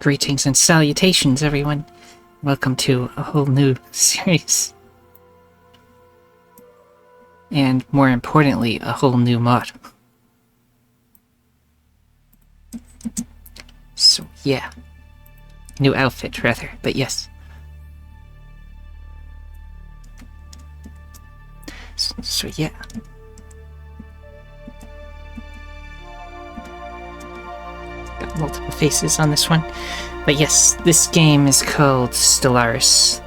Greetings and salutations, everyone. Welcome to a whole new series. And more importantly, a whole new mod. So, yeah. New outfit, rather, but yes. So yeah. Got multiple faces on this one. But yes, this game is called Stellaris.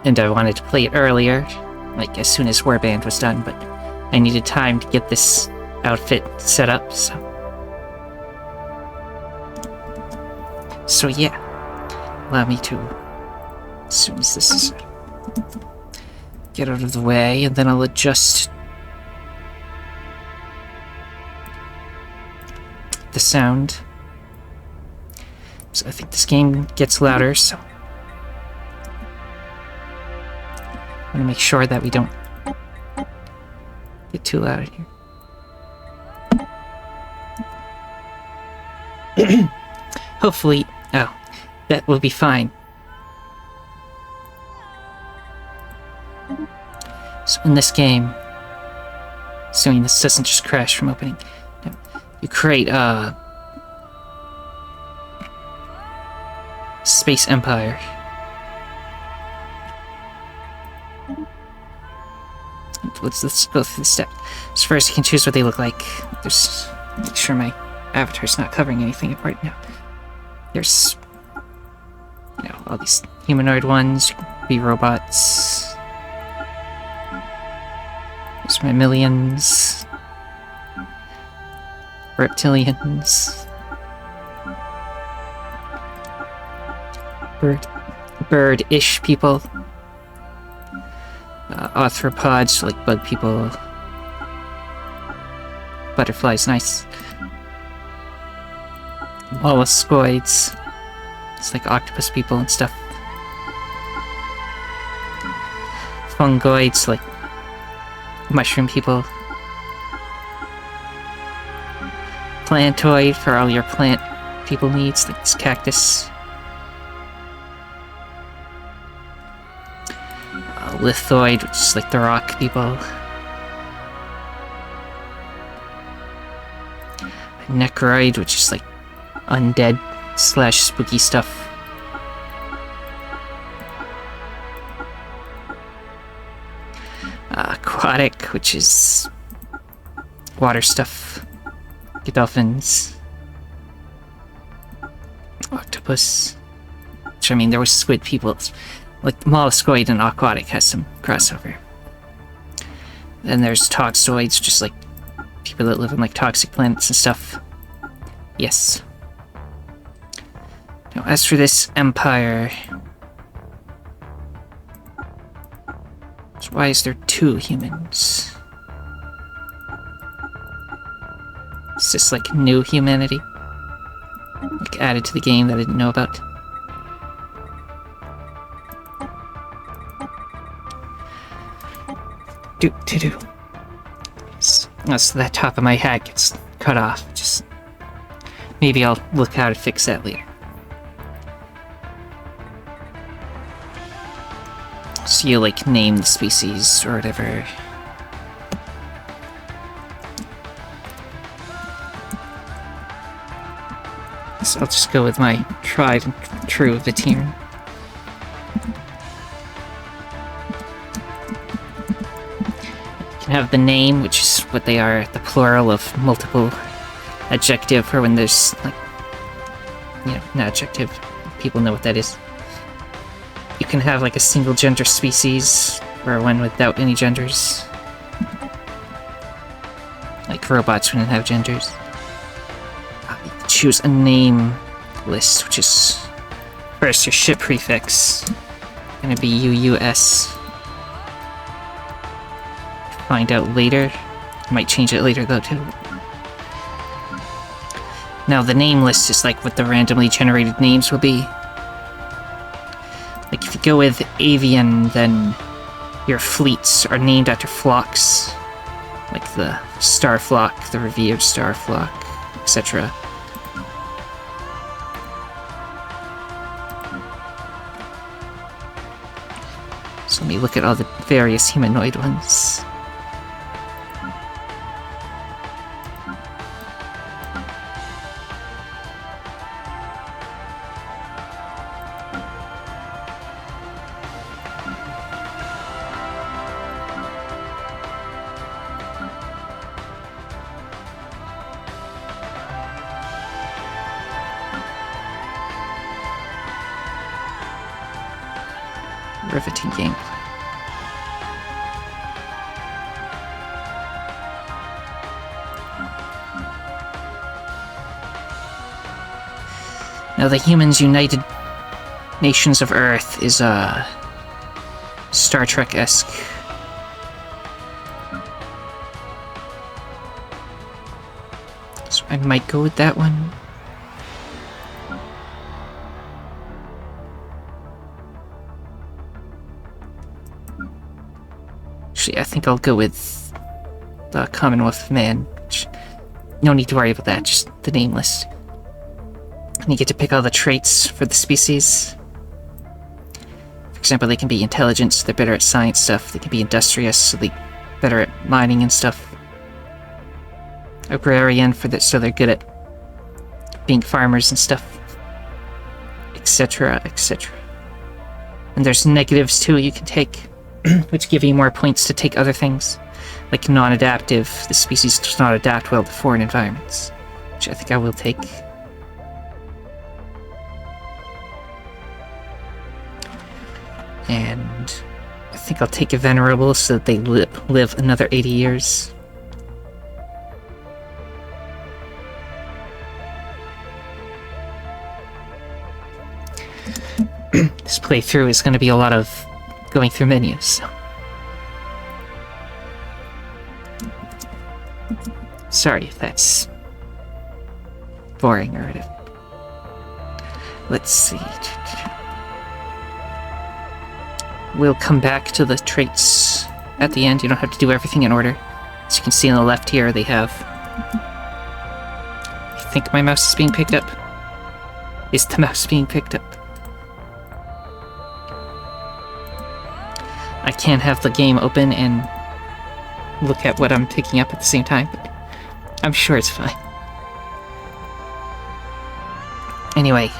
And I wanted to play it earlier, like as soon as Warband was done, but I needed time to get this outfit set up, so... So yeah, allow me to, as soon as this is... get out of the way, and then I'll adjust the sound. So I think this game gets louder, so I want to make sure that we don't get too loud here. Hopefully, oh, that will be fine. So in this game, assuming this doesn't just crash from opening, you create a space empire. Let's go through the steps. So first you can choose what they look like. There's, make sure my avatar's not covering anything right now. There's, you know, all these humanoid ones, you can be robots. There's mammalians, reptilians, bird-ish people, arthropods, like bug people, butterflies, nice, molluscoids, it's like octopus people and stuff, fungoids, like mushroom people, plantoid for all your plant people needs, like this cactus, lithoid, which is like the rock people, necroid, which is like undead / spooky stuff, aquatic, which is water stuff, dolphins, octopus, which I mean there was squid people, like molluscoid and aquatic has some crossover. Then there's toxoids, just like people that live on like toxic planets and stuff. Yes. Now as for this empire, so why is there 2 humans? Is this like new humanity? Like added to the game that I didn't know about? Do. So that top of my hat gets cut off. Just maybe I'll look how to fix that later. So you like name the species or whatever. So I'll just go with my tried and true Veteran. Have the name, which is what they are, the plural of multiple adjective, or when there's like, you know, an adjective, people know what that is. You can have like a single gender species, or one without any genders. Like robots wouldn't have genders. You can choose a name list, which is first your ship prefix, gonna be UUS. Find out later. Might change it later though too. Now the name list is like what the randomly generated names will be. Like if you go with avian, then your fleets are named after flocks. Like the star flock, the revered star flock, etc. me look at all the various humanoid ones. Riveting game. Now the Humans United Nations of Earth is Star Trek-esque. So I might go with that one. Actually, I think I'll go with the Commonwealth of Man. No need to worry about that, just the name list. And you get to pick all the traits for the species. For example, they can be intelligent, so they're better at science stuff. They can be industrious, so they're better at mining and stuff. Agrarian, so they're good at being farmers and stuff. Etc., etc. And there's negatives too you can take, which give you more points to take other things. Like non-adaptive, the species does not adapt well to foreign environments, which I think I will take. And I think I'll take a venerable so that they live another 80 years. This playthrough is going to be a lot of going through menus. So. Sorry if that's boring or whatever. Let's see. We'll come back to the traits at the end. You don't have to do everything in order. As you can see on the left here, they have... I think my mouse is being picked up. Is the mouse being picked up? I can't have the game open and look at what I'm picking up at the same time, but I'm sure it's fine. Anyway,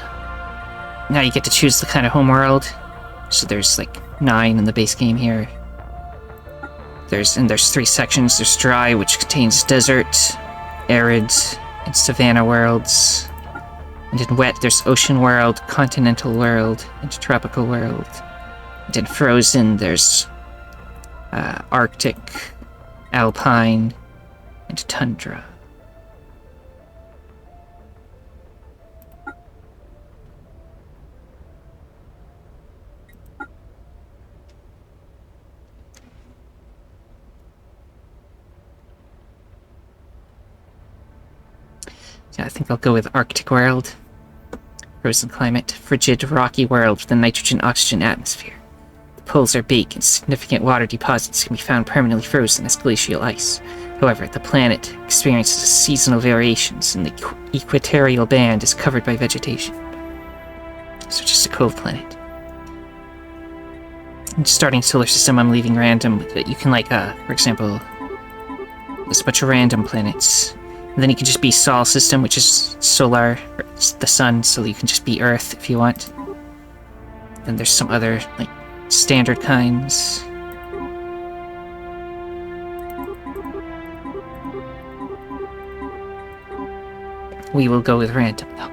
now you get to choose the kind of homeworld. So there's like 9 in the base game here. There's 3 sections. There's dry, which contains desert, arid, and savanna worlds. And in wet, there's ocean world, continental world, and tropical world. And in frozen, there's Arctic, alpine, and tundra. Yeah, I think I'll go with Arctic world. Frozen climate, frigid, rocky world with a nitrogen-oxygen atmosphere. The poles are big, and significant water deposits can be found permanently frozen as glacial ice. However, the planet experiences seasonal variations, and the equatorial band is covered by vegetation. So just a cold planet. And starting solar system, I'm leaving random. You can, like, for example, there's a bunch of random planets. And then you can just be Sol system, which is solar, or the sun, so you can just be Earth if you want. Then there's some other, like, standard kinds. We will go with random, though.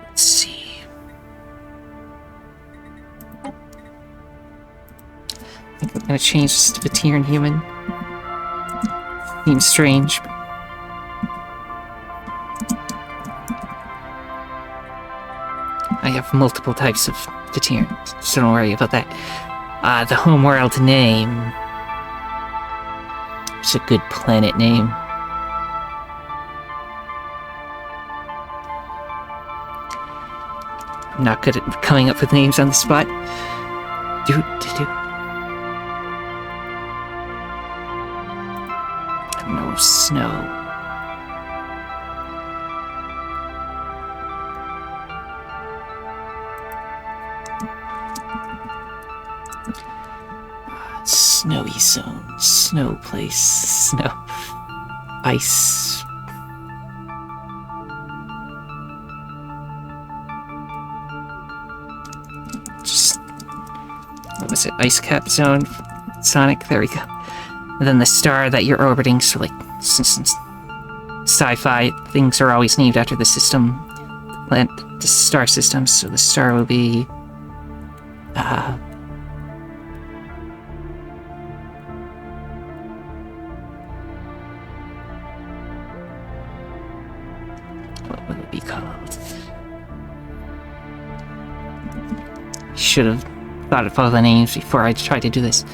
Let's see. I think I'm gonna change this to Veteran Human. Seems strange. I have multiple types of Veteran, so don't worry about that. The homeworld name. It's a good planet name. I'm not good at coming up with names on the spot. No snow. Snowy zone, snow place, snow, ice. Just, what was it? Ice cap zone, Sonic. There we go. And then the star that you're orbiting. So like, since sci-fi things are always named after the system, the star system. So the star will be. What will it be called? Should have thought of all the names before I tried to do this.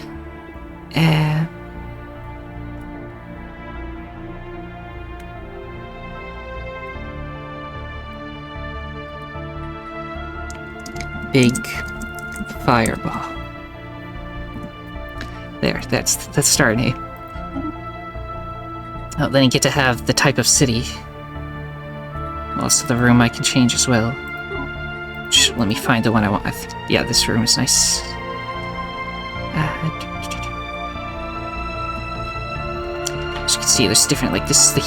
Big fireball. There, that's the star name. Oh, then you get to have the type of city. Also, the room I can change as well. Let me find the one I want. Yeah, this room is nice. As you can see, there's different, like, this is the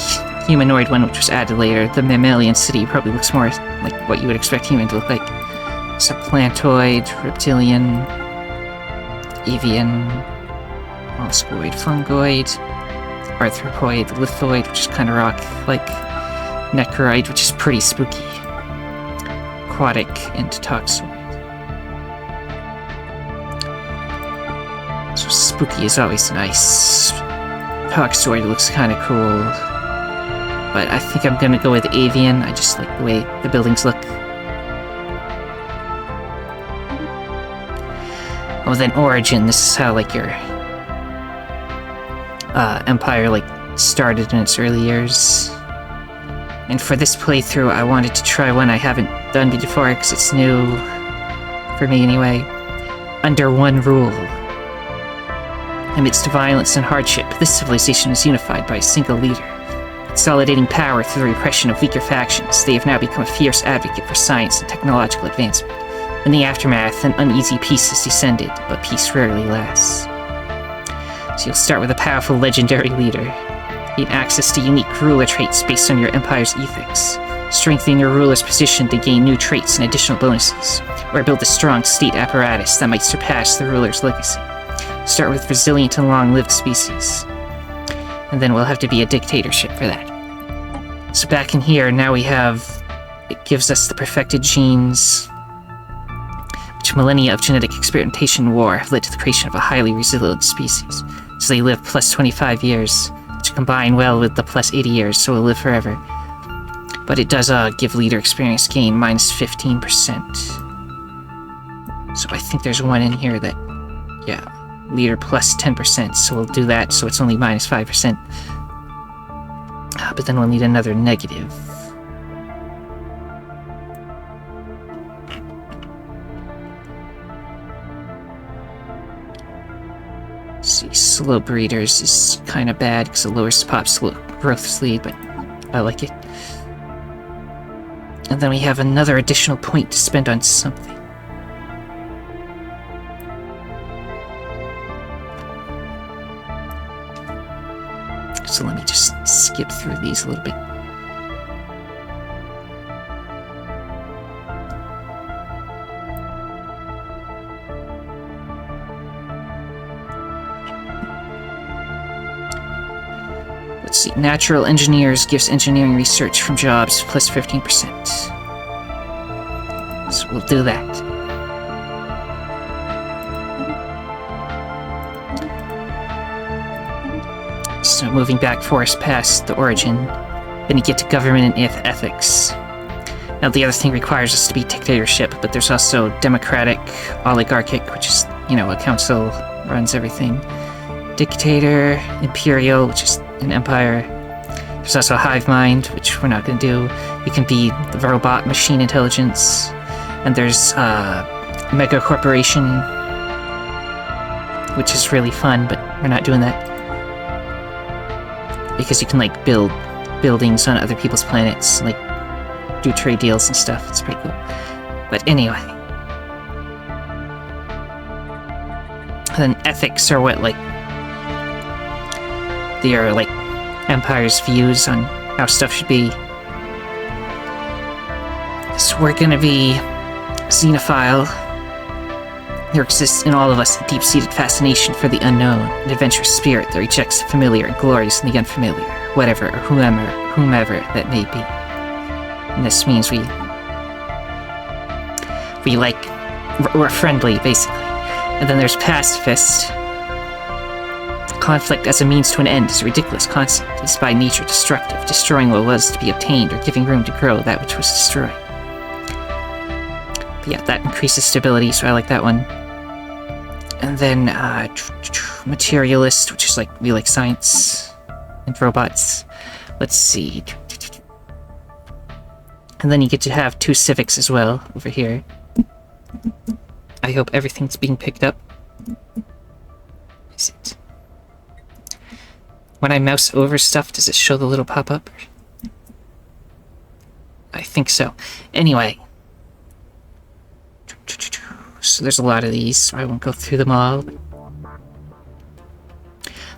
humanoid one, which was added later. The mammalian city probably looks more like what you would expect human to look like. So plantoid, reptilian, avian, molluscoid, fungoid, arthropoid, lithoid, which is kind of rock-like, necroid, which is pretty spooky, aquatic, and toxoid. So spooky is always nice. Toxoid looks kind of cool, but I think I'm gonna go with avian. I just like the way the buildings look. Oh, then origin. This is how like your empire like started in its early years. And for this playthrough, I wanted to try one I haven't done before because it's new for me anyway. Under one rule. Amidst violence and hardship, this civilization is unified by a single leader. Consolidating power through the repression of weaker factions, they have now become a fierce advocate for science and technological advancement. In the aftermath, an uneasy peace has descended, but peace rarely lasts. So you'll start with a powerful legendary leader. Gain access to unique ruler traits based on your empire's ethics. Strengthen your ruler's position to gain new traits and additional bonuses. Or build a strong state apparatus that might surpass the ruler's legacy. Start with resilient and long-lived species. And then we'll have to be a dictatorship for that. So back in here, now we have... It gives us the perfected genes... which millennia of genetic experimentation and war have led to the creation of a highly resilient species. So they live plus 25 years, which combine well with the plus 80 years, so will live forever. But it does give leader experience gain minus 15%. So I think there's one in here that, yeah, leader plus 10%, so we'll do that, so it's only minus 5%. But then we'll need another negative. See, slow breeders is kind of bad because it lowers the pop's growth speed, but I like it. And then we have another additional point to spend on something. So let me just skip through these a little bit. Let's see, natural engineers gives engineering research from jobs plus 15%. So we'll do that. So moving back forest past the origin, then you get to government and ethics. Now the other thing requires us to be dictatorship, but there's also democratic, oligarchic, which is, you know, a council runs everything. Dictator, imperial, which is an empire. There's also hive mind, which we're not going to do. You can be the robot machine intelligence. And there's mega corporation, which is really fun, but we're not doing that. Because you can like build buildings on other people's planets, like do trade deals and stuff. It's pretty cool. But anyway. then ethics are what, like, they are, like, Empire's views on how stuff should be. So we're gonna be xenophile. There exists in all of us a deep-seated fascination for the unknown, an adventurous spirit that rejects the familiar and glories in the unfamiliar, whatever or whomever that may be. And this means we're friendly, basically. And then there's pacifist. Conflict as a means to an end is a ridiculous concept. It's by nature destructive, destroying what was to be obtained or giving room to grow that which was destroyed. But yeah, that increases stability, so I like that one. And then materialist, which is like, we like science and robots. Let's see. And then you get to have 2 civics as well, over here. I hope everything's being picked up. Is it? When I mouse over stuff, does it show the little pop-up? I think so. Anyway. So there's a lot of these, so I won't go through them all.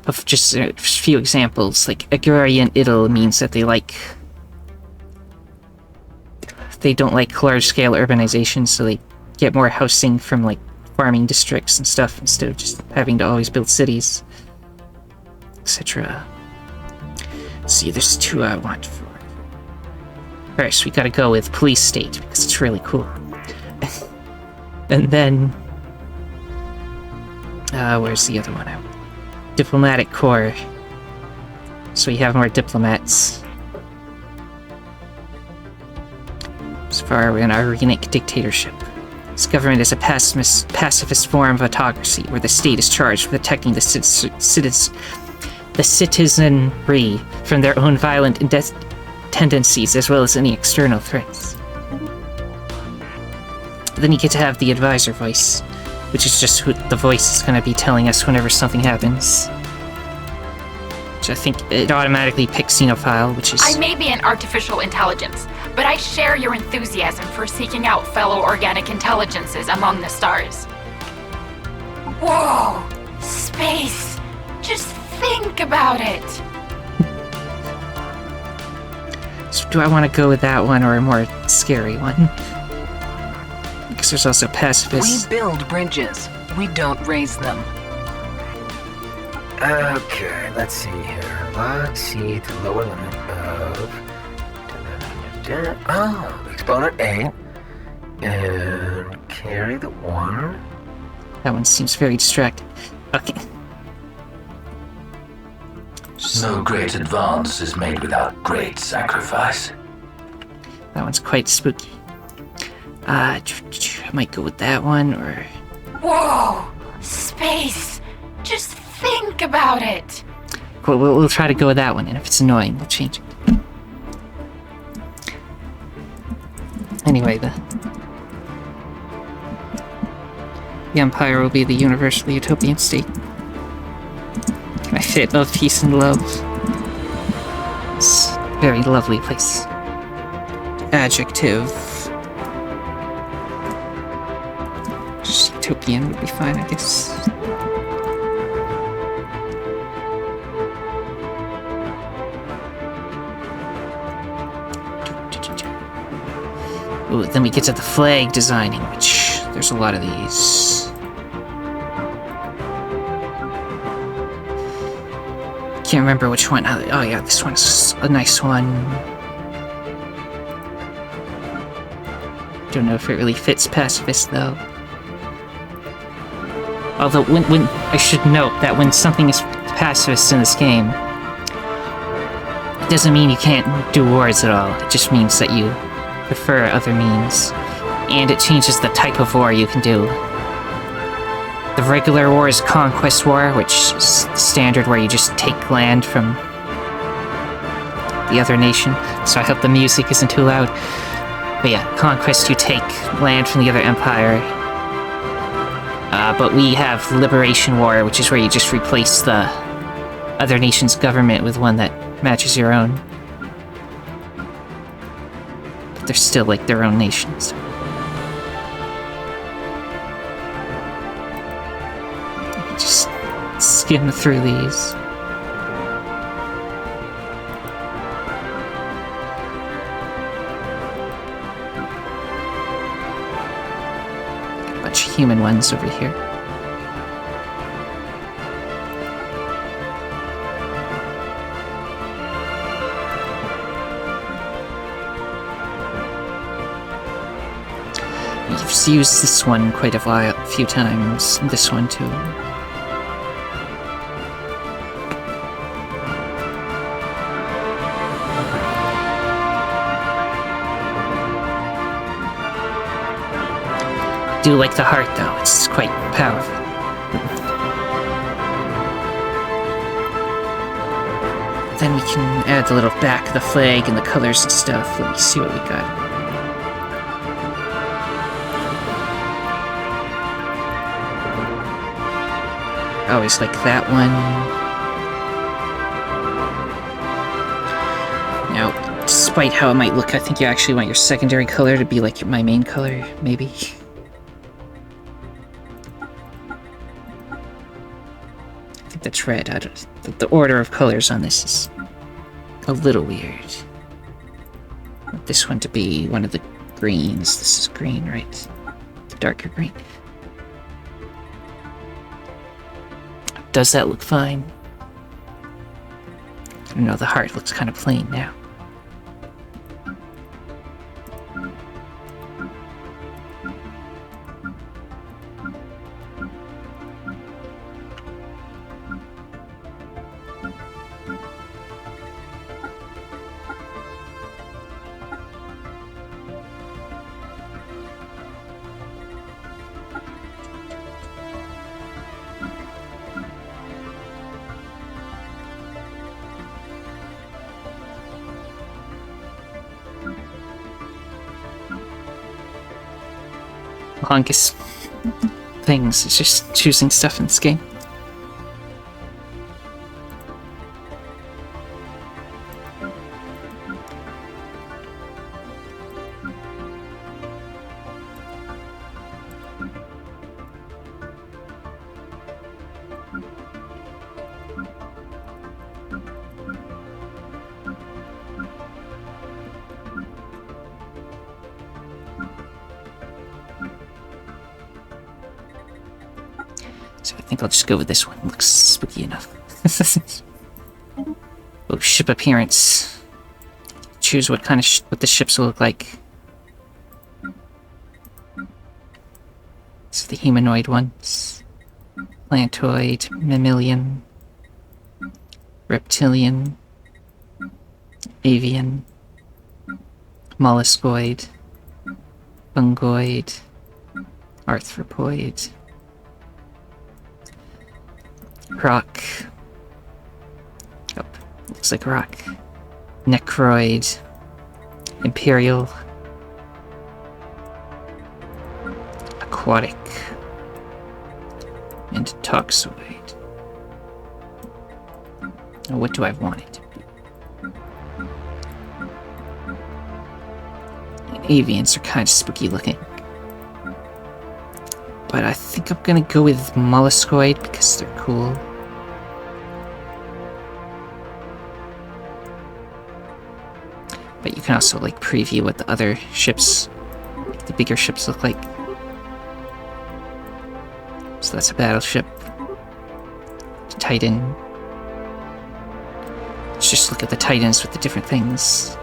Of just a few examples, like agrarian idyll means that they don't like large-scale urbanization, so they get more housing from like farming districts and stuff instead of just having to always build cities, etc. See, there's 2 I want for. First, we gotta go with police state because it's really cool. And then, where's the other one? Diplomatic corps. So we have more diplomats. So far, we're in our unique dictatorship. This government is a pacifist form of autocracy, where the state is charged with protecting the citizenry from their own violent tendencies, as well as any external threats. Then you get to have the advisor voice, which is just who the voice is going to be telling us whenever something happens. Which I think it automatically picks Xenophile, which is... I may be an artificial intelligence, but I share your enthusiasm for seeking out fellow organic intelligences among the stars. Whoa! Space! Just think about it! So do I want to go with that one or a more scary one? Because there's also pacifists. We build bridges. We don't raise them. Okay, let's see here. Let's see the lower limit of... exponent A. And carry the 1. That one seems very distracting. Okay. No great advance is made without great sacrifice. That one's quite spooky. I might go with that one, or... Whoa! Space! Just think about it! Cool, we'll try to go with that one, and if it's annoying, we'll change it. Anyway, the Empire will be the universal utopian state. Can I fit of peace and love? It's a very lovely place. Adjective. Just utopian would be fine, I guess. Ooh, then we get to the flag designing, which there's a lot of these. Can't remember which one. Oh yeah, this one's a nice one. Don't know if it really fits pacifist though. Although, when I should note that when something is pacifist in this game, it doesn't mean you can't do wars at all. It just means that you prefer other means, and it changes the type of war you can do. The regular war is conquest war, which is standard where you just take land from the other nation. So I hope the music isn't too loud. But yeah, conquest, you take land from the other empire. But we have liberation war, which is where you just replace the other nation's government with one that matches your own. But they're still like their own nations. skim through these. Got a bunch of human ones over here. You've used this one quite a few times. This one too. Do like the heart though, it's quite powerful. Then we can add the little back of the flag and the colors and stuff. Let me see what we got. Always like that one. Now, despite how it might look, I think you actually want your secondary color to be like my main color, maybe. I think that's red. The order of colors on this is a little weird. I want this one to be one of the greens. This is green, right? The darker green. Does that look fine? I don't know, the heart looks kind of plain now. Longest things. It's just choosing stuff in this game. So I think I'll just go with this one. Looks spooky enough. Oh, ship appearance. Choose what kind of what the ships will look like. So the humanoid ones. Plantoid, mammalian, reptilian, avian, molluscoid, fungoid, arthropoid, rock. Oh, looks like rock. Necroid, imperial, aquatic, and toxoid. Now, what do I want it to be? And avians are kind of spooky looking. But I think I'm gonna go with molluscoid because they're cool. But you can also like preview what the other ships, the bigger ships look like. So that's a battleship. Titan. Let's just look at the Titans with the different things.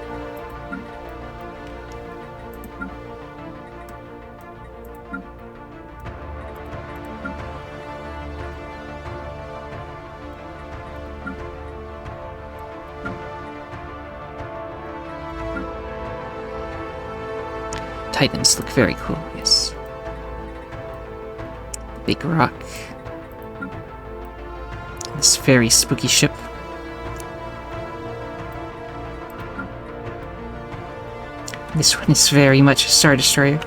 Titans look very cool, yes. Big rock. This very spooky ship. This one is very much a Star Destroyer.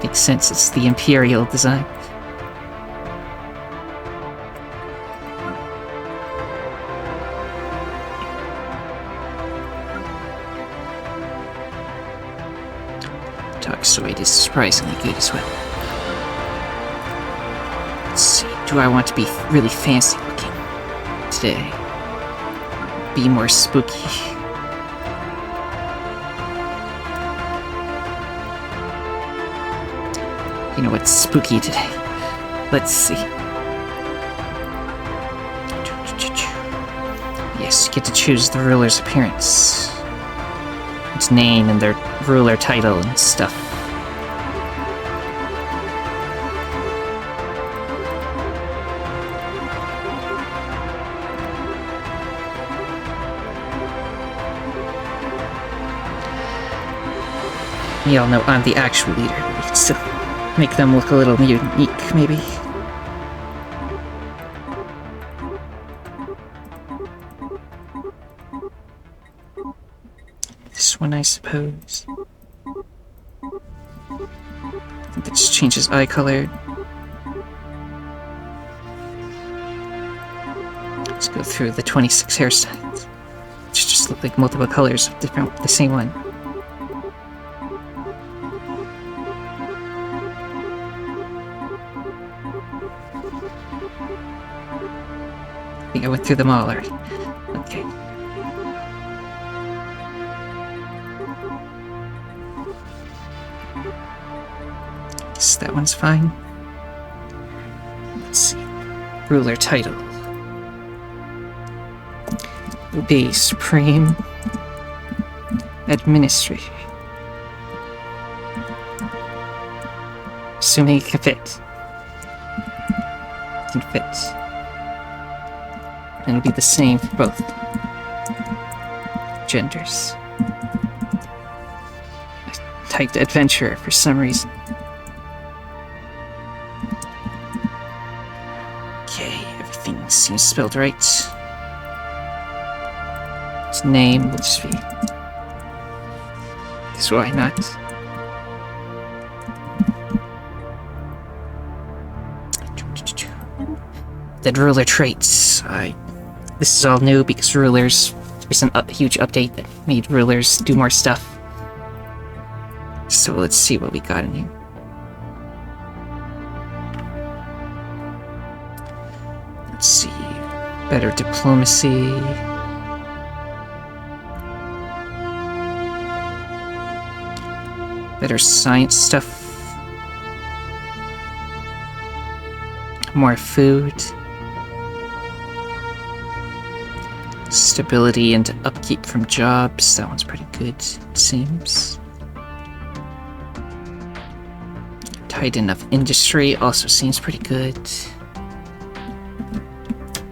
Makes sense, it's the Imperial design. Toxoid is surprisingly good as well. do I want to be really fancy looking today? Be more spooky. You know what's spooky today? Let's see. Yes, you get to choose the ruler's appearance. Its name and their ruler title and stuff. You all know I'm the actual leader, but we can still make them look a little unique, maybe. This one, I suppose. I think that just changes eye color. Let's go through the 26 hairstyles, which just look like multiple colors of the same one. I think I went through them all already. Okay. Guess that one's fine. Let's see. Ruler title. Will be Supreme Administrator. Assuming it can fit. It can fit. And it'll be the same for both genders. I typed adventurer for some reason. Okay, everything seems spelled right. Its name will just be... Guess why not? Then ruler traits. This is all new because rulers... There's a huge update that made rulers do more stuff. So let's see what we got in here. Let's see. Better diplomacy. Better science stuff. More food. Stability and upkeep from jobs. That one's pretty good, it seems. Titan of industry also seems pretty good.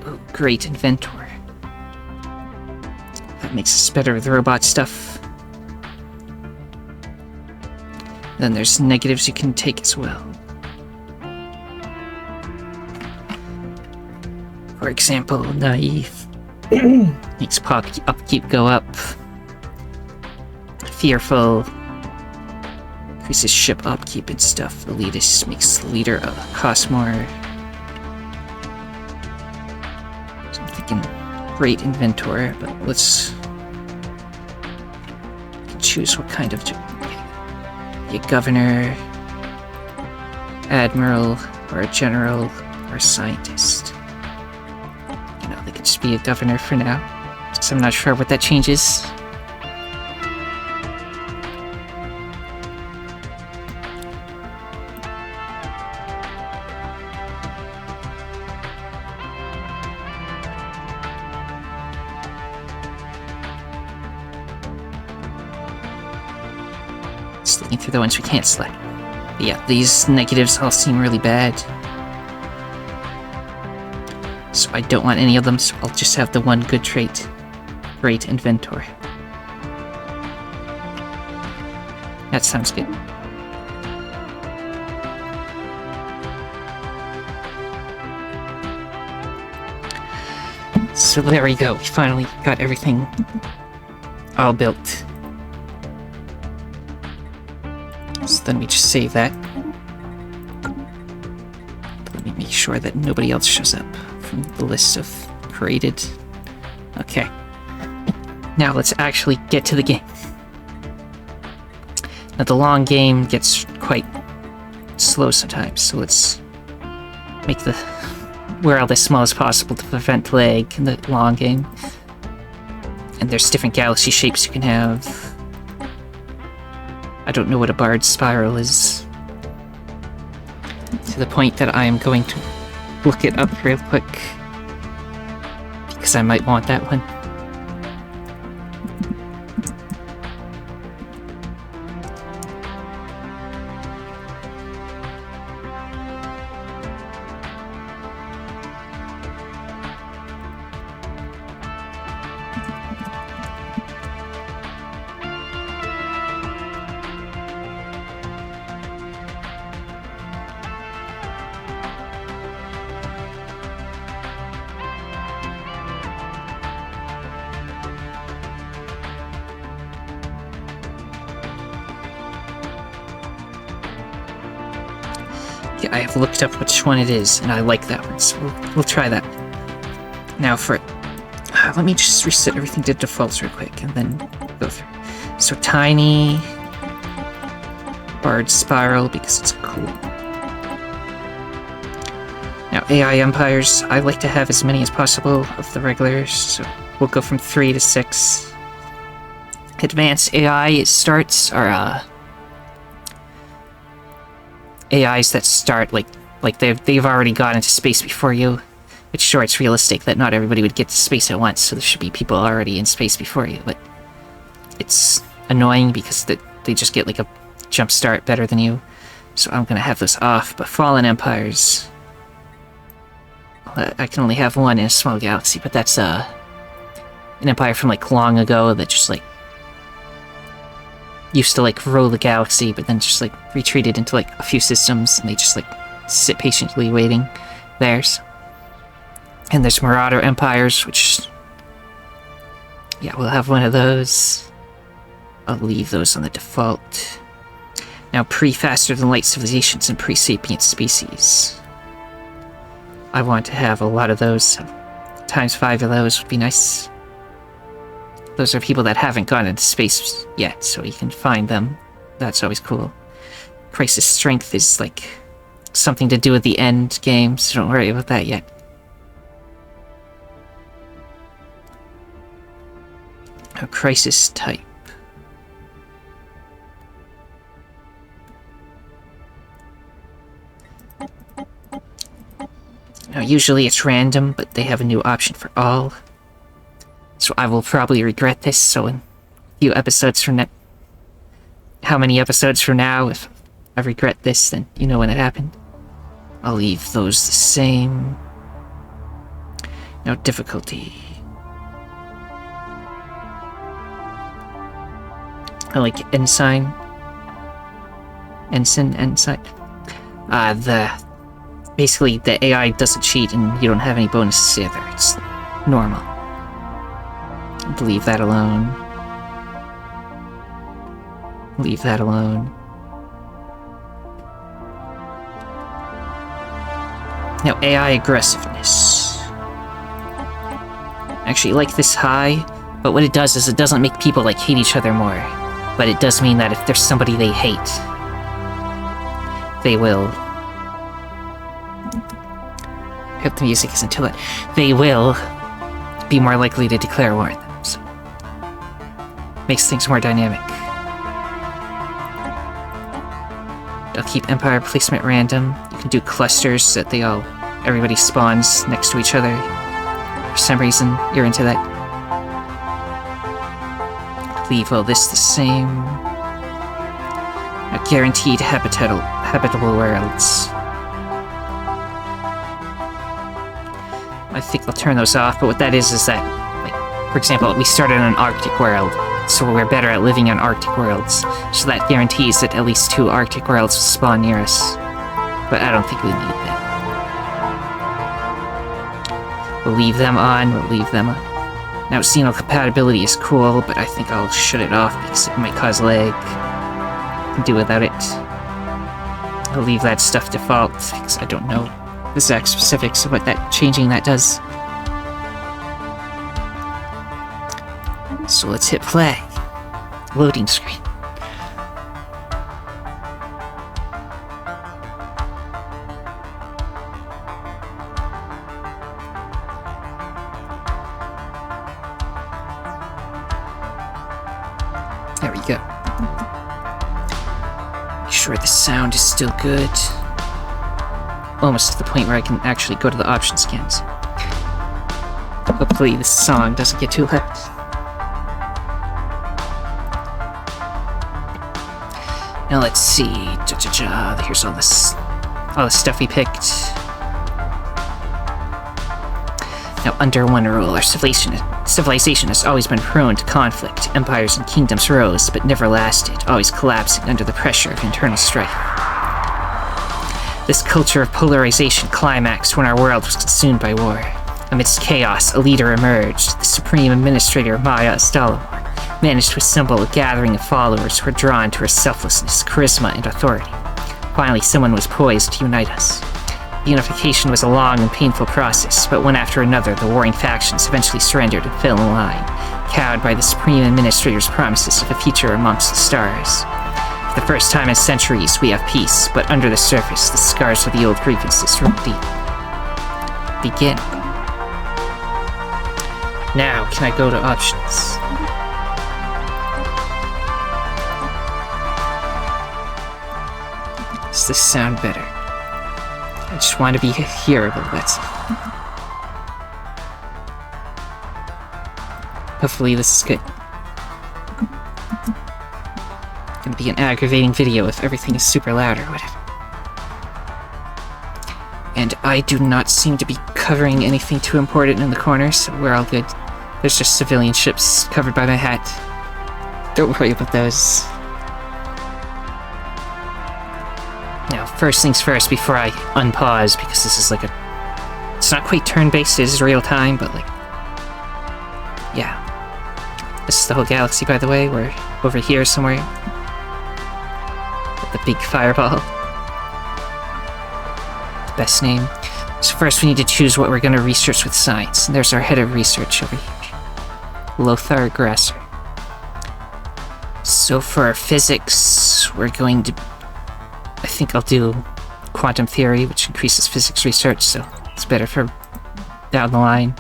Oh, great inventor. That makes us better with robot stuff. Then there's negatives you can take as well. For example, naive. Makes upkeep go up. Fearful. Increases ship upkeep and stuff. Elitist makes leader cost more. So I'm thinking great inventor, but let's choose what kind of a governor, admiral, or a general, or a scientist. You know, they could just be a governor for now, because I'm not sure what that changes. Just looking through the ones we can't select. But yeah, these negatives all seem really bad. So I don't want any of them, so I'll just have the one good trait. Great inventor. That sounds good. So there we go, we finally got everything all built. So then we just save that. Let me make sure that nobody else shows up from the list of created. Okay. Now let's actually get to the game. Now the long game gets quite slow sometimes, so let's make the world as small as possible to prevent lag in the long game. And there's different galaxy shapes you can have. I don't know what a Bard's Spiral is. To the point that I am going to look it up real quick. Because I might want that one. Yeah, I have looked up which one it is, and I like that one, so we'll try that. Now for... let me just reset everything to defaults real quick, and then go through. So Tiny... Bard Spiral, because it's cool. Now AI Empires, I like to have as many as possible of the regulars, so we'll go from 3 to 6. Advanced AI starts are, AIs that start like they've already gone into space before you. Which sure, it's realistic that not everybody would get to space at once, so there should be people already in space before you, but it's annoying because they just get like a jump start better than you. So I'm gonna have those off. But Fallen Empires, I can only have one in a small galaxy, but that's an empire from like long ago that just like used to like rule the galaxy, but then just like retreated into like a few systems, and they just like sit patiently waiting theirs. And there's Marauder Empires, which, yeah, we'll have one of those. I'll leave those on the default. Now, pre-faster than light civilizations and pre-sapient species. I want to have a lot of those, so ×5 of those would be nice. Those are people that haven't gone into space yet, so you can find them. That's always cool. Crisis Strength is, like, something to do with the end game, so don't worry about that yet. A Crisis Type. Now, usually it's random, but they have a new option for all. So I will probably regret this, so in a few episodes from now... How many episodes from now, if I regret this, then you know when it happened. I'll leave those the same. Now, difficulty. I like Ensign. Ensign. Basically, the AI doesn't cheat and you don't have any bonuses either. It's normal. Leave that alone. Leave that alone. Now, AI aggressiveness. Actually, I like this high, but what it does is it doesn't make people, like, hate each other more. But it does mean that if there's somebody they hate, they will... I hope the music isn't too loud. They will be more likely to declare war on them, so... Makes things more dynamic. I'll keep Empire placement random. You can do clusters so that everybody spawns next to each other. For some reason, you're into that. Leave all this the same. Now, guaranteed habitable worlds. I think I'll turn those off, but what that is that, like, for example, we started on an Arctic world, so we're better at living on Arctic worlds, so that guarantees that at least 2 Arctic worlds will spawn near us. But I don't think we need that. We'll leave them on, we'll leave them on. Now, Xeno compatibility is cool, but I think I'll shut it off because it might cause lag. I can do without it. I'll leave that stuff default because I don't know the exact specifics of what changing that does. So let's hit play. Loading screen. There we go. Make sure the sound is still good. Almost to the point where I can actually go to the option scans. Hopefully this song doesn't get too loud. Now let's see. Here's all the stuff we picked. Now, under one rule, our civilization has always been prone to conflict. Empires and kingdoms rose, but never lasted, always collapsing under the pressure of internal strife. This culture of polarization climaxed when our world was consumed by war. Amidst chaos, a leader emerged. The supreme administrator, Estalamor, managed to assemble a gathering of followers who were drawn to her selflessness, charisma, and authority. Finally, someone was poised to unite us. The unification was a long and painful process, but one after another, the warring factions eventually surrendered and fell in line, cowed by the Supreme Administrator's promises of a future amongst the stars. For the first time in centuries, we have peace, but under the surface, the scars of the old grievances run deep. Begin. Now, can I go to options? Does this sound better? I just want to be hearable, that's all. Hopefully this is good. Gonna be an aggravating video if everything is super loud or whatever. And I do not seem to be covering anything too important in the corners, so we're all good. There's just civilian ships covered by my hat. Don't worry about those. Now, first things first, before I unpause, because this is like it's not quite turn-based, it is real-time, but like, yeah. This is the whole galaxy, by the way. We're over here somewhere. With the big fireball. The best name. So first we need to choose what we're going to research with science, and there's our head of research over here. Lothar Grasser. So for our physics, we're going to... I think I'll do quantum theory, which increases physics research, so it's better for down the line.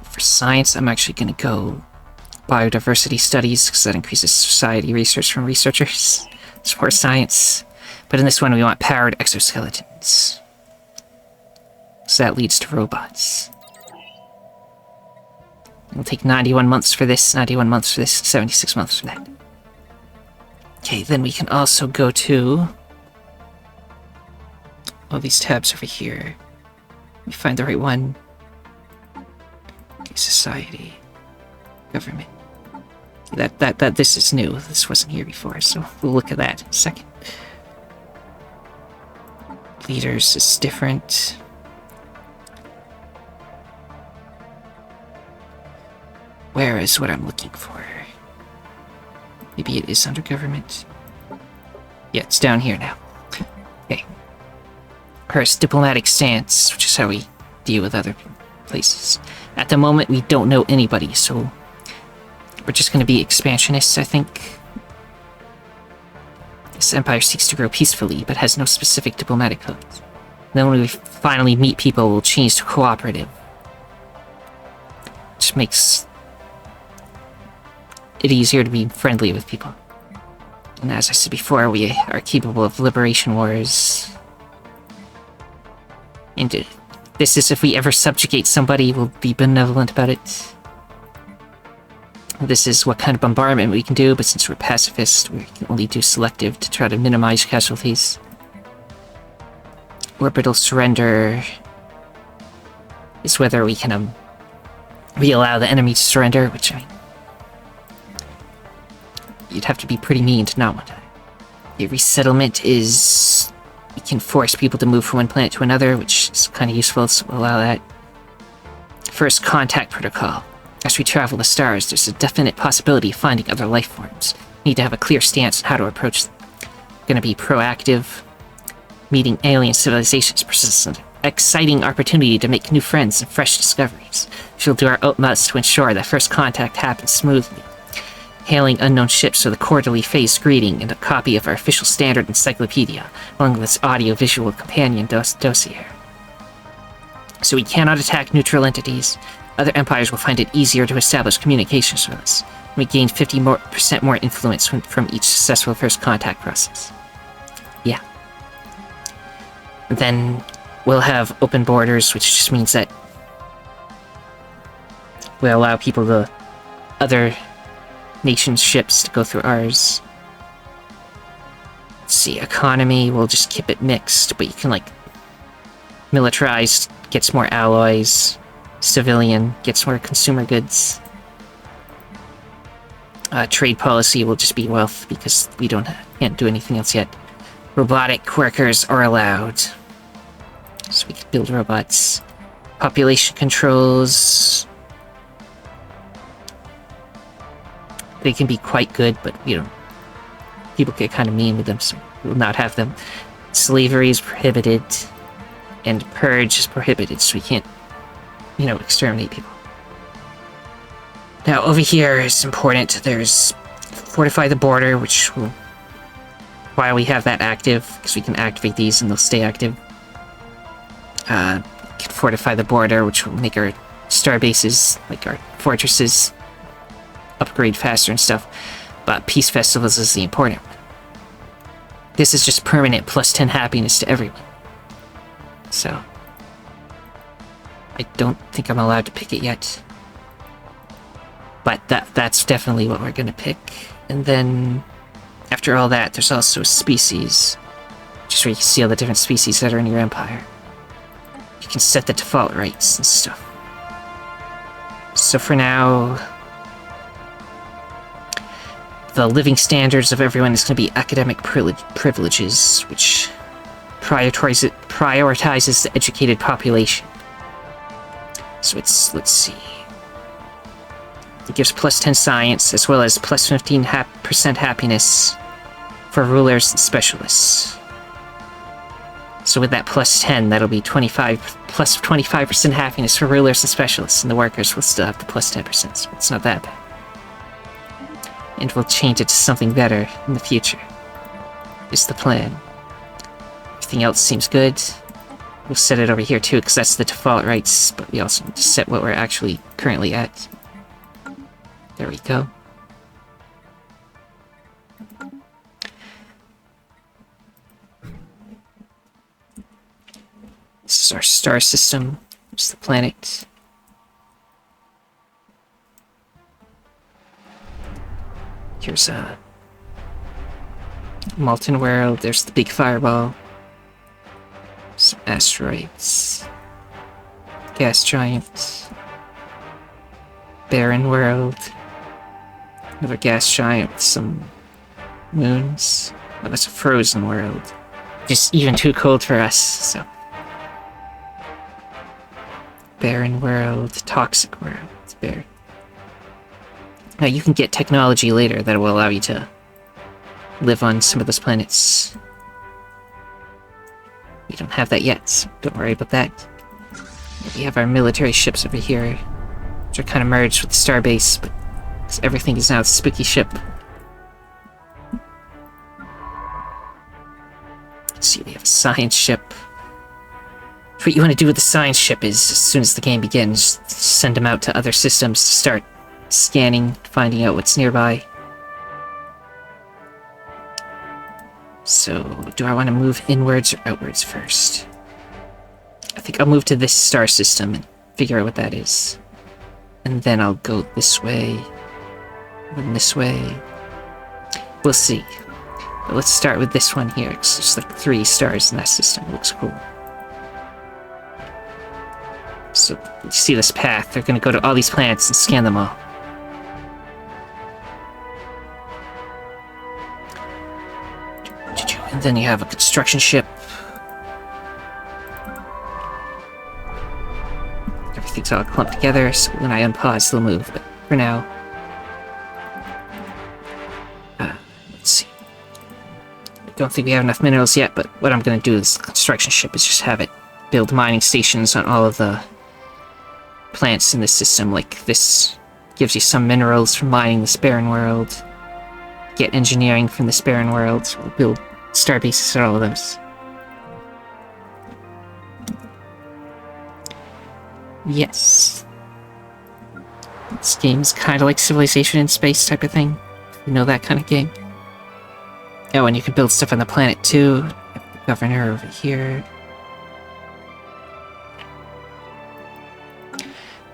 For science, I'm actually going to go biodiversity studies, because that increases society research from researchers. It's more science. But in this one, we want powered exoskeletons. So that leads to robots. It'll take 91 months for this, 91 months for this, 76 months for that. Okay, then we can also go to all these tabs over here. Let me find the right one. Okay, society, government. This is new. This wasn't here before, so we'll look at that in a second. Leaders is different. Where is what I'm looking for? Maybe it is under government. Yeah, it's down here now. Okay. First, diplomatic stance, which is how we deal with other places. At the moment, we don't know anybody, so we're just going to be expansionists, I think. This empire seeks to grow peacefully, but has no specific diplomatic codes. Then when we finally meet people, we'll change to cooperative. Which makes it easier to be friendly with people. And as I said before, we are capable of liberation wars. And this is if we ever subjugate somebody, we'll be benevolent about it. This is what kind of bombardment we can do, but since we're pacifist, we can only do selective to try to minimize casualties. Orbital surrender is whether we can we allow the enemy to surrender, which, I mean, you'd have to be pretty mean to not want to. A resettlement is we can force people to move from one planet to another, which is kind of useful, so we'll allow that. First contact protocol. As we travel the stars, there's a definite possibility of finding other life forms. We need to have a clear stance on how to approach them. We're going to be proactive. Meeting alien civilizations presents an exciting opportunity to make new friends and fresh discoveries. We'll do our utmost to ensure that first contact happens smoothly. Hailing unknown ships with a quarterly phased greeting and a copy of our official standard encyclopedia, along with its audio-visual companion dossier. So we cannot attack neutral entities. other empires will find it easier to establish communications with us. We gain 50% more influence from each successful first contact process. Yeah. Then we'll have open borders, which just means that we'll allow other nations' ships to go through ours. Let's see, economy, we'll just keep it mixed, but you can, like, militarized gets more alloys, civilian gets more consumer goods. Trade policy will just be wealth, because we can't do anything else yet. Robotic workers are allowed, so we can build robots. Population controls, they can be quite good, but, people get kind of mean with them, so we'll not have them. Slavery is prohibited, and purge is prohibited, so we can't, exterminate people. Now, over here is important. There's fortify the border, while we have that active, because we can activate these and they'll stay active. Can fortify the border, which will make our star bases, like our fortresses, upgrade faster and stuff. But peace festivals is the important one. This is just permanent plus 10 happiness to everyone. So, I don't think I'm allowed to pick it yet. But that's definitely what we're gonna pick. And then, after all that, there's also species. Just where you can see all the different species that are in your empire. You can set the default rights and stuff. So for now, the living standards of everyone is going to be academic privileges, which prioritizes the educated population. So let's see. It gives plus 10 science, as well as plus 15% happiness for rulers and specialists. So with that plus 10, that'll be plus 25% happiness for rulers and specialists, and the workers will still have the plus 10%, so it's not that bad. And we'll change it to something better in the future, is the plan. Everything else seems good. We'll set it over here too, because that's the default rights, but we also need to set what we're actually currently at. There we go. This is our star system. It's the planet. Here's a molten world. There's the big fireball. Some asteroids. Gas giant. Barren world. Another gas giant with some moons. Oh, that's a frozen world. Just even too cold for us, so. Barren world, toxic world, it's barren. Now you can get technology later that will allow you to live on some of those planets. We don't have that yet, so don't worry about that. We have our military ships over here, which are kind of merged with the starbase, but everything is now a spooky ship. Let's see, we have a science ship. What you want to do with the science ship is, as soon as the game begins, send them out to other systems to start scanning, finding out what's nearby. So, do I want to move inwards or outwards first? I think I'll move to this star system and figure out what that is. And then I'll go this way, and this way. We'll see. But let's start with this one here, because there's like 3 stars in that system. It looks cool. So, you see this path, they're gonna go to all these planets and scan them all. And then you have a construction ship. Everything's all clumped together, so when I unpause, they'll move, but for now... let's see. I don't think we have enough minerals yet, but what I'm gonna do with this construction ship is just have it build mining stations on all of the plants in this system. Like this gives you some minerals from mining this barren world. Get engineering from this barren world. We'll build star bases at all of those. Yes. This game's kind of like Civilization in Space type of thing. You know that kind of game? Oh, and you can build stuff on the planet too. The governor over here.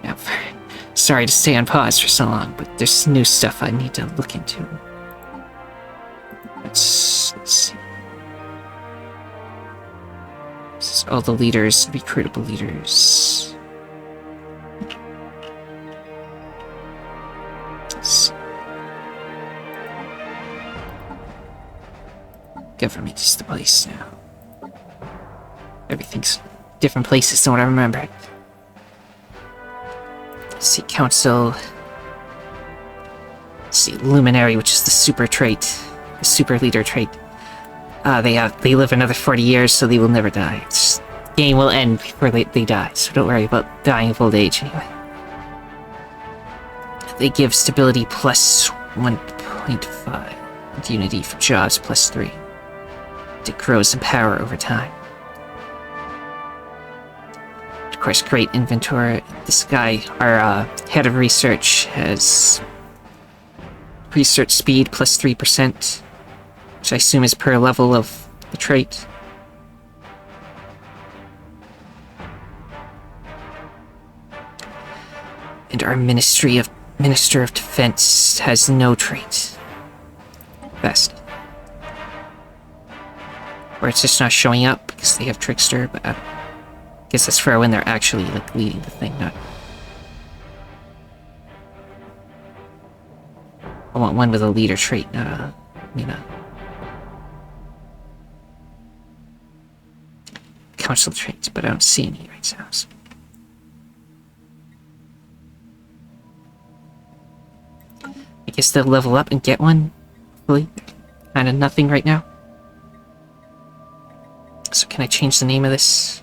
Now, sorry to stay on pause for so long, but there's new stuff I need to look into. Let's see. This is all the leaders, recruitable leaders. Government is the place now. Everything's different places than what I remember. Let's see, Council. Let's see, Luminary, which is the super trait, the super leader trait. They live another 40 years, so they will never die. The game will end before they die, so don't worry about dying of old age anyway. They give stability plus 1.5, and unity for jobs plus 3. It grows in power over time. Of course, great inventory. This guy, our head of research, has research speed plus 3%, which I assume is per level of the trait. And our Minister of Defense has no trait. Best. Or it's just not showing up because they have Trickster, but I guess that's for when they're actually like leading the thing, not... I want one with a leader trait, not a... council traits, but I don't see any right now. So. I guess they'll level up and get one. Hopefully. Kind of nothing right now. So can I change the name of this?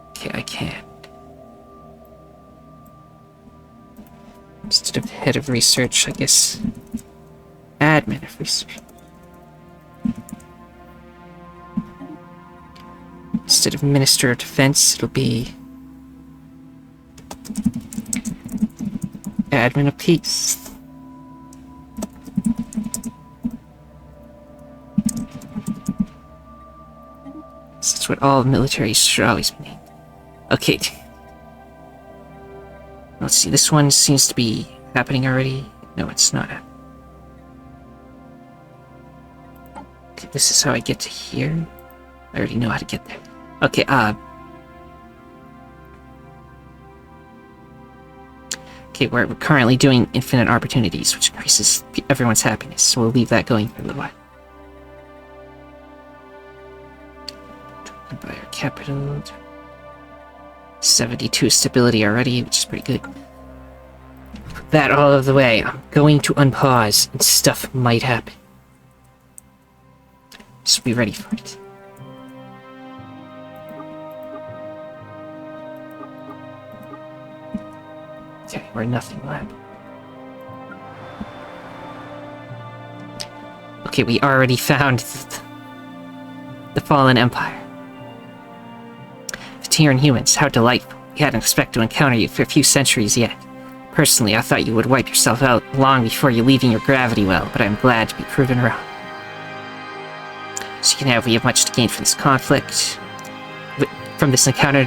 Okay, I can. Instead of head of research, I guess admin of research. Instead of Minister of Defense, it'll be admin of peace. That's what all militaries should always be named. Okay. Let's see, this one seems to be happening already. No, it's not. Okay, this is how I get to here. I already know how to get there. Okay, okay, we're currently doing infinite opportunities, which increases everyone's happiness, so we'll leave that going for a little while. Empire capital. 72 stability already, which is pretty good. Put that all out of the way. I'm going to unpause, and stuff might happen. Just be ready for it. Okay, where nothing will happen. Okay, we already found the fallen empire. Here in humans, how delightful. We hadn't expected to encounter you for a few centuries yet. Personally, I thought you would wipe yourself out long before you leaving your gravity well, but I'm glad to be proven wrong. So we have much to gain from this conflict. From this encounter,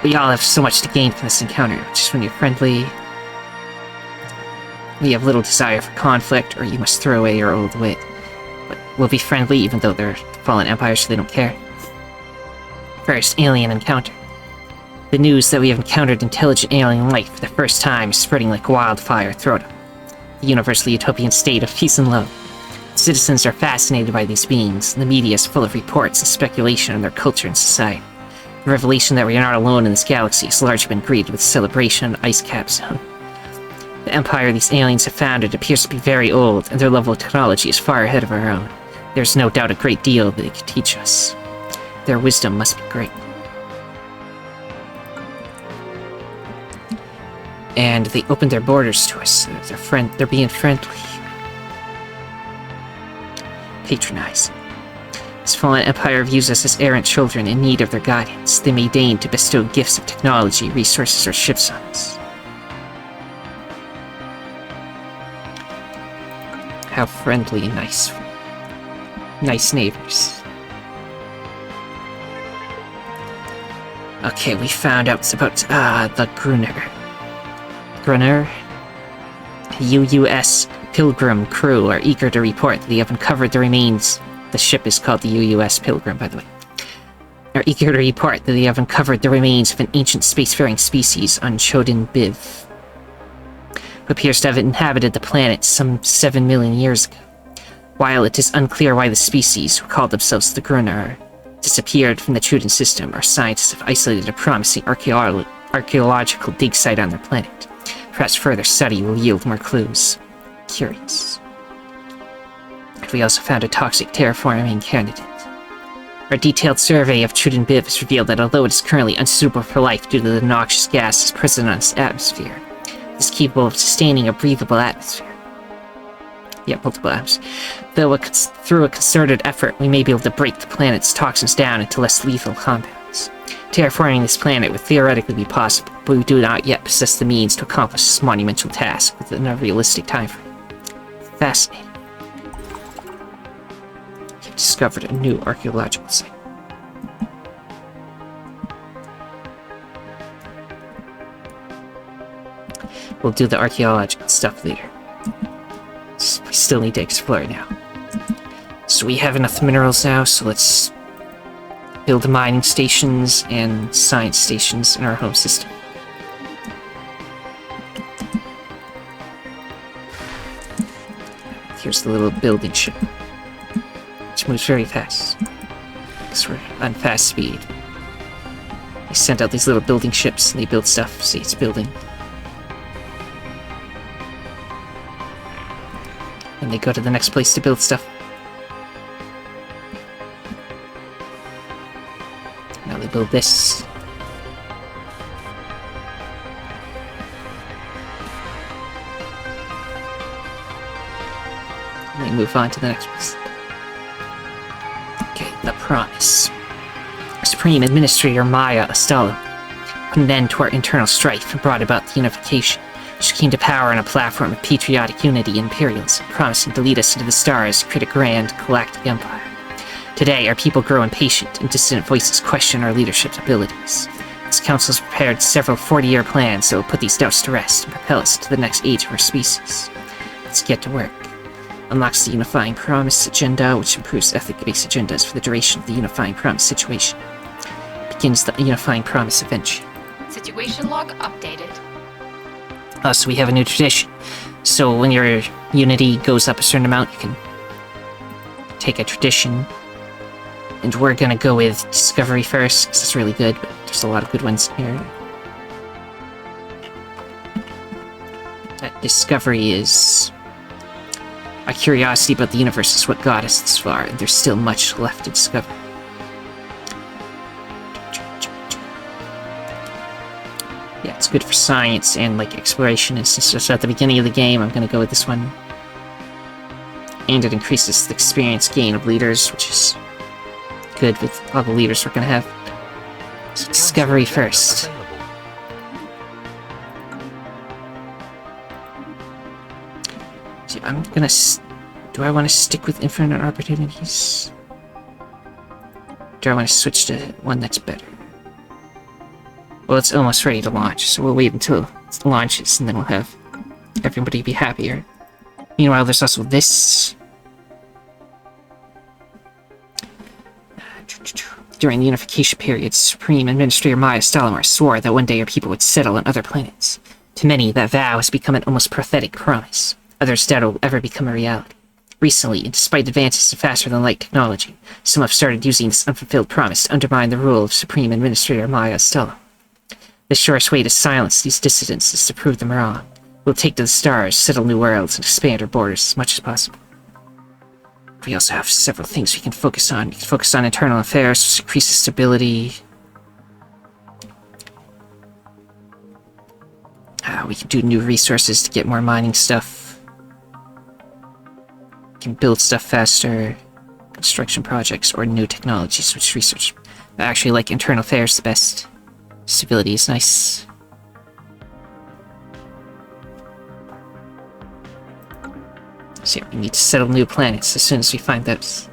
we all have so much to gain from this encounter. Just when you're friendly, we have little desire for conflict, or you must throw away your old wit. But we'll be friendly even though they're fallen empires, so they don't care. First alien encounter. The news that we have encountered intelligent alien life for the first time is spreading like wildfire throughout the universally utopian state of peace and love. Citizens are fascinated by these beings, and the media is full of reports and speculation on their culture and society. The revelation that we are not alone in this galaxy has largely been greeted with celebration and ice cap zone. The empire these aliens have founded appears to be very old, and their level of technology is far ahead of our own. There's no doubt a great deal that they could teach us. Their wisdom must be great. And they opened their borders to us. They're being friendly. Patronizing. This fallen empire views us as errant children in need of their guidance. They may deign to bestow gifts of technology, resources, or ships on us. How friendly and nice. Nice neighbors. Okay, we found out about the Gruner. Gruner? UUS Pilgrim crew are eager to report that they have uncovered the remains. The ship is called the UUS Pilgrim, by the way. Are eager to report that they have uncovered the remains of an ancient spacefaring species on Chodin Biv, who appears to have inhabited the planet some 7 million years ago. While it is unclear why the species, who called themselves the Gruner, disappeared from the Chodin system, our scientists have isolated a promising archaeological dig site on their planet. Perhaps further study will yield more clues. Curious. We also found a toxic terraforming candidate. Our detailed survey of Chodin Biv has revealed that although it is currently unsuitable for life due to the noxious gases present on its atmosphere, it is capable of sustaining a breathable atmosphere. Yeah, multiple atoms. Though through a concerted effort, we may be able to break the planet's toxins down into less lethal compounds. Terraforming this planet would theoretically be possible, but we do not yet possess the means to accomplish this monumental task within a realistic timeframe. Fascinating. We've discovered a new archaeological site. We'll do the archaeological stuff later. We still need to explore now. So we have enough minerals now, so let's build mining stations and science stations in our home system. Here's the little building ship, which moves very fast, because we're on fast speed. They send out these little building ships and they build stuff. See, it's building. And they go to the next place to build stuff. Now they build this. And they move on to the next place. Okay, the promise. Supreme Administrator Maya Estalamor put an end to our internal strife and brought about the unification. She came to power on a platform of patriotic unity and imperialism, promising to lead us into the stars, create a grand, galactic empire. Today, our people grow impatient, and dissident voices question our leadership's abilities. This council has prepared several 40-year plans that will put these doubts to rest and propel us to the next age of our species. Let's get to work. Unlocks the Unifying Promise agenda, which improves ethic-based agendas for the duration of the Unifying Promise situation. Begins the Unifying Promise adventure. Situation log updated. So we have a new tradition. So when your unity goes up a certain amount, you can take a tradition. And we're gonna go with Discovery first, because it's really good, but there's a lot of good ones in here. That Discovery is... Our curiosity about the universe is what got us this far, and there's still much left to discover. Yeah, it's good for science and, like, exploration. And since at the beginning of the game, I'm gonna go with this one. And it increases the experience gain of leaders, which is good with all the leaders we're gonna have. So Discovery first. So I'm gonna... Do I want to stick with infinite opportunities? Do I want to switch to one that's better? Well, it's almost ready to launch, so we'll wait until it launches, and then we'll have everybody be happier. Meanwhile, there's also this. During the unification period, Supreme Administrator Maya Estalamor swore that one day our people would settle on other planets. To many, that vow has become an almost prophetic promise. Others doubt it will ever become a reality. Recently, and despite advances in faster-than-light technology, some have started using this unfulfilled promise to undermine the rule of Supreme Administrator Maya Estalamor. The surest way to silence these dissidents is to prove them wrong. We'll take to the stars, settle new worlds, and expand our borders as much as possible. We also have several things we can focus on. We can focus on internal affairs, which increases stability. We can do new resources to get more mining stuff. We can build stuff faster. Construction projects or new technologies, which research. I actually like internal affairs the best. Stability is nice. So we need to settle new planets as soon as we find those.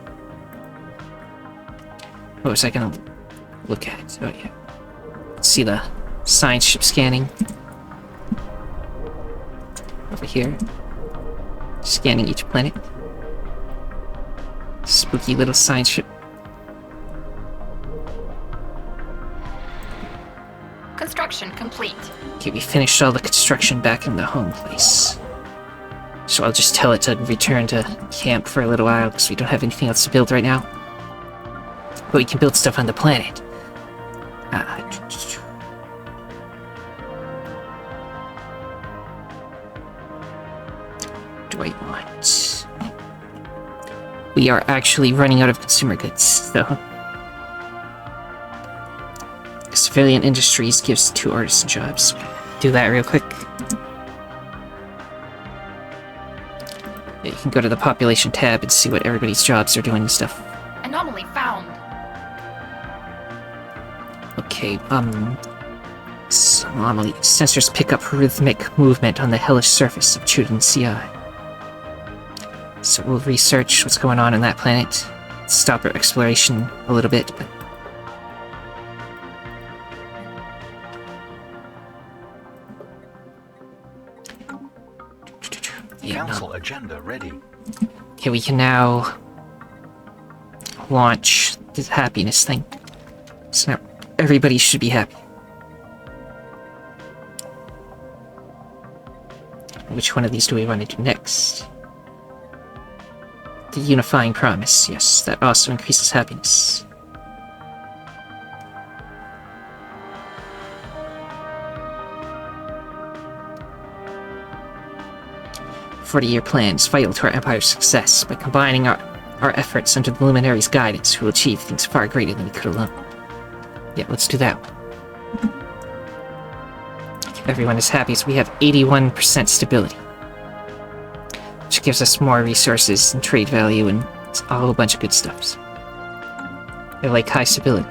What was I gonna look at? Oh yeah. Let's see the science ship scanning. Over here. Scanning each planet. Spooky little science ship. Construction complete. Okay, we finished all the construction back in the home place. So I'll just tell it to return to camp for a little while because we don't have anything else to build right now. But we can build stuff on the planet. Do I want? We are actually running out of consumer goods, so. Civilian Industries gives 2 artisan jobs. Do that real quick. Yeah, you can go to the population tab and see what everybody's jobs are doing and stuff. Anomaly found. Okay, anomaly. Sensors pick up rhythmic movement on the hellish surface of Chudan CI. So we'll research what's going on that planet. Stop our exploration a little bit, but Council agenda ready. okay, we can now launch the happiness thing. So now everybody should be happy. Which one of these do we want to do next? The unifying promise, yes, that also increases happiness. "40-year plan is vital to our Empire's success. By combining our efforts under the Luminary's guidance, we will achieve things far greater than we could alone." Yeah, let's do that one. Everyone is happy, so we have 81% stability. Which gives us more resources and trade value and a whole bunch of good stuff. I like high stability.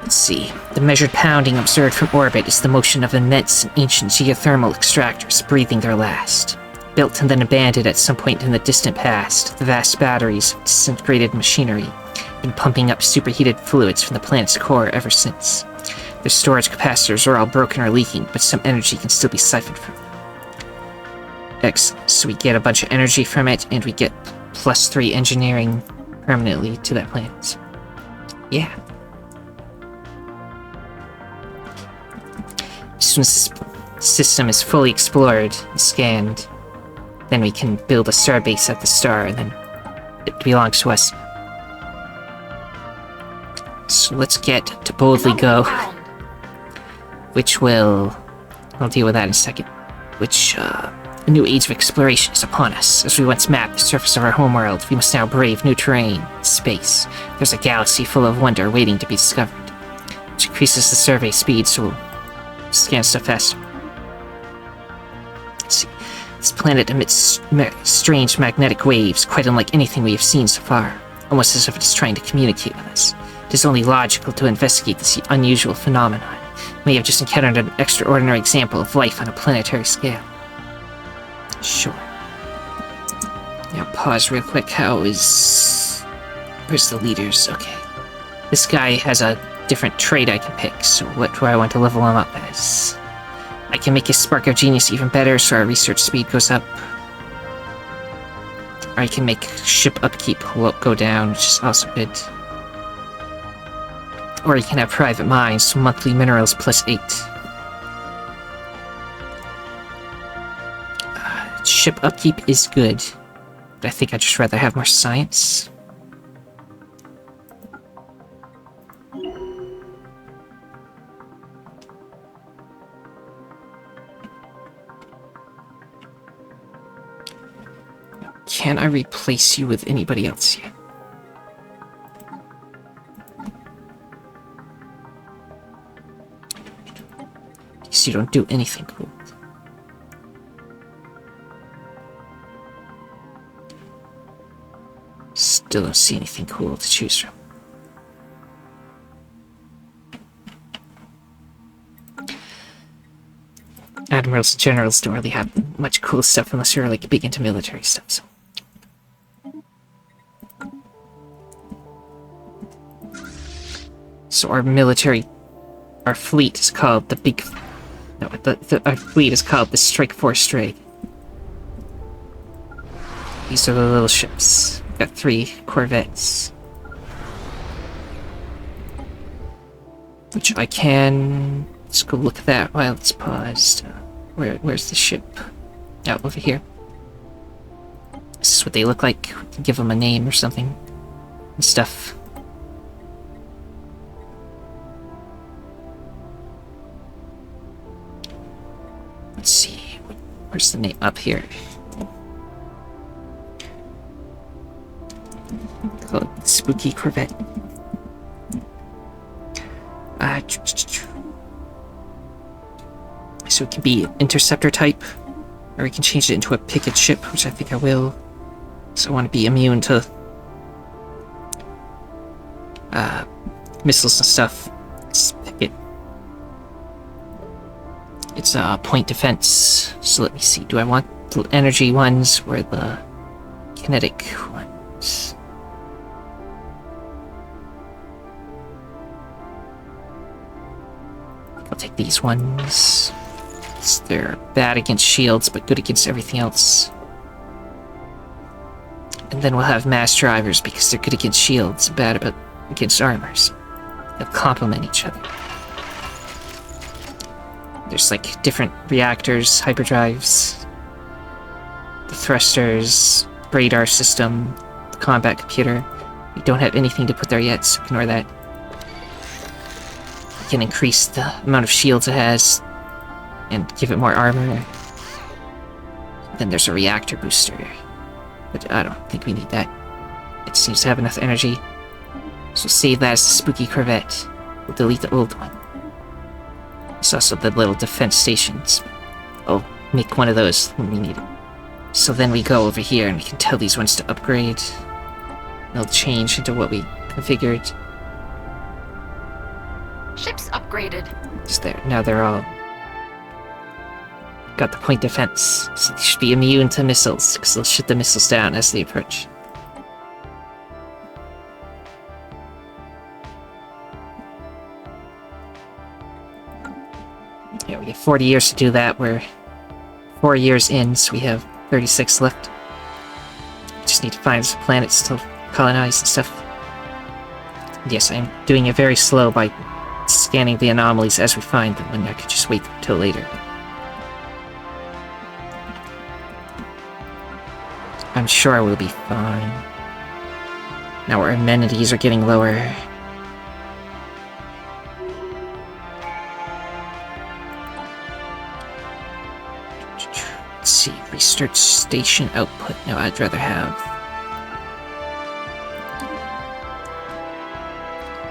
Let's see. The measured pounding observed from orbit is the motion of immense and ancient geothermal extractors breathing their last. Built and then abandoned at some point in the distant past, the vast batteries of disintegrated machinery have been pumping up superheated fluids from the planet's core ever since. Their storage capacitors are all broken or leaking, but some energy can still be siphoned from them. Excellent. So we get a bunch of energy from it, and we get +3 engineering permanently to that planet. Yeah. As soon as this system is fully explored and scanned, then we can build a starbase at the star, and then it belongs to us. So let's get to Boldly Go, which will... I'll deal with that in a second. Which, a new age of exploration is upon us. As we once mapped the surface of our homeworld, we must now brave new terrain, space. There's a galaxy full of wonder waiting to be discovered, which increases the survey speed, so we'll scan stuff faster. Let's see. This planet emits strange magnetic waves, quite unlike anything we have seen so far, almost as if it is trying to communicate with us. It is only logical to investigate this unusual phenomenon. We may have just encountered an extraordinary example of life on a planetary scale. Sure. Now pause real quick. Where's the leaders? Okay. This guy has a different trait I can pick, so what do I want to level him up as? I can make his spark of genius even better, so our research speed goes up. Or I can make ship upkeep go down, which is also good. Or you can have private mines, so monthly minerals +8. Ship upkeep is good, but I think I'd just rather have more science. Can I replace you with anybody else yet? Guess you don't do anything cool. Still don't see anything cool to choose from. admirals and generals don't really have much cool stuff unless you're like big into military stuff. So our fleet is called the big. No, our fleet is called the Strike Force Drake. These are the little ships. We've got 3 corvettes. Which I can... Let's go look at that while it's paused. Where's the ship? Out over here. This is what they look like. We can give them a name or something. And stuff. Let's see. Where's the name? Up here. Call it Spooky Corvette. So it can be interceptor type, or we can change it into a picket ship, which I think I will. So I want to be immune to missiles and stuff. Let's pick it. It's point defense. So let me see. Do I want the energy ones or the kinetic ones? I'll take these ones. They're bad against shields, but good against everything else. And then we'll have mass drivers because they're good against shields, bad against armors. They'll complement each other. There's like different reactors, hyperdrives, the thrusters, radar system, the combat computer. We don't have anything to put there yet, so ignore that. We can increase the amount of shields it has and give it more armor. Then there's a reactor booster, but I don't think we need that. It seems to have enough energy. So save that as the Spooky Corvette. We'll delete the old one. There's also the little defense stations. I'll make one of those when we need it. So then we go over here and we can tell these ones to upgrade. They'll change into what we configured. Ships upgraded. Just there. Now they're all got the point defense, so they should be immune to missiles, because they'll shoot the missiles down as they approach. Yeah, we have 40 years to do that. We're 4 years in, so we have 36 left. We just need to find some planets to colonize and stuff. Yes, I'm doing it very slow by scanning the anomalies as we find them, and I could just wait until later. I'm sure we'll be fine. Now our amenities are getting lower. Let's see, research station output. No, I'd rather have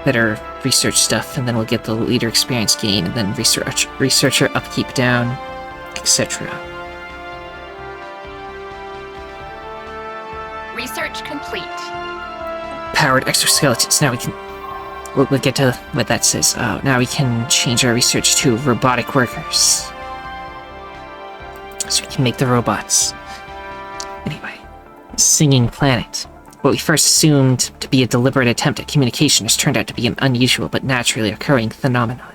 better research stuff, and then we'll get the leader experience gain, and then researcher upkeep down, etc. Research complete. Powered exoskeletons. Now we can... We'll get to what that says. Now we can change our research to robotic workers. So we can make the robots. Anyway. Singing planet. What we first assumed to be a deliberate attempt at communication has turned out to be an unusual but naturally occurring phenomenon.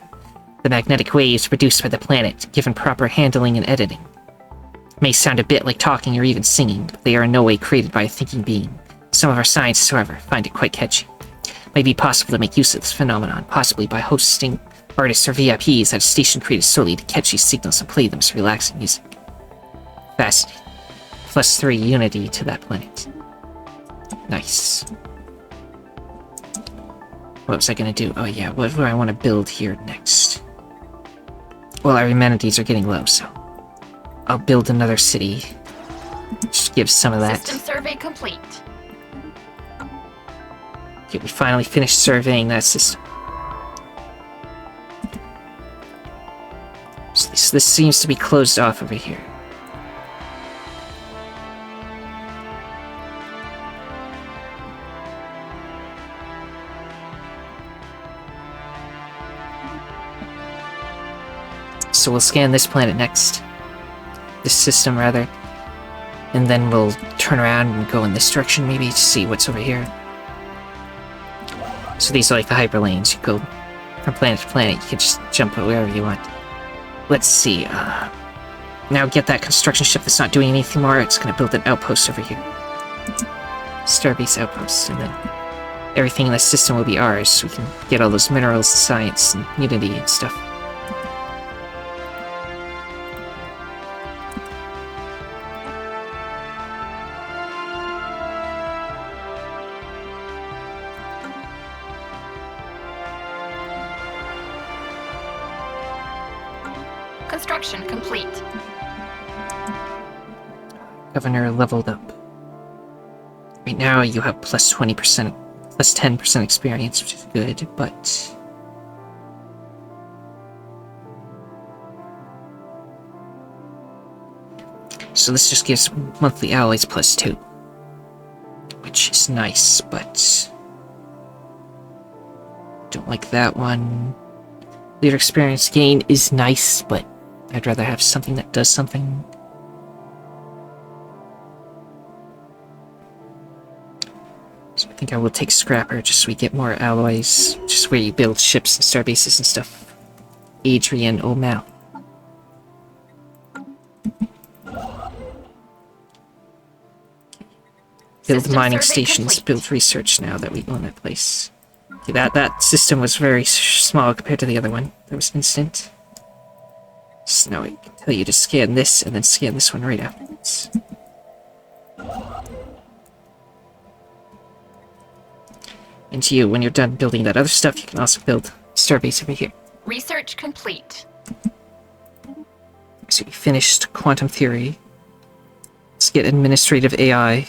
The magnetic waves produced by the planet, given proper handling and editing, may sound a bit like talking or even singing, but they are in no way created by a thinking being. Some of our scientists, however, find it quite catchy. It may be possible to make use of this phenomenon, possibly by hosting artists or VIPs at a station created solely to catch these signals and play them as relaxing music. Fascinating. +3 unity to that planet. Nice. What was I gonna do? Oh yeah, what do I want to build here next? Well, our amenities are getting low, so I'll build another city. Just give some of that. System survey complete. Okay, we finally finished surveying that system. So this seems to be closed off over here. So we'll scan this planet next. This system, rather. And then we'll turn around and go in this direction, maybe, to see what's over here. So these are like the hyperlanes. You go from planet to planet. You can just jump wherever you want. Let's see. Now get that construction ship that's not doing anything more. It's going to build an outpost over here. Starbase outpost. And then everything in the system will be ours. So we can get all those minerals, science, and unity and stuff. Construction complete. Governor leveled up. Right now you have plus 20%, plus 10% experience, which is good, but... So this just gives monthly alloys plus 2. Which is nice, but... Don't like that one. Leader experience gain is nice, but I'd rather have something that does something. So I think I will take Scrapper just so we get more alloys. Just where you build ships and star bases and stuff. Adrian O'Mal. Build System mining survey stations, complete. build research now that we own that place. Okay, that system was very small compared to the other one. That was instant. So now I can tell you to scan this, and then scan this one right afterwards. And you, when you're done building that other stuff, you can also build Starbase over here. Research complete. So we finished quantum theory. Let's get administrative AI.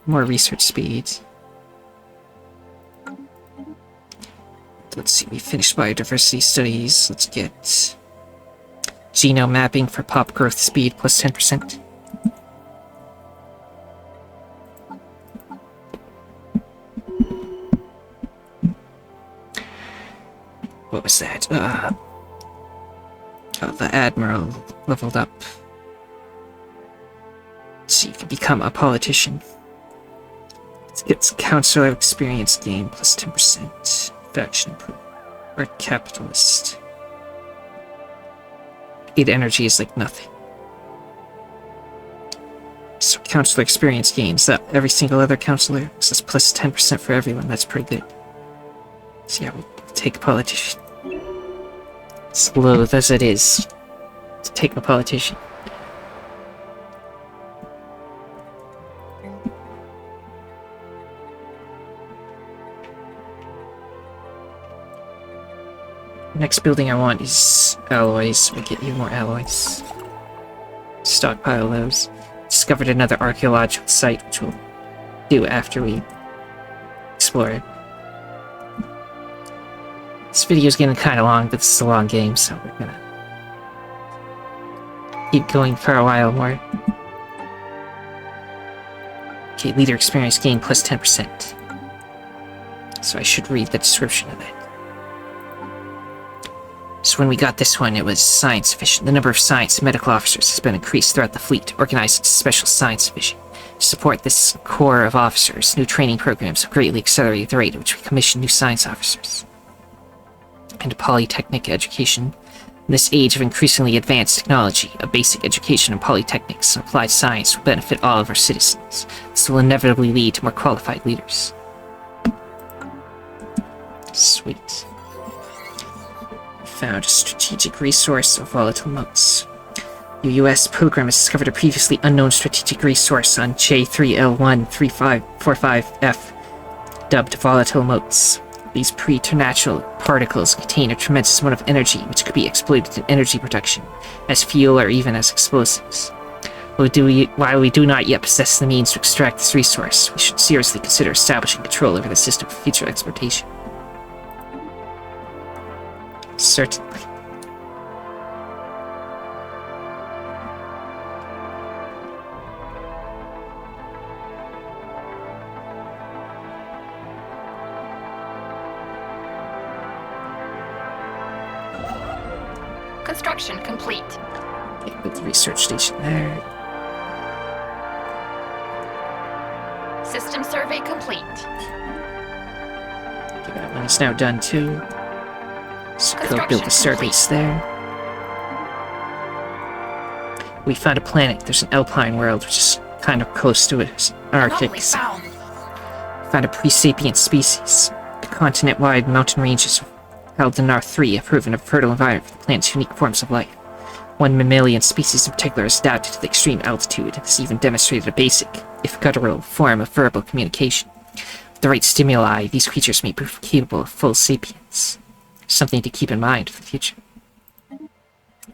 More research speed. Let's see, we finished biodiversity studies. Let's get genome mapping for pop growth speed plus 10%. What was that? Oh, the Admiral leveled up. So you can become a politician. Let's get Counselor experience gain plus 10%. Faction improvement. Or capitalist. 8 energy is like nothing. So Counselor experience gains that every single other Counselor. So that's plus 10% for everyone. That's pretty good. So yeah, we'll take a politician. As loath as it is to take a politician. Next building I want is alloys. We'll get you more alloys. Stockpile those. Discovered another archaeological site, which we'll do after we explore it. This video's getting kind of long, but this is a long game, so we're gonna keep going for a while more. Okay, leader experience gain plus 10%. So I should read the description of that. So when we got this one, it was science division. The number of science and medical officers has been increased throughout the fleet, organized into special science division. To support this corps of officers, new training programs have greatly accelerated the rate at which we commission new science officers. And polytechnic education. In this age of increasingly advanced technology, a basic education in polytechnics and applied science will benefit all of our citizens. This will inevitably lead to more qualified leaders. Sweet. Found a strategic resource of volatile motes. UUS program has discovered a previously unknown strategic resource on J3L13545F, dubbed volatile motes. These preternatural particles contain a tremendous amount of energy which could be exploited in energy production, as fuel or even as explosives. While we do not yet possess the means to extract this resource, we should seriously consider establishing control over the system for future exploitation. Certainly. Construction complete. Okay, build the research station there. System survey complete. Okay, that one is now done too. So go build the Construction starbase there. We found a planet. There's an alpine world, which is kind of close to it. Arctic. Anomaly found. Found a pre-sapient species. The continent-wide mountain ranges held in R3 have proven a fertile environment for the planet's unique forms of life. One mammalian species in particular is adapted to the extreme altitude and has even demonstrated a basic, if guttural, form of verbal communication. With the right stimuli, these creatures may prove capable of full sapience. Something to keep in mind for the future.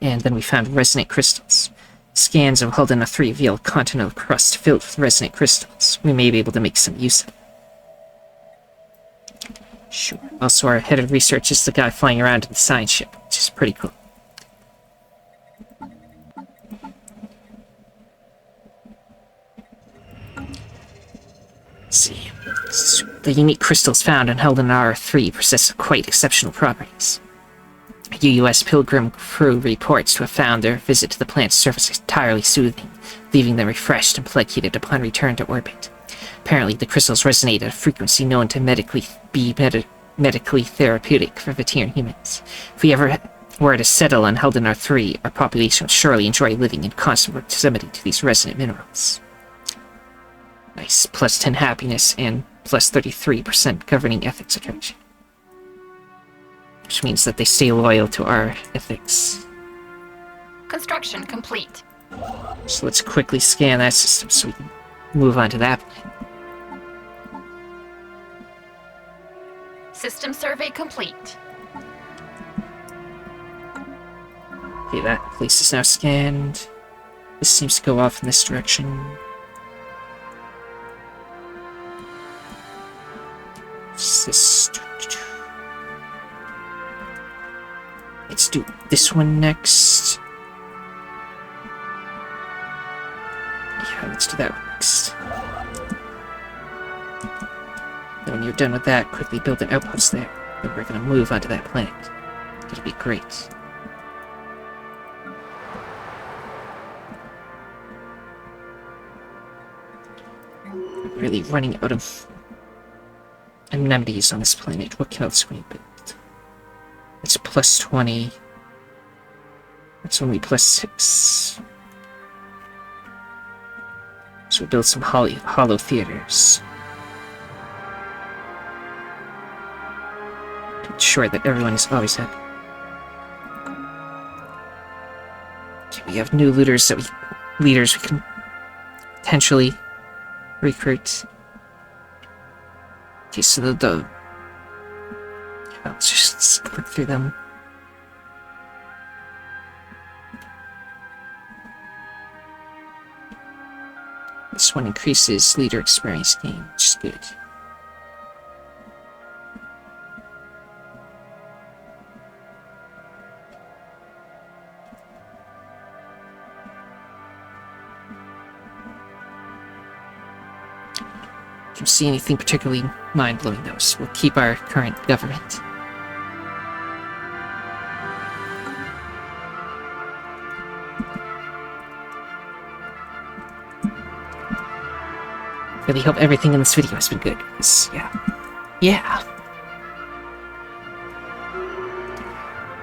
And then we found resonant crystals. Scans of Huldana 3 reveal a continental crust filled with resonant crystals. We may be able to make some use of them. Sure. Also, our head of research is the guy flying around in the science ship, which is pretty cool. Let's see. The unique crystals found and held in R3 possess quite exceptional properties. A UUS Pilgrim crew reports to have found their visit to the planet's surface entirely soothing, leaving them refreshed and placated upon return to orbit. Apparently, the crystals resonate at a frequency known to medically therapeutic for Vateran humans. If we ever were to settle on Helden R3, our population would surely enjoy living in constant proximity to these resonant minerals. Nice. Plus 10 happiness and plus 33% governing ethics attraction. Which means that they stay loyal to our ethics. Construction complete. So let's quickly scan that system so we can move on to that planet. System survey complete. Okay, that place is now scanned. This seems to go off in this direction. What's this? Let's do this one next. Yeah, let's do that one next. Then when you're done with that, quickly build an outpost there. And we're gonna move onto that planet. It'll be great. I'm really running out of amenities on this planet. What else can we build? It's plus 20. That's only plus 6. So we'll build some hollow theaters. To ensure that everyone is always happy. Okay, we have new leaders we can potentially recruit. Okay, so let's just click through them. This one increases leader experience gain, which is good. Don't see anything particularly mind-blowing though, so we'll keep our current government. Really hope everything in this video has been good, because, yeah.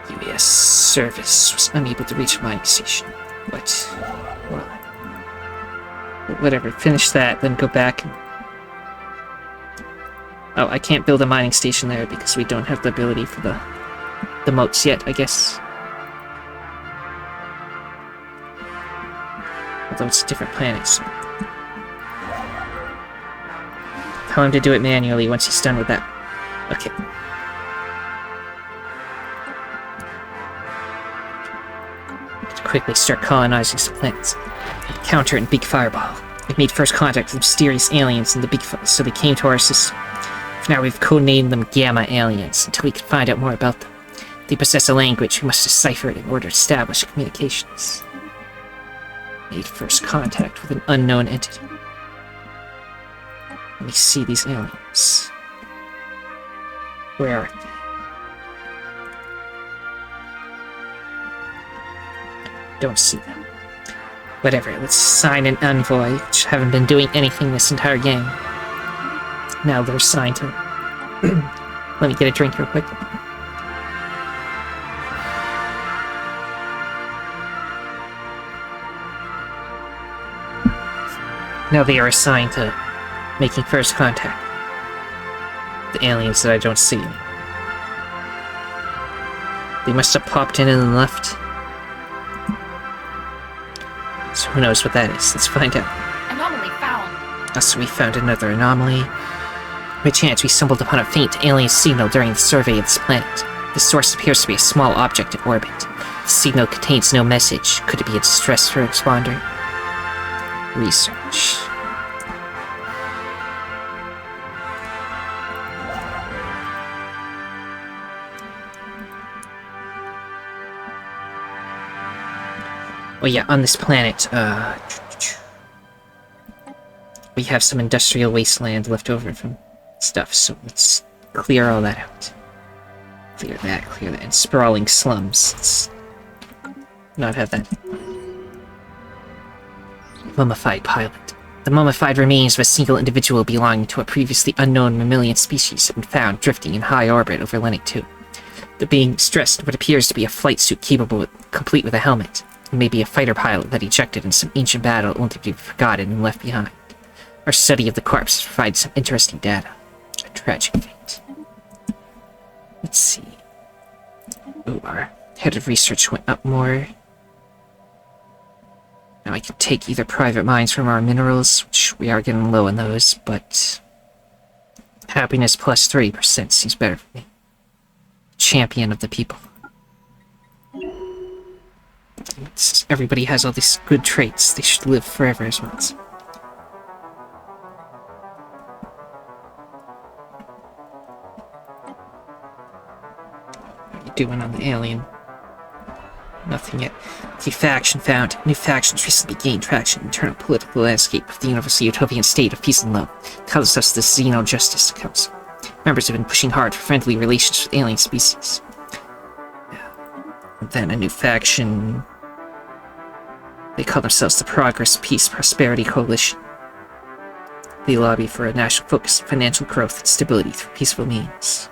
UAS service was unable to reach a mining station, but, well, whatever, finish that, then go back and... Oh, I can't build a mining station there because we don't have the ability for the moats yet, I guess. Although it's a different planet, so... Tell him to do it manually once he's done with that. Okay. Let's quickly start colonizing some planets. Encounter in Big Fireball. We've made first contact with mysterious aliens in the Big so they came to our system. For now, we've codenamed them Gamma Aliens until we can find out more about them. They possess a language we must decipher it in order to establish communications. Made first contact with an unknown entity. Let me see these aliens. Where are they? Don't see them. Whatever, let's assign an envoy, which haven't been doing anything this entire game. Now they're assigned to... Let me get a drink real quick. Now they are assigned to making first contact. The aliens that I don't see. They must have popped in and then left. So who knows what that is? Let's find out. Anomaly found. So we found another anomaly. By chance, we stumbled upon a faint alien signal during the survey of this planet. The source appears to be a small object in orbit. The signal contains no message. Could it be a distress responder? Research. Well, yeah, on this planet, we have some industrial wasteland left over from stuff, so let's clear all that out. Clear that, and sprawling slums. Let's not have that. Mummified pilot. The mummified remains of a single individual belonging to a previously unknown mammalian species have been found drifting in high orbit over Lenik 2. The being stressed in what appears to be a flight suit complete with a helmet. It may be a fighter pilot that ejected in some ancient battle only to be forgotten and left behind. Our study of the corpse provides some interesting data. A tragic fate. Let's see. Ooh, our head of research went up more. Now I can take either private mines from our minerals, which we are getting low on those, but happiness plus 30% seems better for me. Champion of the people. Everybody has all these good traits. They should live forever as well. What are you doing on the alien? Nothing yet. The faction found. New factions recently gained traction in the internal political landscape of the universal utopian state of peace and love. It calls us the Xeno Justice Council. Members have been pushing hard for friendly relations with alien species. And then a new faction. They call themselves the Progress, Peace, Prosperity Coalition. They lobby for a national focus on financial growth and stability through peaceful means.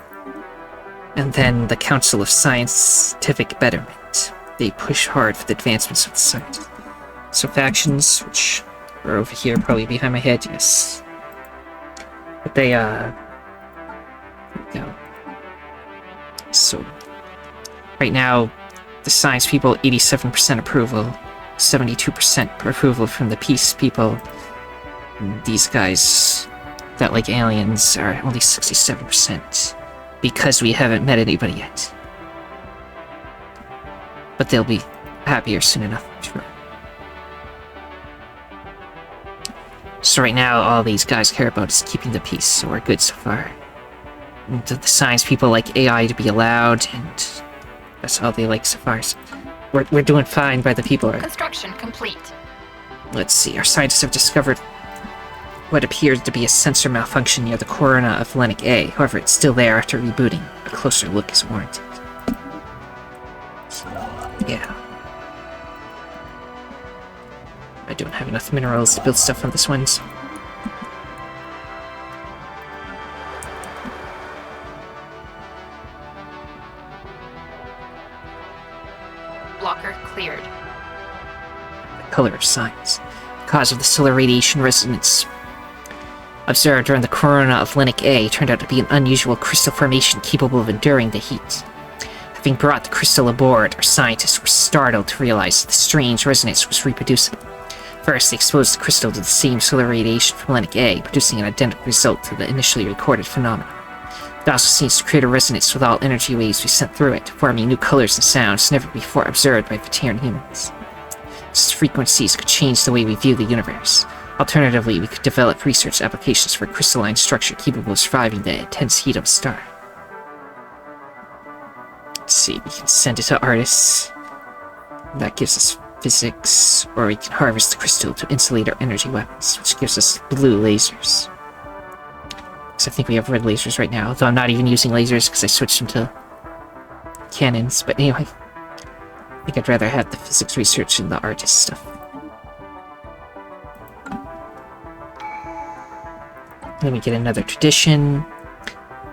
And then the Council of Scientific Betterment. They push hard for the advancements of the site. So factions, which are over here, probably behind my head, yes. But they, here we go. So, right now, the science people, 87% approval. 72% approval from the peace people. And these guys that like aliens are only 67% because we haven't met anybody yet. But they'll be happier soon enough, I'm sure. So right now, all these guys care about is keeping the peace, so we're good so far. And the science people like AI to be allowed, and that's all they like so far. So we're doing fine by the people. Construction complete. Let's see, our scientists have discovered what appears to be a sensor malfunction near the corona of Lenik A. However, it's still there after rebooting. A closer look is warranted. Yeah. I don't have enough minerals to build stuff on this one, so... Blocker cleared. The color of signs. The cause of the solar radiation resonance observed during the corona of Lenik A turned out to be an unusual crystal formation capable of enduring the heat. Having brought the crystal aboard, our scientists were startled to realize that the strange resonance was reproducible. First, they exposed the crystal to the same solar radiation from Lenik A, producing an identical result to the initially recorded phenomenon. It also seems to create a resonance with all energy waves we sent through it, forming new colors and sounds never before observed by Vateran humans. Such frequencies could change the way we view the universe. Alternatively, we could develop research applications for a crystalline structure capable of surviving the intense heat of a star. Let's see, we can send it to artists. That gives us physics, or we can harvest the crystal to insulate our energy weapons, which gives us blue lasers. Because I think we have red lasers right now, though I'm not even using lasers because I switched them to cannons, but anyway. I think I'd rather have the physics research and the artist stuff. Then we get another tradition.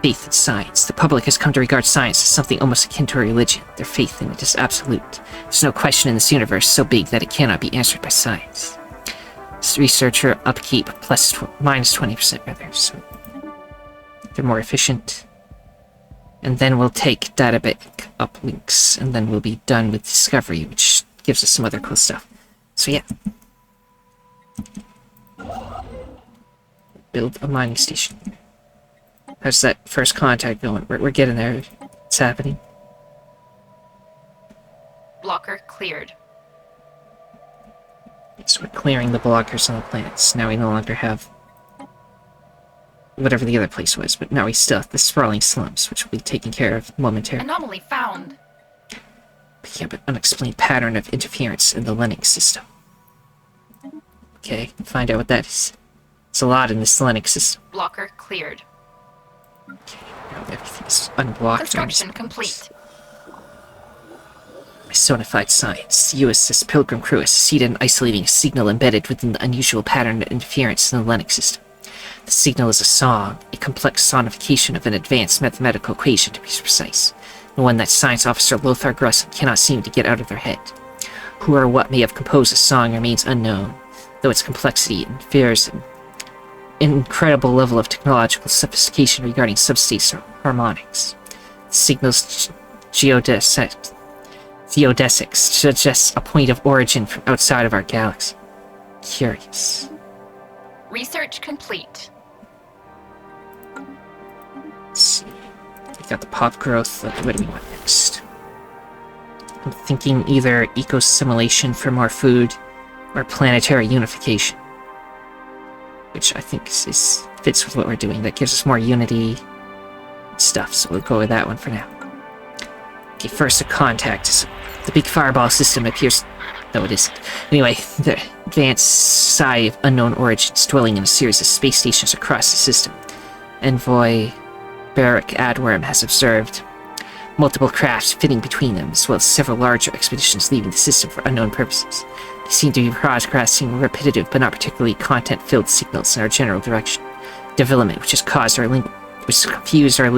Faith in science. The public has come to regard science as something almost akin to a religion. Their faith in it is absolute. There's no question in this universe so big that it cannot be answered by science. Researcher upkeep minus 20% rather, so they're more efficient. And then we'll take databank uplinks, and then we'll be done with discovery, which gives us some other cool stuff. So yeah. Build a mining station. How's that first contact going? We're getting there. It's happening. Blocker cleared. So we're clearing the blockers on the planets. Now we no longer have whatever the other place was, but now we still have the sprawling slums, which will be taken care of momentarily. Anomaly found. Picking up an unexplained pattern of interference in the Linux system. Okay, find out what that is. It's a lot in this Linux system. Blocker cleared. Okay, now everything's unblocked. Construction complete. Personified science. The USS Pilgrim crew has succeeded in isolating a signal embedded within the unusual pattern of interference in the Linux system. The signal is a song, a complex sonification of an advanced mathematical equation to be precise, and one that science officer Lothar Grusson cannot seem to get out of their head. Who or what may have composed the song remains unknown, though its complexity infers an incredible level of technological sophistication regarding subspace harmonics. The signal's geodesics suggests a point of origin from outside of our galaxy. Curious. Research complete. Let's see. We got the pop growth. What do we want next? I'm thinking either eco-simulation for more food or planetary unification, which I think fits with what we're doing. That gives us more unity stuff, so we'll go with that one for now. Okay, first a contact. The big fireball system appears... No, it isn't. Anyway, the advanced psi of unknown origins dwelling in a series of space stations across the system. Envoy Barak Adworm has observed multiple crafts fitting between them, as well as several larger expeditions leaving the system for unknown purposes. They seem to be broadcasting repetitive but not particularly content-filled signals in our general direction. Development which has confused our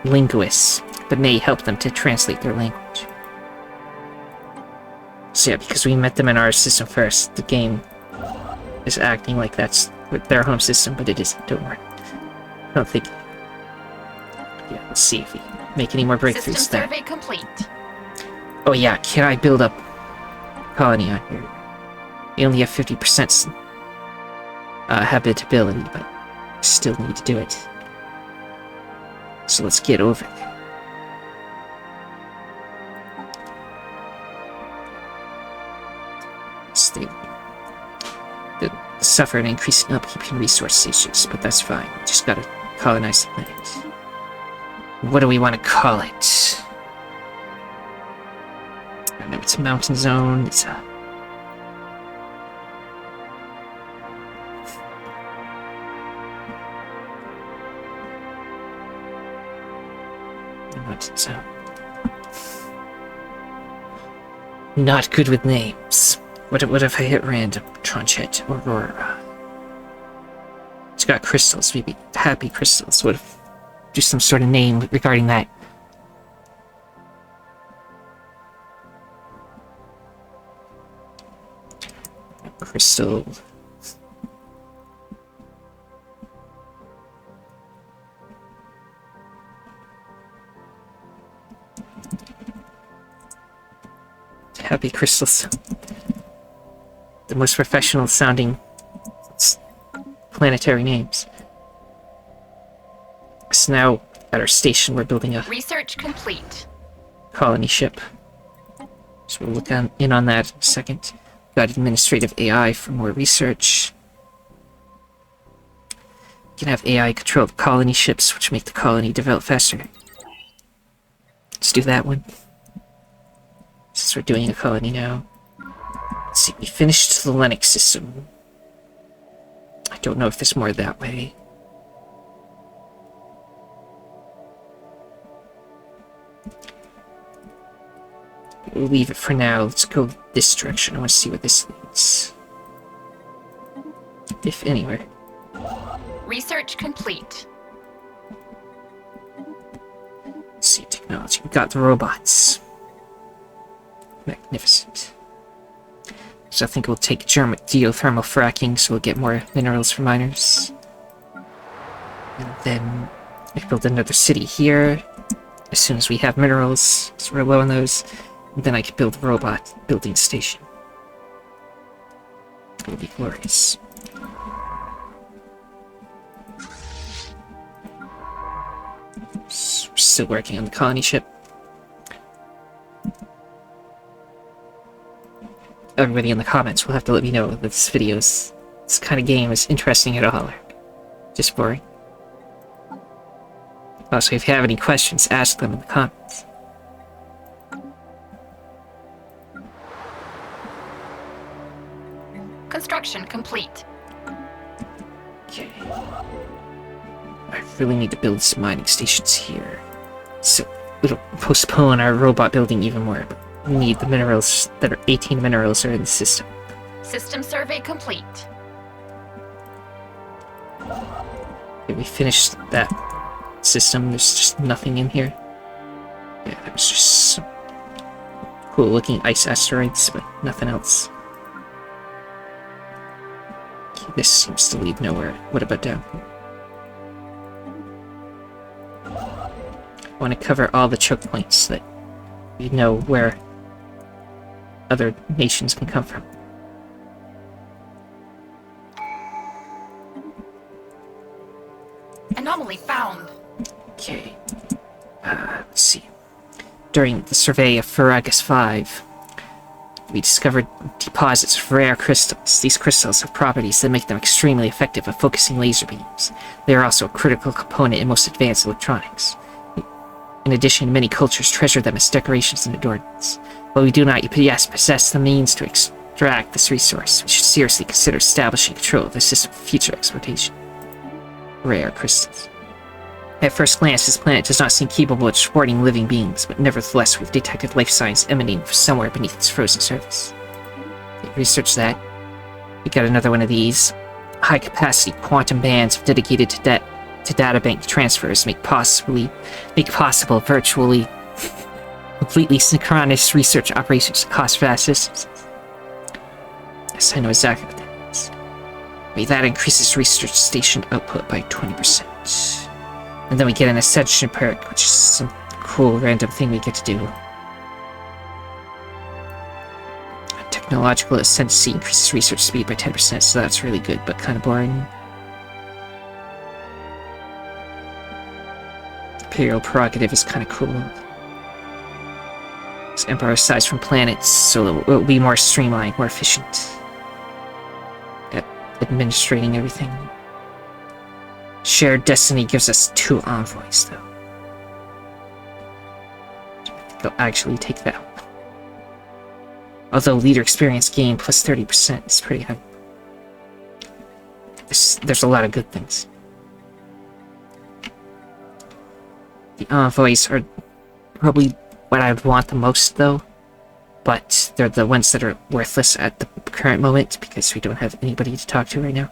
linguists, but may help them to translate their language. So yeah, because we met them in our system first, the game is acting like that's their home system, but it isn't, don't worry. I don't think... Yeah, let's see if we make any more breakthroughs System there. survey complete. Oh yeah, can I build up colony on here? We only have 50% habitability, but I still need to do it. So let's get over there. They suffer an increasing upkeep in resource issues, but that's fine. We just gotta colonize the planet. What do we want to call it? I don't know, it's a mountain zone, it's a... mountain zone. Not good with names. What if I hit random? Tronchet, Aurora. It's got crystals, maybe happy crystals. What if do some sort of name regarding that? Crystal. Happy crystals. The most professional sounding planetary names. So now at our station we're building a Research complete. colony ship. So we'll look in on that in a second. Got administrative AI for more research. You can have AI control the colony ships, which make the colony develop faster. Let's do that one. Since we're doing a colony now. Let's see, we finished the Linux system. I don't know if there's more that way. We'll leave it for now. Let's go this direction. I want to see what this leads. If anywhere. Research complete. Let's see, technology. We got the robots. Magnificent. So I think we'll take geothermal fracking, so we'll get more minerals for miners. And then we build another city here. As soon as we have minerals, because we're low on those. And then I can build a robot building station. It'll be glorious. So we're still working on the colony ship. Everybody in the comments will have to let me know that this kind of game is interesting at all, or just boring. Also, if you have any questions, ask them in the comments. Construction complete. Okay. I really need to build some mining stations here. So it'll postpone our robot building even more, but we need the minerals that are 18 minerals are in the system. System survey complete. Okay, we finished that system. There's just nothing in here. Yeah, there was just some cool looking ice asteroids, but nothing else. Okay, this seems to lead nowhere. What about down here? I want to cover all the choke points so that we know where other nations can come from. Anomaly found. Okay. Let's see. During the survey of Ferragus 5, we discovered deposits of rare crystals. These crystals have properties that make them extremely effective at focusing laser beams. They are also a critical component in most advanced electronics. In addition, many cultures treasure them as decorations and adornments. While we do not yet possess the means to extract this resource, we should seriously consider establishing control of the system for future exploitation. Rare crystals. At first glance, this planet does not seem capable of supporting living beings, but nevertheless we've detected life signs emanating from somewhere beneath its frozen surface. Okay, research that. We got another one of these. High-capacity quantum bands dedicated to databank transfers make possible virtually completely synchronous research operations across vast systems. Yes, I know exactly what that means. Wait, that increases research station output by 20%. And then we get an ascension perk, which is some cool random thing we get to do. Technological ascendancy increases research speed by 10%, so that's really good, but kind of boring. Imperial prerogative is kind of cool. It's Emperor size from planets, so it will be more streamlined, more efficient at administrating everything. Shared destiny gives us 2 envoys, though. I think I'll actually take that one. Although leader experience gain plus 30% is pretty high. There's a lot of good things. The envoys are probably what I would want the most, though. But they're the ones that are worthless at the current moment, because we don't have anybody to talk to right now.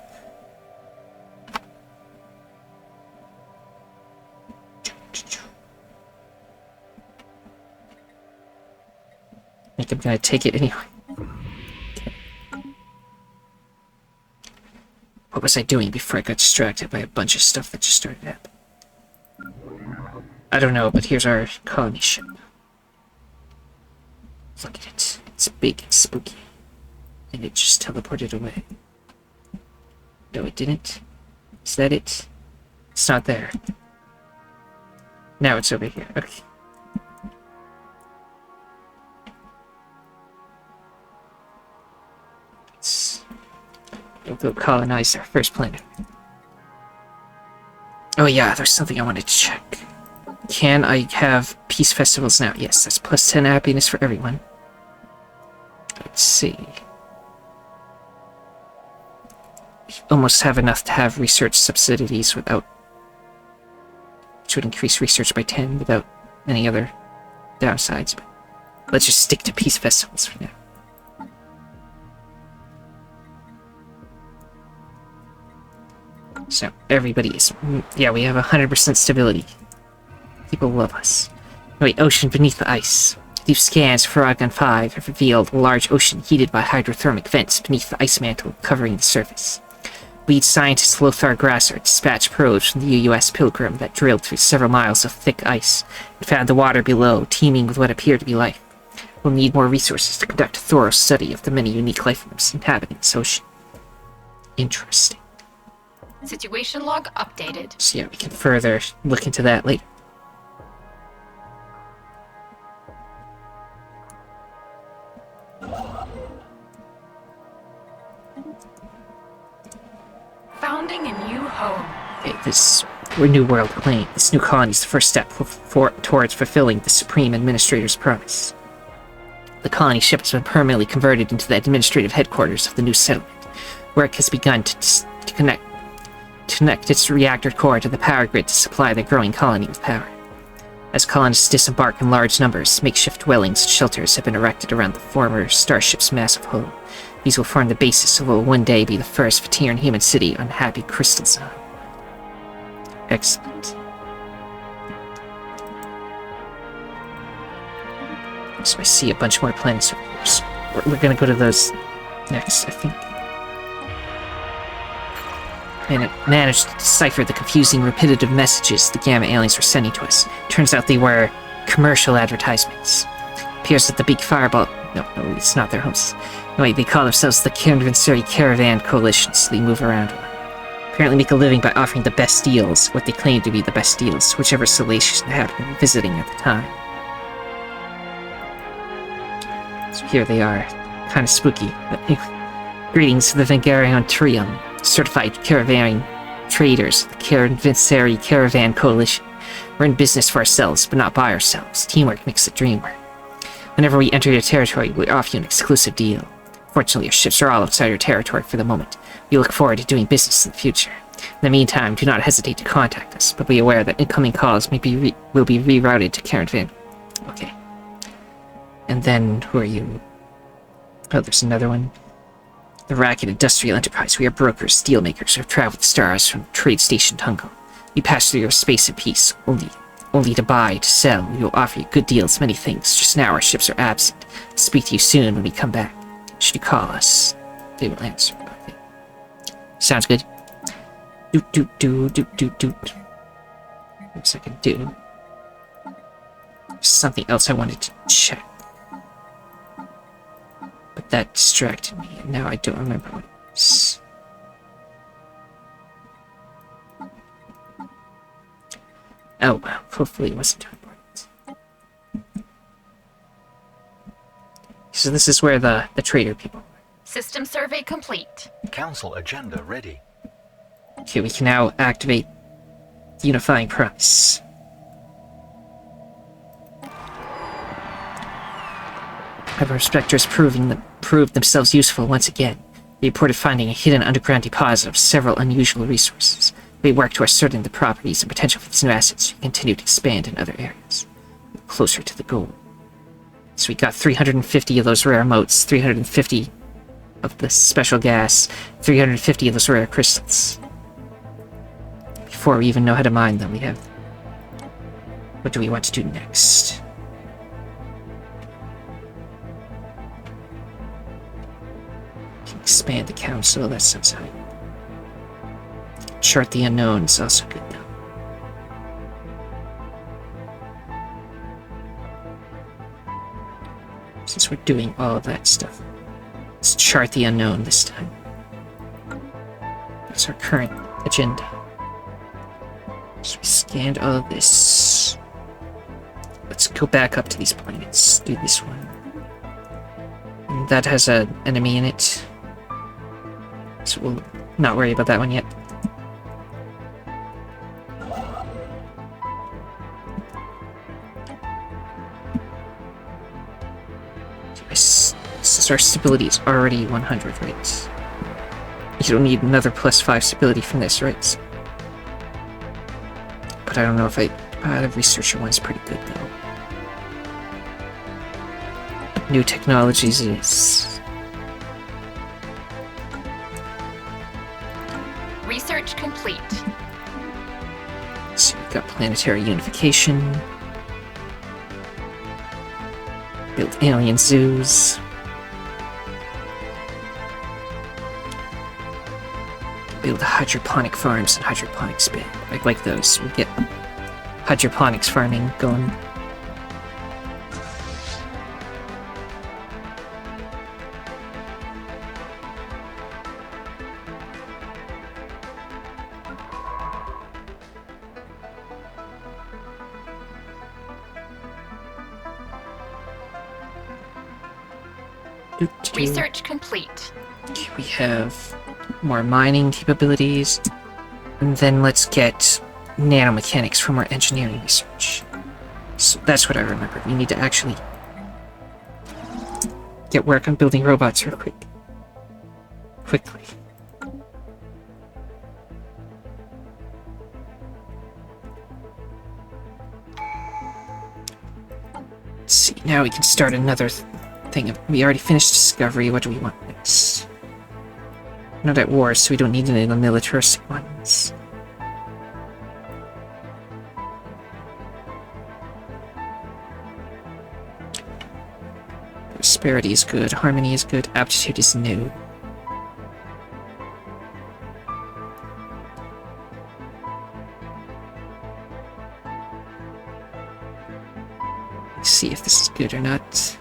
I think I'm gonna take it anyway. Okay. What was I doing before I got distracted by a bunch of stuff that just started happening? I don't know, but here's our colony ship. Look at it. It's big and spooky. And it just teleported away. No, it didn't. Is that it? It's not there. Now it's over here. Okay. We'll go colonize our first planet. Oh yeah, there's something I wanted to check. Can I have peace festivals now? Yes, that's plus 10 happiness for everyone. Let's see. We almost have enough to have research subsidies without... which would increase research by 10 without any other downsides. But Let's just stick to peace festivals for now. So, everybody is... Yeah, we have 100% stability. People love us. Wait, ocean beneath the ice. Deep scans for Argon 5 have revealed a large ocean heated by hydrothermic vents beneath the ice mantle covering the surface. Lead scientist Lothar Grasser dispatched probes from the U.S. Pilgrim that drilled through several miles of thick ice and found the water below teeming with what appeared to be life. We'll need more resources to conduct a thorough study of the many unique life forms inhabiting this ocean. Interesting. Situation log updated. So yeah, we can further look into that later. Founding a new home. Okay, this New World claim. This new colony is the first step towards fulfilling the Supreme Administrator's promise. The colony ship has been permanently converted into the administrative headquarters of the new settlement. Work has begun to connect its reactor core to the power grid to supply the growing colony with power. As colonists disembark in large numbers, makeshift dwellings and shelters have been erected around the former starship's massive hull. These will form the basis of what will one day be the first Vateran human city on Happy Crystal Zone. Excellent. So I see a bunch more planets over here. So we're gonna go to those next, I think. And it managed to decipher the confusing, repetitive messages the Gamma aliens were sending to us. Turns out they were commercial advertisements. Appears that the big fireball... No, it's not their homes. No, wait, they call themselves the Convinceri Caravan Coalition, so they move around a lot. Apparently make a living by offering the best deals, what they claim to be the best deals, whichever salacious inhabitant visiting at the time. So here they are. Kind of spooky. Greetings to the Vengarion Trium, certified caravan traders, the Convinceri Caravan Coalition. We're in business for ourselves, but not by ourselves. Teamwork makes the dream work. Whenever we enter your territory, we offer you an exclusive deal. Fortunately, our ships are all outside your territory for the moment. We look forward to doing business in the future. In the meantime, do not hesitate to contact us, but be aware that incoming calls will be rerouted to Caravan. Okay. And then, who are you? Oh, there's another one. The Racket Industrial Enterprise. We are brokers, steelmakers, who have traveled the stars from Trade Station Tungo. We pass through your space in peace, only to buy, to sell. We will offer you good deals, many things. Just now our ships are absent. I'll speak to you soon when we come back. Should you call us, they will answer. Okay. Sounds good. What's I can do? There's something else I wanted to check. But that distracted me, and now I don't remember what it was. Oh well, hopefully it wasn't too important. So this is where the trader people are. System survey complete. Council agenda ready. Okay, we can now activate the unifying promise. Our inspectors proved themselves useful once again. They reported finding a hidden underground deposit of several unusual resources. We work to ascertain the properties and potential for these new assets to continue to expand in other areas, closer to the goal. So we got 350 of those rare motes, 350 of the special gas, 350 of those rare crystals. Before we even know how to mine them, we have... What do we want to do next? Expand the council, that sounds high. Chart the unknown is also good though. Since we're doing all of that stuff, let's chart the unknown this time. That's our current agenda. So we scanned all of this. Let's go back up to these planets. Do this one. And that has an enemy in it. So we'll not worry about that one yet. Since our stability is already 100, right? You don't need another +5 stability from this, right? But I don't know if the researcher one's pretty good, though. new technologies is. Research complete. So we've got planetary unification. Build alien zoos. Build hydroponic farms and hydroponic spin. I like those. We'll get hydroponics farming going. Research complete. We have more mining capabilities. And then let's get nanomechanics for more engineering research. So that's what I remember. We need to actually get work on building robots real quickly. Let's see, now we can start another thing. We already finished Discovery. What do we want next? We're not at war, so we don't need any of the militaristic ones. Prosperity is good, harmony is good, aptitude is new. Let's see if this is good or not.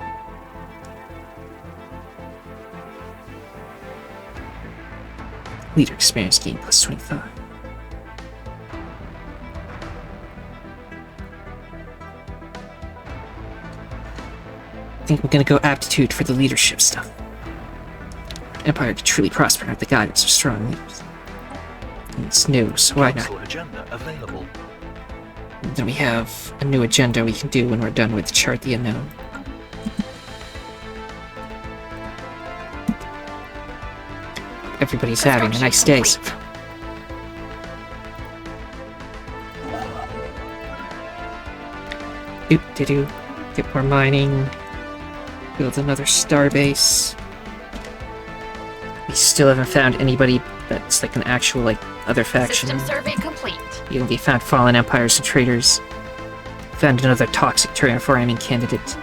Leader experience gain plus 25. I think we're gonna go aptitude for the leadership stuff. Empire could truly prosper under the guidance of strong leaders. And it's new, so why not? Council agenda available. And then we have a new agenda we can do when we're done with Chart the Unknown. Everybody's having a nice day. Doop-de-doo. Get more mining. Build another starbase. We still haven't found anybody that's like an actual, like, other faction. System survey complete. We only found fallen empires and traitors. Found another toxic terraforming candidate.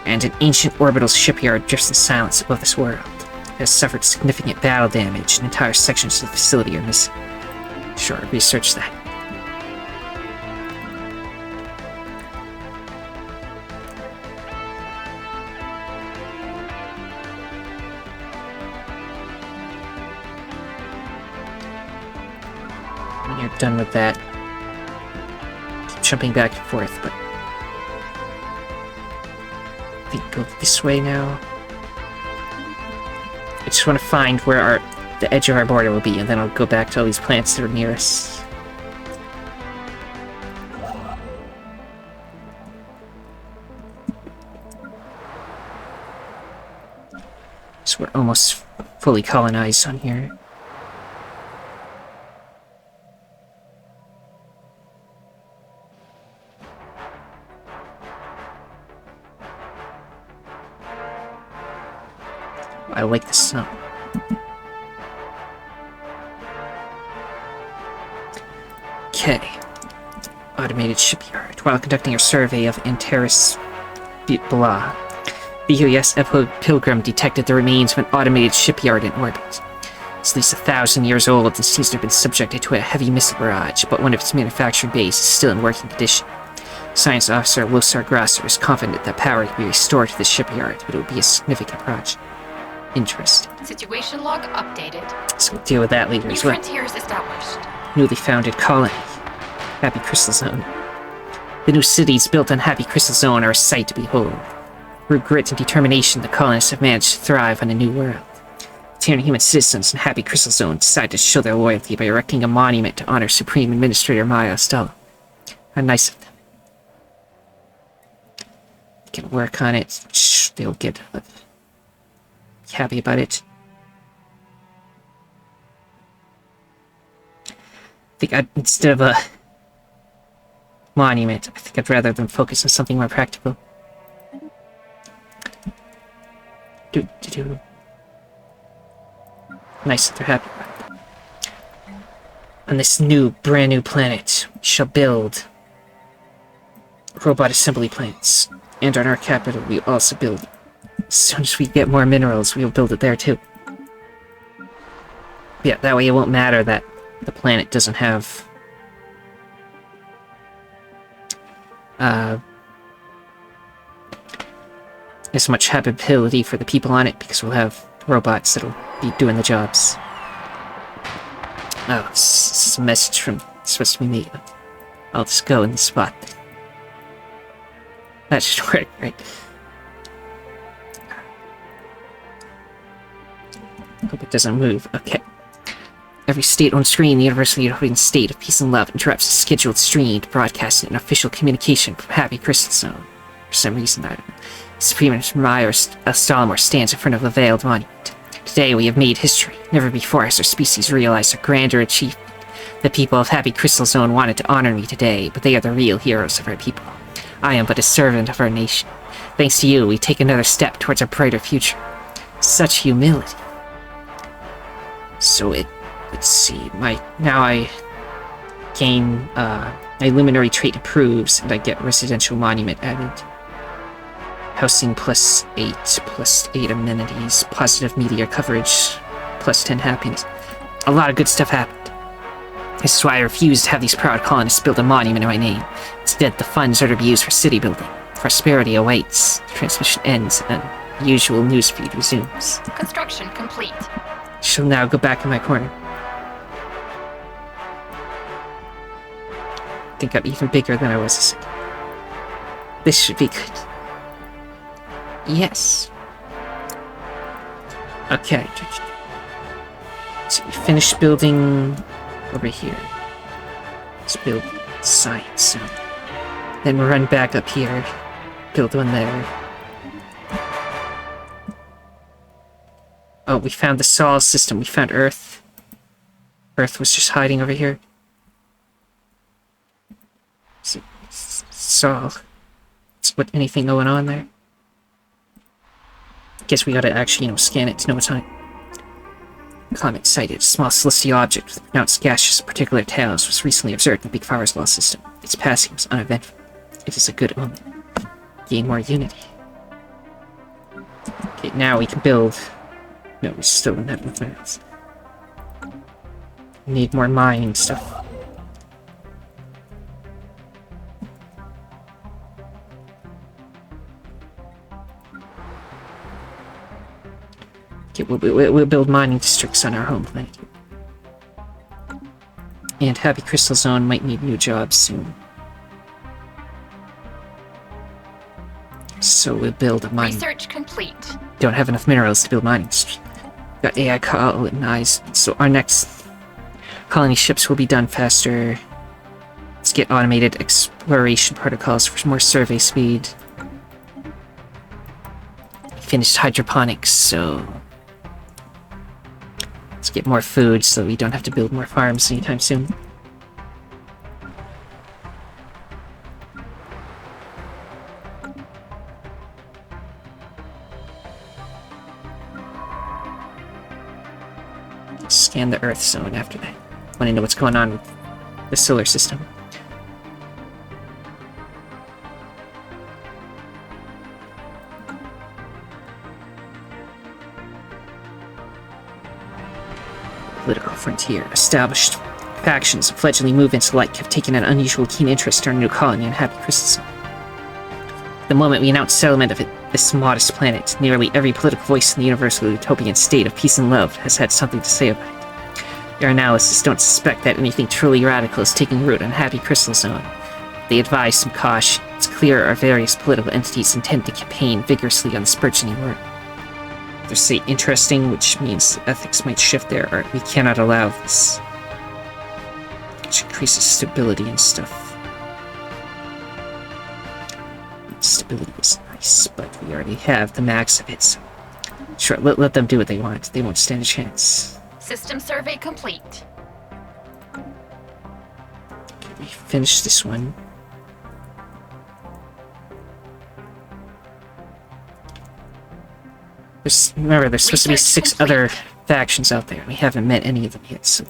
And an ancient orbital shipyard drifts in silence above this world. It has suffered significant battle damage, and entire sections of the facility are missing. Sure, research that. When you're done with that, keep jumping back and forth, but I think go this way now. I just want to find where the edge of our border will be, and then I'll go back to all these plants that are near us. So we're almost fully colonized on here. I like the snow. Okay. Automated shipyard. While conducting a survey of Antares blah, the UES Pilgrim detected the remains of an automated shipyard in orbit. It's at least 1,000 years old and seems to have been subjected to a heavy missile barrage, but one of its manufacturing bays is still in working condition. Science officer Losar Grasser is confident that power can be restored to the shipyard, but it would be a significant project. Interesting. Situation log updated. So we'll deal with that later New as well. frontiers established. Newly founded colony. Happy Crystal Zone. The new cities built on Happy Crystal Zone are a sight to behold. Through grit and determination, the colonists have managed to thrive on a new world. The human citizens in Happy Crystal Zone decided to show their loyalty by erecting a monument to honor Supreme Administrator Maya Estella. How nice of them. They can work on it. Shh, they'll get happy about it. I think instead of a monument, I think I'd rather them focus on something more practical. Do. Nice that they're happy about it. On this brand new planet, we shall build robot assembly plants. And on our capital, we also build. As soon as we get more minerals, we'll build it there too. Yeah, that way it won't matter that the planet doesn't have as much habitability for the people on it, because we'll have robots that'll be doing the jobs. Oh, this is a message from supposed to be me. I'll just go in the spot. That should work, right? Hope it doesn't move. Okay. Every state on screen, the Universal Utopian state of peace and love interrupts a scheduled stream to broadcast an official communication from Happy Crystal Zone. For some reason, I don't know. Supreme Admirer Estalamor stands in front of the veiled monument. Today we have made history. Never before has our species realized a grander achievement. The people of Happy Crystal Zone wanted to honor me today, but they are the real heroes of our people. I am but a servant of our nation. Thanks to you, we take another step towards a brighter future. Such humility. So let's see, now I gain, my luminary trait improves, and I get residential monument added. Housing +8 amenities, positive media coverage, +10 happiness. A lot of good stuff happened. This is why I refuse to have these proud colonists build a monument in my name. Instead, the funds are to be used for city building. Prosperity awaits, transmission ends, and the usual newsfeed resumes. Construction complete. I shall now go back in my corner. I think I'm even bigger than I was a second. This should be good. Yes. Okay. So we finished building over here. Let's build science. So then we'll run back up here. Build one there. Oh, we found the Sol system. We found Earth. Earth was just hiding over here. Sol. What, anything going on there? Guess we gotta actually, scan it to know what's on it. Comet sighted. A small celestial object with pronounced gaseous particular tails was recently observed in the Big Fire's Law system. Its passing was uneventful. It is a good omen. Gain more unity. Okay, now we can build... No, we still don't have enough minutes. Need more mining stuff. Okay, we'll build mining districts on our home planet. And Happy Crystal Zone might need new jobs soon. So we'll build a mining... Research complete. Don't have enough minerals to build mining districts. Got AI colonized, so our next colony ships will be done faster. Let's get automated exploration protocols for more survey speed. Finished hydroponics, so... Let's get more food so we don't have to build more farms anytime soon. Scan the Earth zone after that. Want to know what's going on with the solar system. Political frontier. Established factions of fledgling movements alike have taken an unusual keen interest in our new colony on Happy Crystal Zone. The moment we announced settlement of this modest planet, nearly every political voice in the universal utopian state of peace and love has had something to say about it. Their analysts don't suspect that anything truly radical is taking root on Happy Crystal Zone. They advise some caution. It's clear our various political entities intend to campaign vigorously on this burgeoning work. They say interesting, which means ethics might shift there, or we cannot allow this. Which increases stability and stuff. Stability is nice, but we already have the max of it, so... Sure, let them do what they want. They won't stand a chance. System survey complete. Okay, we finished this one. Remember, there's supposed to be Research 6 complete. other factions out there. We haven't met any of them yet, so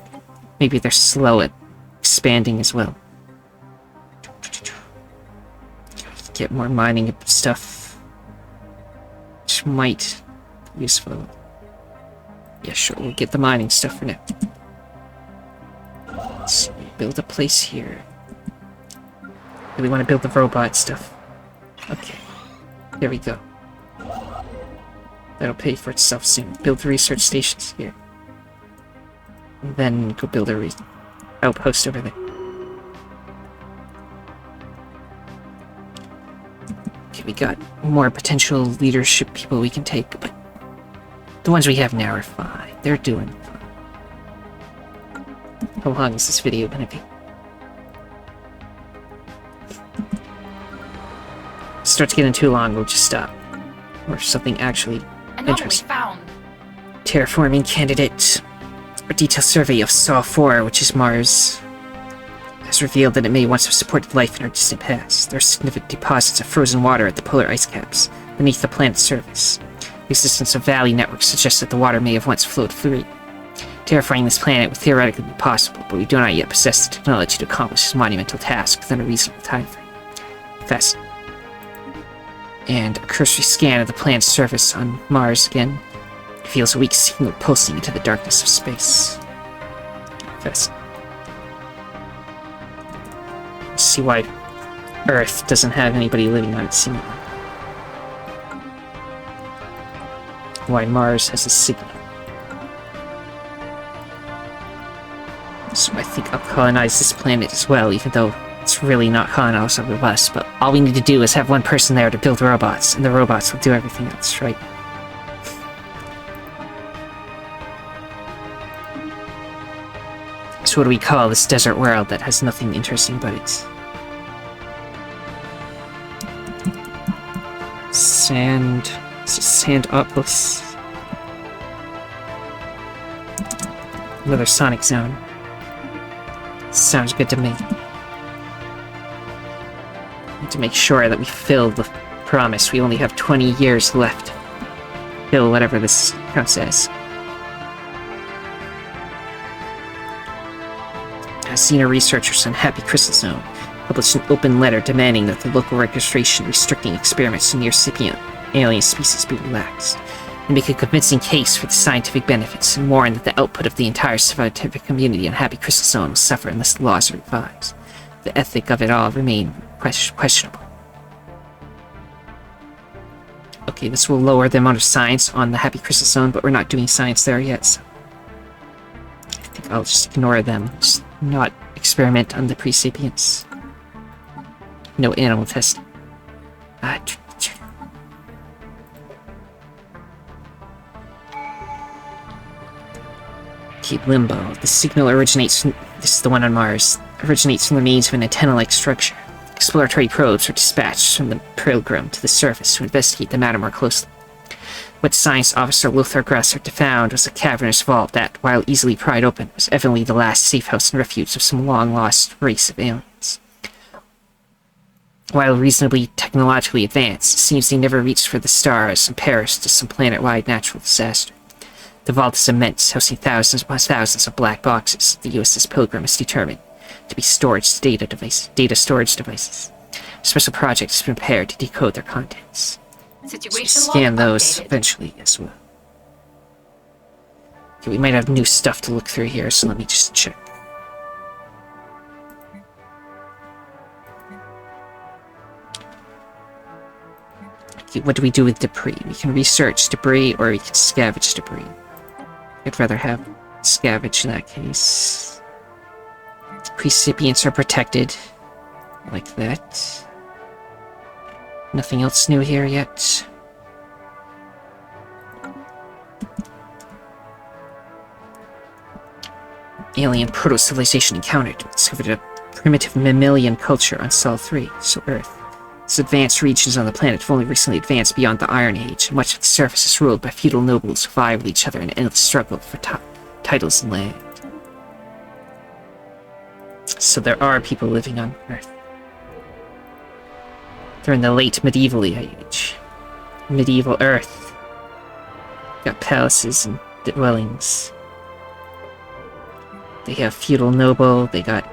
maybe they're slow at expanding as well. Get more mining stuff, which might be useful. Yeah, sure, we'll get the mining stuff for now. Let's build a place here. Really want to build the robot stuff. Okay, there we go. That'll pay for itself soon. Build the research stations here. And then go build a outpost over there. Okay, we got more potential leadership people we can take, but the ones we have now are fine. They're doing fine. How long is this video gonna be? If it starts getting too long, we'll just stop. Or something actually Anomaly interesting. found. Terraforming candidate. A detailed survey of Sol 4, which is Mars, has revealed that it may once have supported life in our distant past. There are significant deposits of frozen water at the polar ice caps beneath the planet's surface. The existence of valley networks suggests that the water may have once flowed free. Terraforming this planet would theoretically be possible, but we do not yet possess the technology to accomplish this monumental task within a reasonable time frame. Fascinating. And a cursory scan of the planet's surface on Mars again reveals a weak signal pulsing into the darkness of space. Fascinating. Let's see why Earth doesn't have anybody living on it seemingly. Why Mars has a signal. So I think I'll colonize this planet as well, even though it's really not colonizable with us, but all we need to do is have one person there to build robots, and the robots will do everything else, right? So what do we call this desert world that has nothing interesting about it? Sandopolis. Another sonic zone. Sounds good to me. Need to make sure that we fill the promise. We only have 20 years left. Fill whatever this counts as. Xena researchers on Happy Crystal Zone published an open letter demanding that the local registration restricting experiments to near-sapient alien species be relaxed, and make a convincing case for the scientific benefits, and warn that the output of the entire scientific community on Happy Crystal Zone will suffer unless the laws are revised. The ethic of it all remain questionable. Okay, this will lower the amount of science on the Happy Crystal Zone, but we're not doing science there yet, so I think I'll just ignore them. Just not experiment on the pre-sapients. No animal testing. Keep Limbo. The signal originates from... This is the one on Mars. Originates from the remains of an antenna-like structure. Exploratory probes are dispatched from the Pilgrim to the surface to investigate the matter more closely. What Science Officer Lothar Grasser found was a cavernous vault that, while easily pried open, was evidently the last safe house and refuge of some long-lost race of aliens. While reasonably technologically advanced, it seems they never reached for the stars and perished to some planet-wide natural disaster. The vault is immense, housing thousands upon thousands of black boxes the USS Pilgrim is determined to be data storage devices. A special project has been prepared to decode their contents. Situation So scan log those updated. eventually as well. Okay, we might have new stuff to look through here, so let me just check. Okay, what do we do with debris? We can research debris or we can scavenge debris. I'd rather have scavenge in that case. Precipients are protected. Like that. Nothing else new here yet. Alien proto-civilization encountered. Discovered a primitive mammalian culture on Sol 3, so Earth. Its advanced regions on the planet have only recently advanced beyond the Iron Age, and much of the surface is ruled by feudal nobles who vie with each other in an endless struggle for titles and land. So there are people living on Earth. They're in the late medieval age. Medieval Earth. Got palaces and dwellings. They have feudal noble, they got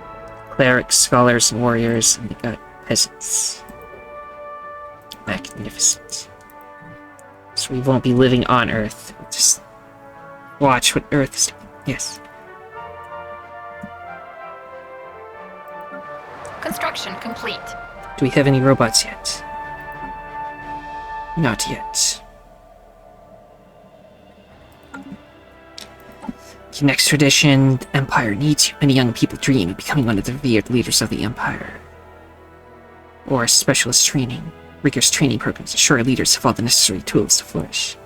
clerics, scholars, and warriors, and they got peasants. Magnificent. So we won't be living on Earth. We'll just watch what Earth is doing. Yes. Construction complete. Do we have any robots yet? Not yet. The next tradition, the Empire needs you. Many young people dream of becoming one of the revered leaders of the Empire. Or specialist training. Rigorous training programs assure leaders have all the necessary tools to flourish.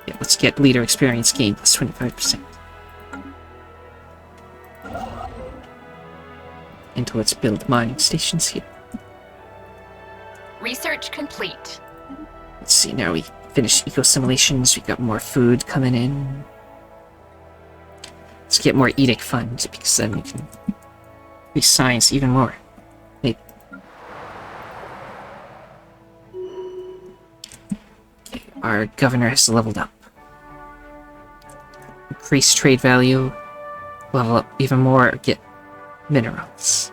Yeah, let's get leader experience gain plus 25%. And let's build mining stations here. Research complete. Let's see, now we finished eco-simulations, we got more food coming in. Let's get more edict funds, because then we can increase science even more. Maybe. Okay, our governor has leveled up. Increase trade value, level up even more, get minerals.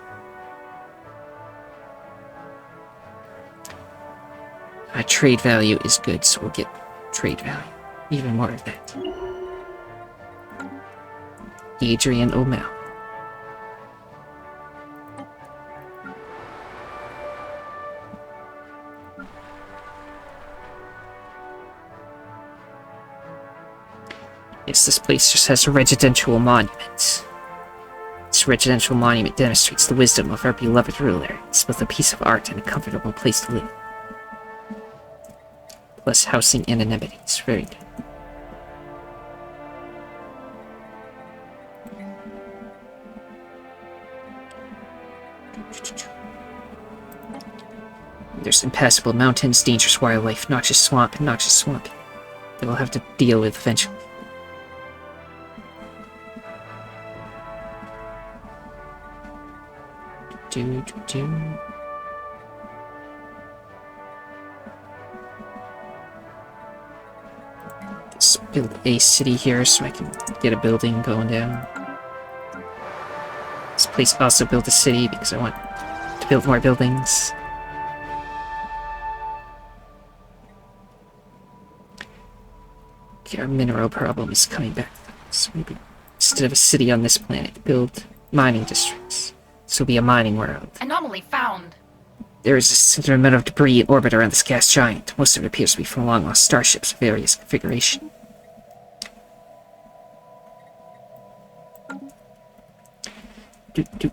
Trade value is good, so we'll get trade value. Even more of that. Adrian O'Malley. Yes, this place just has a residential monument. This residential monument demonstrates the wisdom of our beloved ruler. It's both a piece of art and a comfortable place to live. Plus housing and amenities. Very good. There's impassable mountains, dangerous wildlife, noxious swamp, and noxious swamp that we'll have to deal with eventually. Let's build a city here so I can get a building going down. This place also built a city because I want to build more buildings. Okay, our mineral problem is coming back. So maybe instead of a city on this planet, build mining districts. This will be a mining world. Anomaly found. There is a certain amount of debris in orbit around this gas giant. Most of it appears to be from long-lost starships of various configuration. The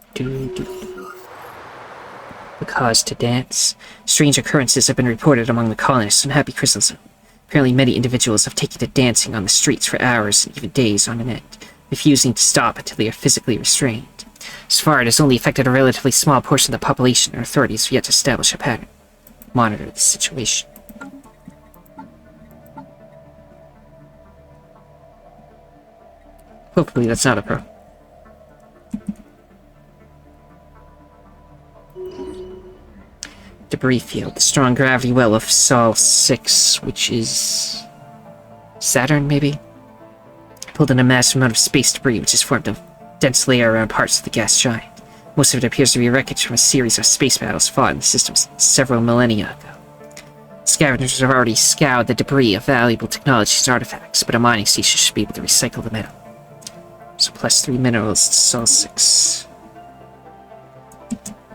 cause to dance. Strange occurrences have been reported among the colonists on Happy Crystal Zone. Apparently many individuals have taken to dancing on the streets for hours and even days on end, refusing to stop until they are physically restrained. So far, it has only affected a relatively small portion of the population, and authorities have yet to establish a pattern. Monitor the situation. Hopefully that's not a problem. Debris field. The strong gravity well of Sol 6, which is Saturn, maybe? Pulled in a massive amount of space debris, which has formed a dense layer around parts of the gas giant. Most of it appears to be wreckage from a series of space battles fought in the system several millennia ago. Scavengers have already scoured the debris of valuable technologies and artifacts, but a mining station should be able to recycle the metal. So plus 3 minerals to Sol 6.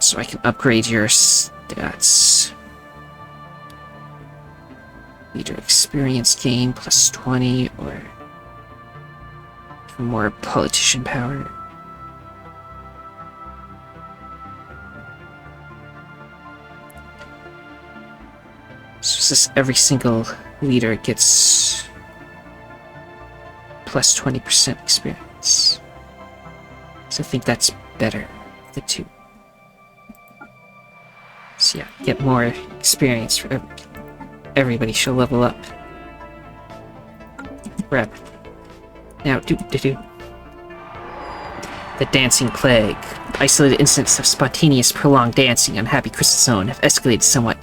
So I can upgrade your stats. Leader experience gain plus 20, or for more politician power. So this every single leader gets plus 20% experience. So I think that's better, the two. So yeah, get more experience for everybody shall level up. Rapidly. Now, The Dancing Plague. Isolated incidents of spontaneous, prolonged dancing on Happy Crystal Zone have escalated somewhat.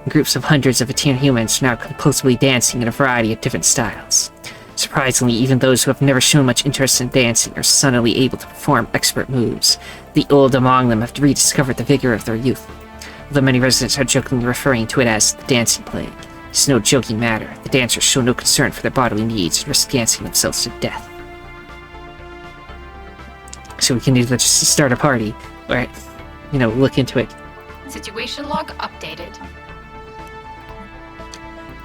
Groups of hundreds of Atiran humans are now compulsively dancing in a variety of different styles. Unsurprisingly, even those who have never shown much interest in dancing are suddenly able to perform expert moves. The old among them have rediscovered the vigor of their youth. Although many residents are jokingly referring to it as the dancing plague, it's no joking matter. The dancers show no concern for their bodily needs and risk dancing themselves to death. So we can either just start a party, or, look into it. Situation log updated.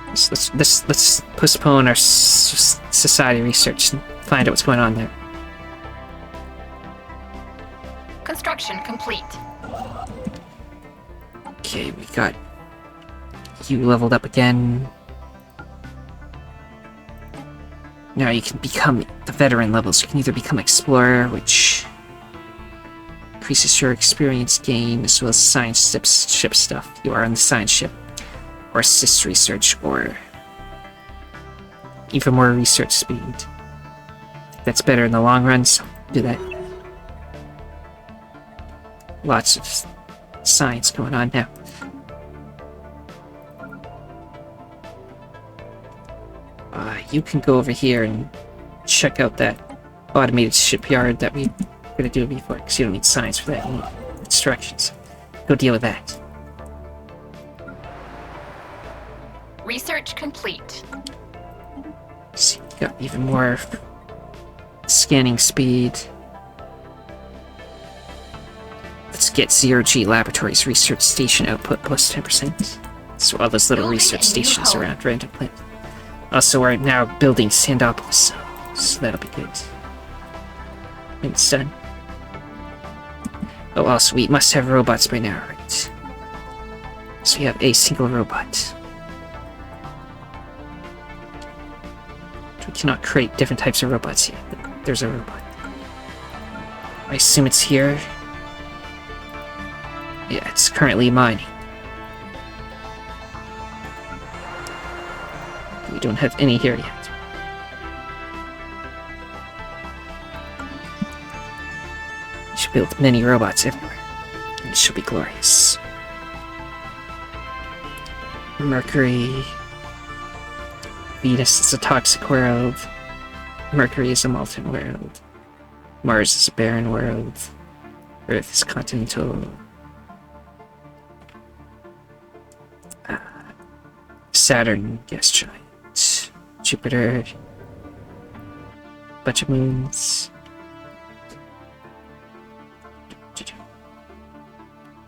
Let's postpone our society research and find out what's going on there. Construction complete. Okay, we got you leveled up again. Now you can become the veteran levels. You can either become explorer, which increases your experience gain, as well as science ship stuff. You are on the science ship. Or assist research, or even more research speed. That's better in the long run, so do that. Lots of science going on now. You can go over here and check out that automated shipyard that we were going to do before, because you don't need science for that, you need instructions. Go deal with that. Research complete. See, got even more scanning speed. Let's get 0G Laboratories Research Station output plus 10%. So all those little Building research a new stations home. around random planets. Also, we're now building Sandopolis, so that'll be good. When it's done. Oh, also, we must have robots by now, right? So we have a single robot. We cannot create different types of robots yet. There's a robot. I assume it's here. Yeah, it's currently mining. We don't have any here yet. We should build many robots everywhere. And it should be glorious. Mercury. Venus is a toxic world. Mercury is a molten world. Mars is a barren world. Earth is continental. Saturn, gas giant. Jupiter. Bunch of moons. There's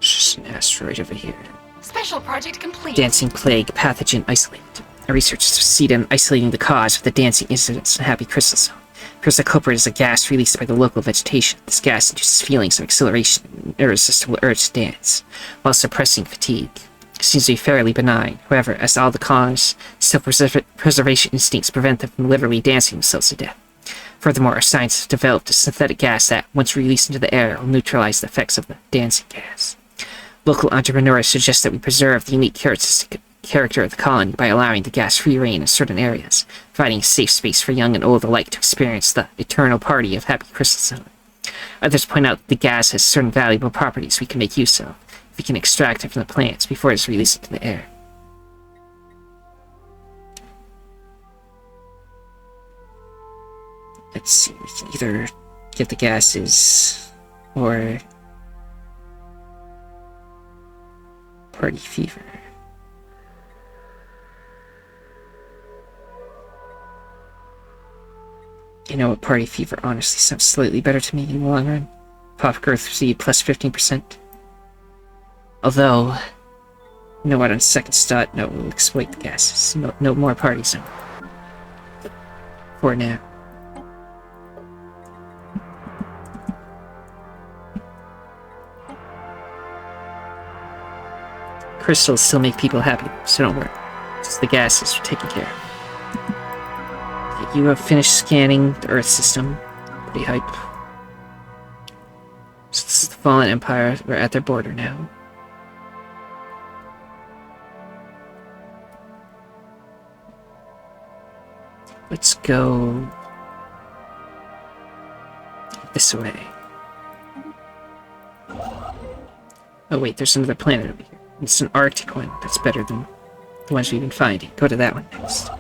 just an asteroid over here. Special project complete. Dancing plague pathogen isolated. Our research has succeeded in isolating the cause of the dancing incidents in Happy Crystal Zone. Appears the culprit is a gas released by the local vegetation. This gas induces feelings of exhilaration and an irresistible urge to dance, while suppressing fatigue. It seems to be fairly benign. However, as all the cause, self-preservation instincts prevent them from literally dancing themselves to death. Furthermore, our scientists have developed a synthetic gas that, once released into the air, will neutralize the effects of the dancing gas. Local entrepreneurs suggest that we preserve the unique character of the colony by allowing the gas free reign in certain areas, providing a safe space for young and old alike to experience the eternal party of Happy Crystal Zone. Others point out that the gas has certain valuable properties we can make use of, if we can extract it from the plants before it is released into the air. Let's see, we can either get the gases, or party fever. You know what, party fever honestly sounds slightly better to me in the long run. Pop growth speed plus 15%. Although, you know what, on second thought, no, we'll exploit the gases. No more party zone. For now. Crystals still make people happy, so don't worry. Just the gases are taken care of. You have finished scanning the Earth system. Pretty hype. So this is the Fallen Empire. We're at their border now. Let's go this way. Oh wait, there's another planet over here. It's an Arctic one. That's better than the ones we've been finding. Go to that one next.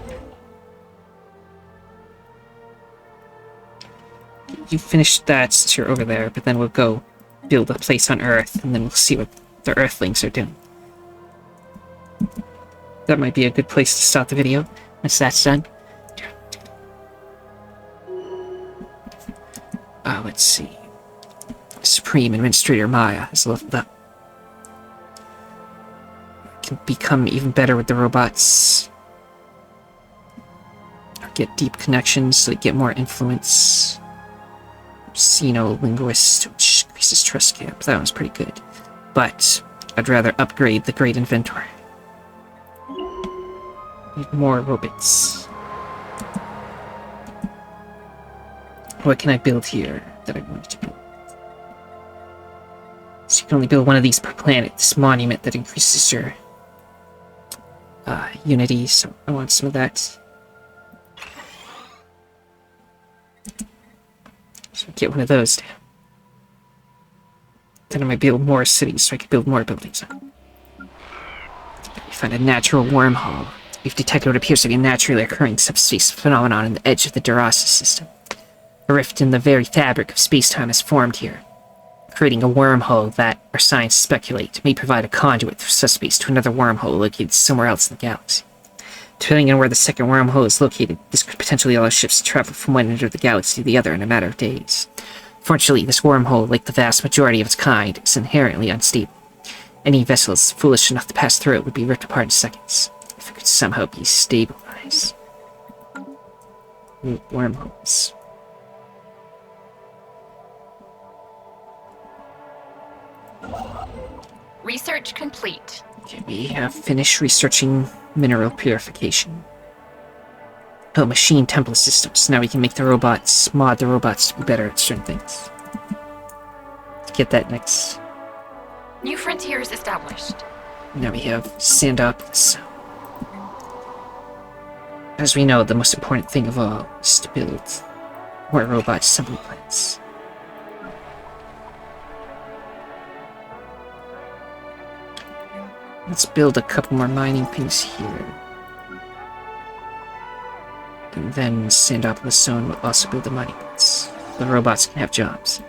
you finish that since you're over there, but then we'll go build a place on Earth, and then we'll see what the Earthlings are doing. That might be a good place to start the video, once that's done. Let's see. Supreme Administrator Maya has leveled up. Can become even better with the robots. Get deep connections so they get more influence. Xenolinguist, which increases trust camp. That one's pretty good. But I'd rather upgrade the Great Inventor. Need more robots. What can I build here that I wanted to build? So you can only build one of these per planet. This monument that increases your unity, so I want some of that. So get one of those down. Then I might build more cities, so I can build more buildings. We find a natural wormhole. We've detected what appears to be a naturally occurring subspace phenomenon in the edge of the Durasa system. A rift in the very fabric of space-time has formed here, creating a wormhole that, our scientists speculate, may provide a conduit through subspace to another wormhole located somewhere else in the galaxy. Depending on where the second wormhole is located, this could potentially allow ships to travel from one end of the galaxy to the other in a matter of days. Fortunately, this wormhole, like the vast majority of its kind, is inherently unstable. Any vessels foolish enough to pass through it would be ripped apart in seconds, if it could somehow be stabilized. Wormholes. Research complete. Okay, we have finished researching mineral purification. Oh, machine template systems. Now we can make the robots, mod the robots to be better at certain things. Let's get that next. New frontiers established. Now we have Sandopolis. As we know, the most important thing of all is to build more robot assembly plants. Let's build a couple more mining things here. And then Sandopolis Zone will also build the mining pits. The robots can have jobs.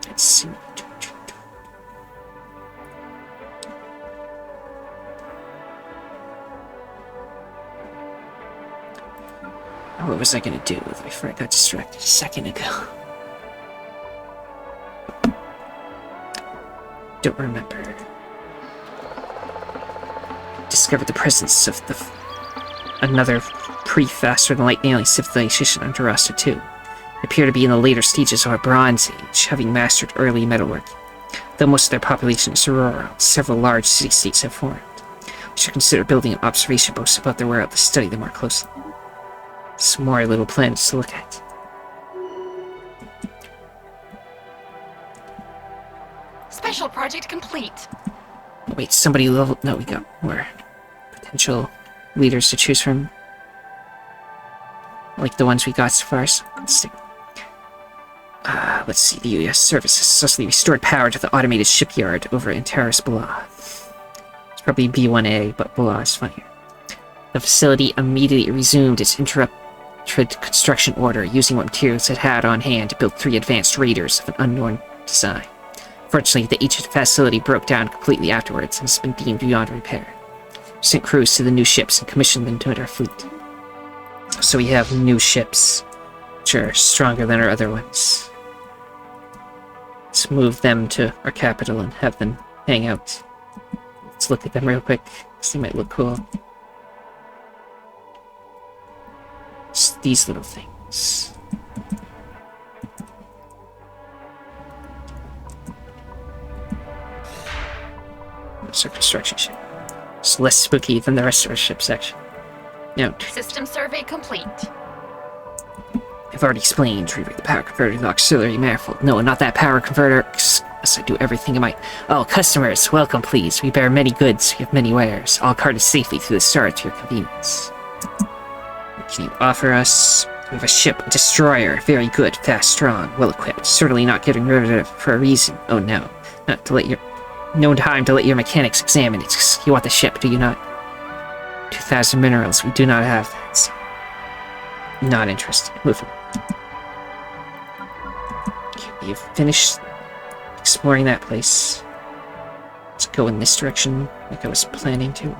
Let's see. What was I gonna do before I got distracted a second ago? Don't remember. Discovered the presence of another pre-faster-than-light alien civilization on Durasa 2. They appear to be in the later stages of a Bronze Age, having mastered early metalwork. Though most of their population is rural, several large city-states have formed. We should consider building an observation post above their world to study them more closely. Some more little planets to look at. Special project complete. Wait, somebody leveled... No, we got more potential leaders to choose from. Like the ones we got so far. So let's see. Let's see. The U.S. service has successfully restored power to the automated shipyard over in Terrace Bala. It's probably B1A, but Bala is funnier. The facility immediately resumed its interrupted construction order, using what materials it had on hand to build 3 advanced raiders of an unknown design. Fortunately, the ancient facility broke down completely afterwards and has been deemed beyond repair. We sent crews to the new ships and commissioned them to join our fleet. So we have new ships, which are stronger than our other ones. Let's move them to our capital and have them hang out. Let's look at them real quick, because they might look cool. Just these little things. It's a construction ship. It's less spooky than the rest of our ship section. Note. System survey complete. I've already explained. Revert the power converter to the auxiliary manifold. No, not that power converter. Yes, I do everything in my... Oh, customers, welcome please. We bear many goods. We have many wares. All carted safely through the star to your convenience. What can you offer us? We have a ship, a destroyer. Very good, fast, strong, well-equipped. Certainly not getting rid of it for a reason. Oh no. Not to let your... No time to let your mechanics examine it. You want the ship, do you not? 2,000 minerals. We do not have that. So not interested. Move on. You've finished exploring that place. Let's go in this direction, like I was planning to.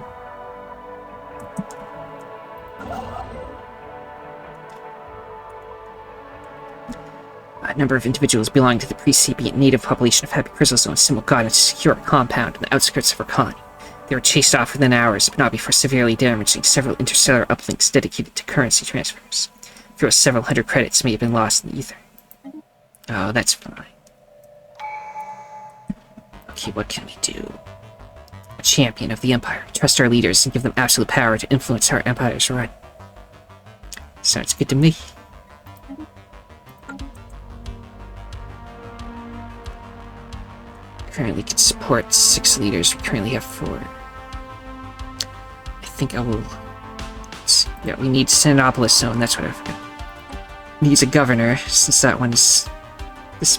A number of individuals belonging to the pre-sapient native population of Happy Crystal Zone assembled God into a secure compound on the outskirts of our colony. They were chased off within hours, but not before severely damaging several interstellar uplinks dedicated to currency transfers. There were several hundred credits may have been lost in the ether. Oh, that's fine. Okay, what can we do? A champion of the Empire. Trust our leaders and give them absolute power to influence how our empires run. Sounds good to me. Currently can support 6 leaders. We currently have 4. I think I will... Yeah, we need Sinopolis Zone. That's what I forgot. Needs a governor, since that one's... This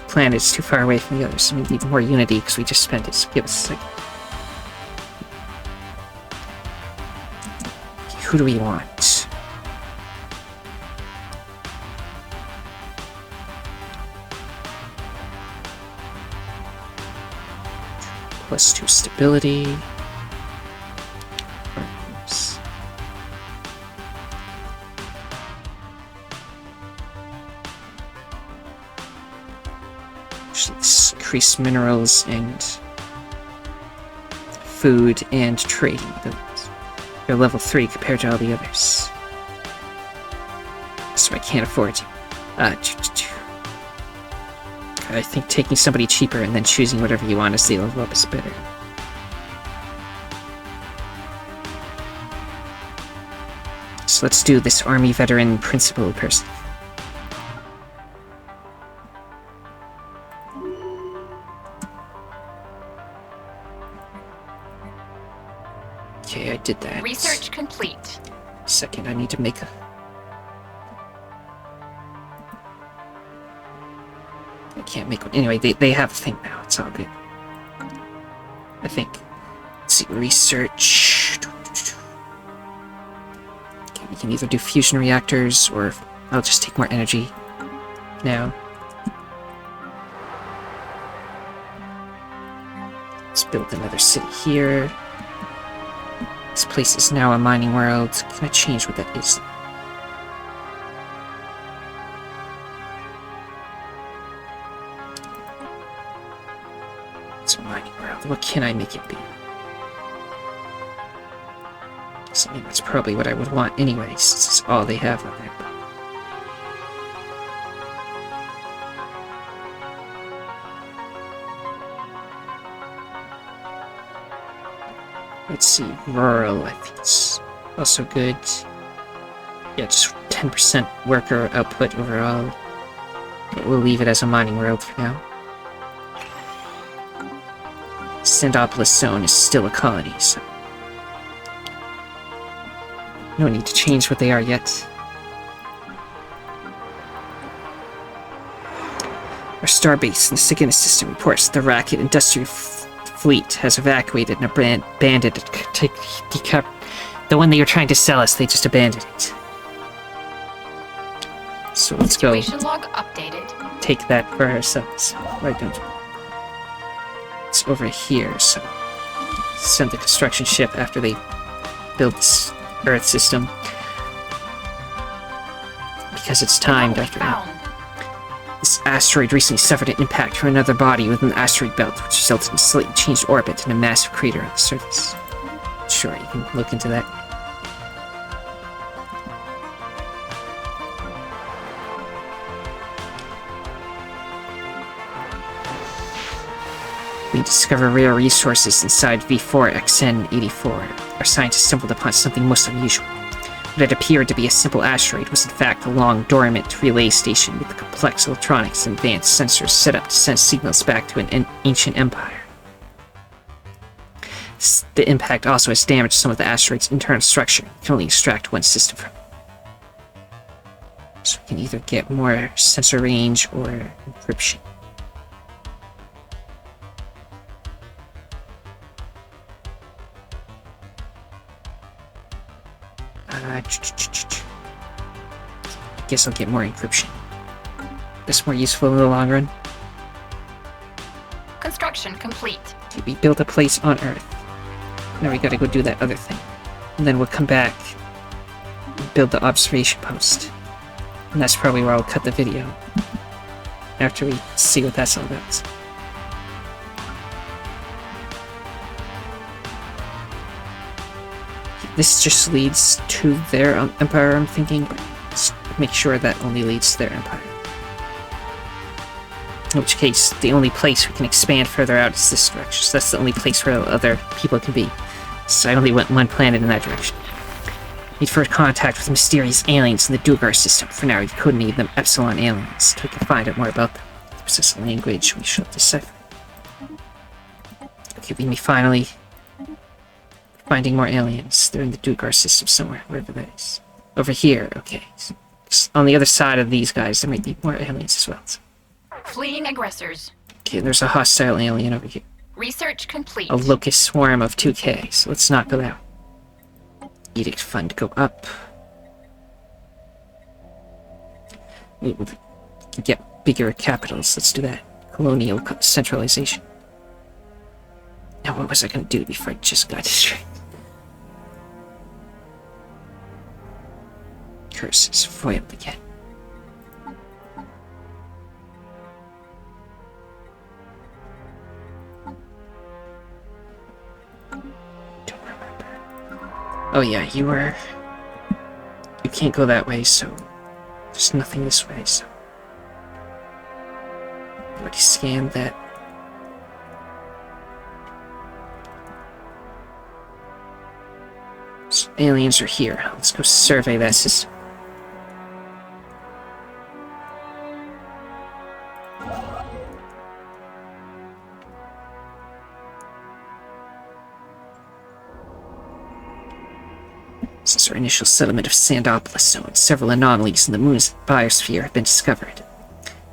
planet is too far away from the others, so we need more unity because we just spent it. So give us a second. Okay, who do we want? +2 stability. Oops. Actually, this increase minerals and food and trading abilities. They're level 3 compared to all the others. So I can't afford to. I think taking somebody cheaper and then choosing whatever you want as they level up is better. So let's do this army veteran principal person. Okay, I did that. Research complete. Second, I need to make a... I can't make one. Anyway, they have a thing now. It's all good. I think. Let's see, research. Okay, we can either do fusion reactors, or I'll just take more energy now. Let's build another city here. This place is now a mining world. Can I change what that is? It's a mining world. What can I make it be? So, I mean, that's probably what I would want anyway, since it's all they have on there. Let's see, rural, I think it's also good. Yeah, just 10% worker output overall. But we'll leave it as a mining world for now. Sinopolis Zone is still a colony, so... no need to change what they are yet. Our starbase in the Cygnus system reports that the Racket Industrial Fleet has evacuated and abandoned it. The one that you're trying to sell us, they just abandoned it. So let's go Situation log updated. take that for ourselves. Why don't we? It's over here, so send the construction ship after they build this Earth system. Because it's timed after that. Found. This asteroid recently suffered an impact from another body within the asteroid belt, which resulted in a slightly changed orbit and a massive crater on the surface. Sure, you can look into that. We discover rare resources inside V4XN84. Our scientists stumbled upon something most unusual. What had appeared to be a simple asteroid was in fact a long, dormant relay station with complex electronics and advanced sensors set up to send signals back to an ancient empire. The impact also has damaged some of the asteroid's internal structure. We can only extract one system from it. So we can either get more sensor range or encryption. I guess I'll get more encryption. That's more useful in the long run. Construction complete. Okay, we built a place on Earth. Now we gotta go do that other thing. And then we'll come back and build the observation post. And that's probably where I'll cut the video. After we see what that's all about. This just leads to their empire, I'm thinking, but let's make sure that only leads to their empire. In which case, the only place we can expand further out is this direction, so that's the only place where other people can be. So I only went one planet in that direction. Need first contact with mysterious aliens in the Dugar system. For now, we codename them Epsilon aliens, so we can find out more about them. They possess a language we shall decipher. Okay, we may finally finding more aliens. They're in the Dugar system somewhere, wherever that is. Over here, okay. So on the other side of these guys, there might be more aliens as well. Fleeing aggressors. Okay, there's a hostile alien over here. Research complete. A locust swarm of 2K, so let's knock them out. Edict fund go up. We can get bigger capitals, let's do that. Colonial centralization. Now what was I gonna do before I just got distracted? Curses foiled again. Don't remember. Oh yeah, you can't go that way, so there's nothing this way, so I already scanned that. So aliens are here. Let's go survey that system. Since our initial settlement of Sandopolis Zone, several anomalies in the moon's biosphere have been discovered.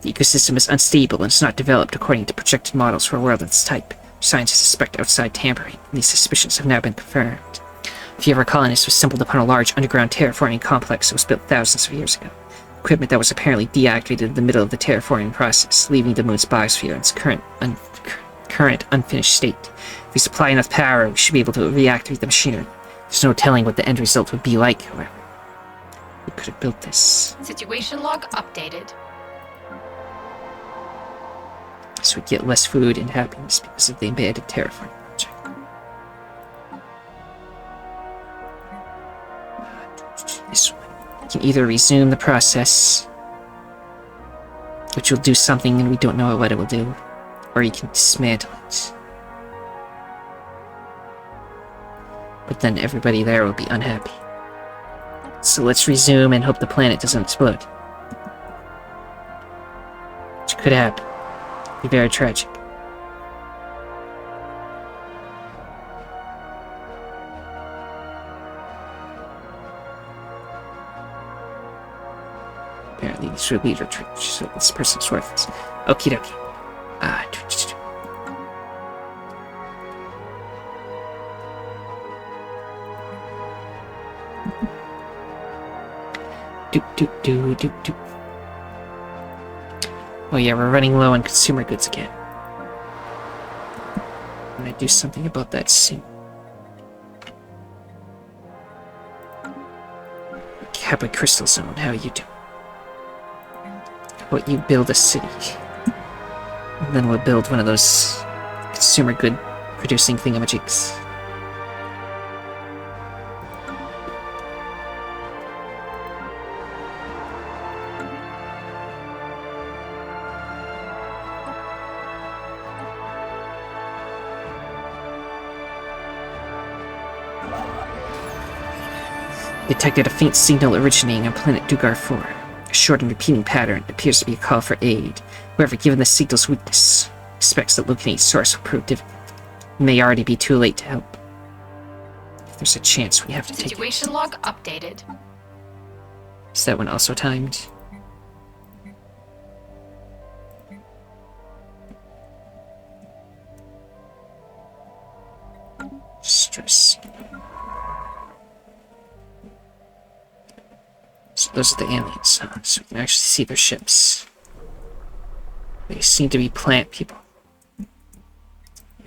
The ecosystem is unstable and is not developed according to projected models for a world of this type. Scientists suspect outside tampering, and these suspicions have now been confirmed. A few of our colonists were stumbled upon a large underground terraforming complex that was built thousands of years ago. Equipment that was apparently deactivated in the middle of the terraforming process, leaving the moon's biosphere in its current unfinished state. If we supply enough power, we should be able to reactivate the machinery. There's no telling what the end result would be like, however. Who could have built this? Situation log updated. So we get less food and happiness because of the embedded terraforming project. This one. We can either resume the process, which will do something and we don't know what it will do, or you can dismantle it. But then everybody there will be unhappy. So let's resume and hope the planet doesn't explode. Which could happen. Be very tragic. Apparently these are leader troops, so this person's worthless. Okie dokie. Do. Oh yeah, we're running low on consumer goods again. I'm gonna do something about that soon. Kappa Crystal Zone, how you doing? How about you build a city? And then we'll build one of those consumer good producing thingamajigs. Detected a faint signal originating on planet Dugar 4. A short and repeating pattern appears to be a call for aid. However, given the signal's weakness, expects that locating its source will prove difficult. It may already be too late to help. If there's a chance, we have to take it. Situation log updated. Is that one also timed? Stress. So those are the aliens, huh? So we can actually see their ships. They seem to be plant people.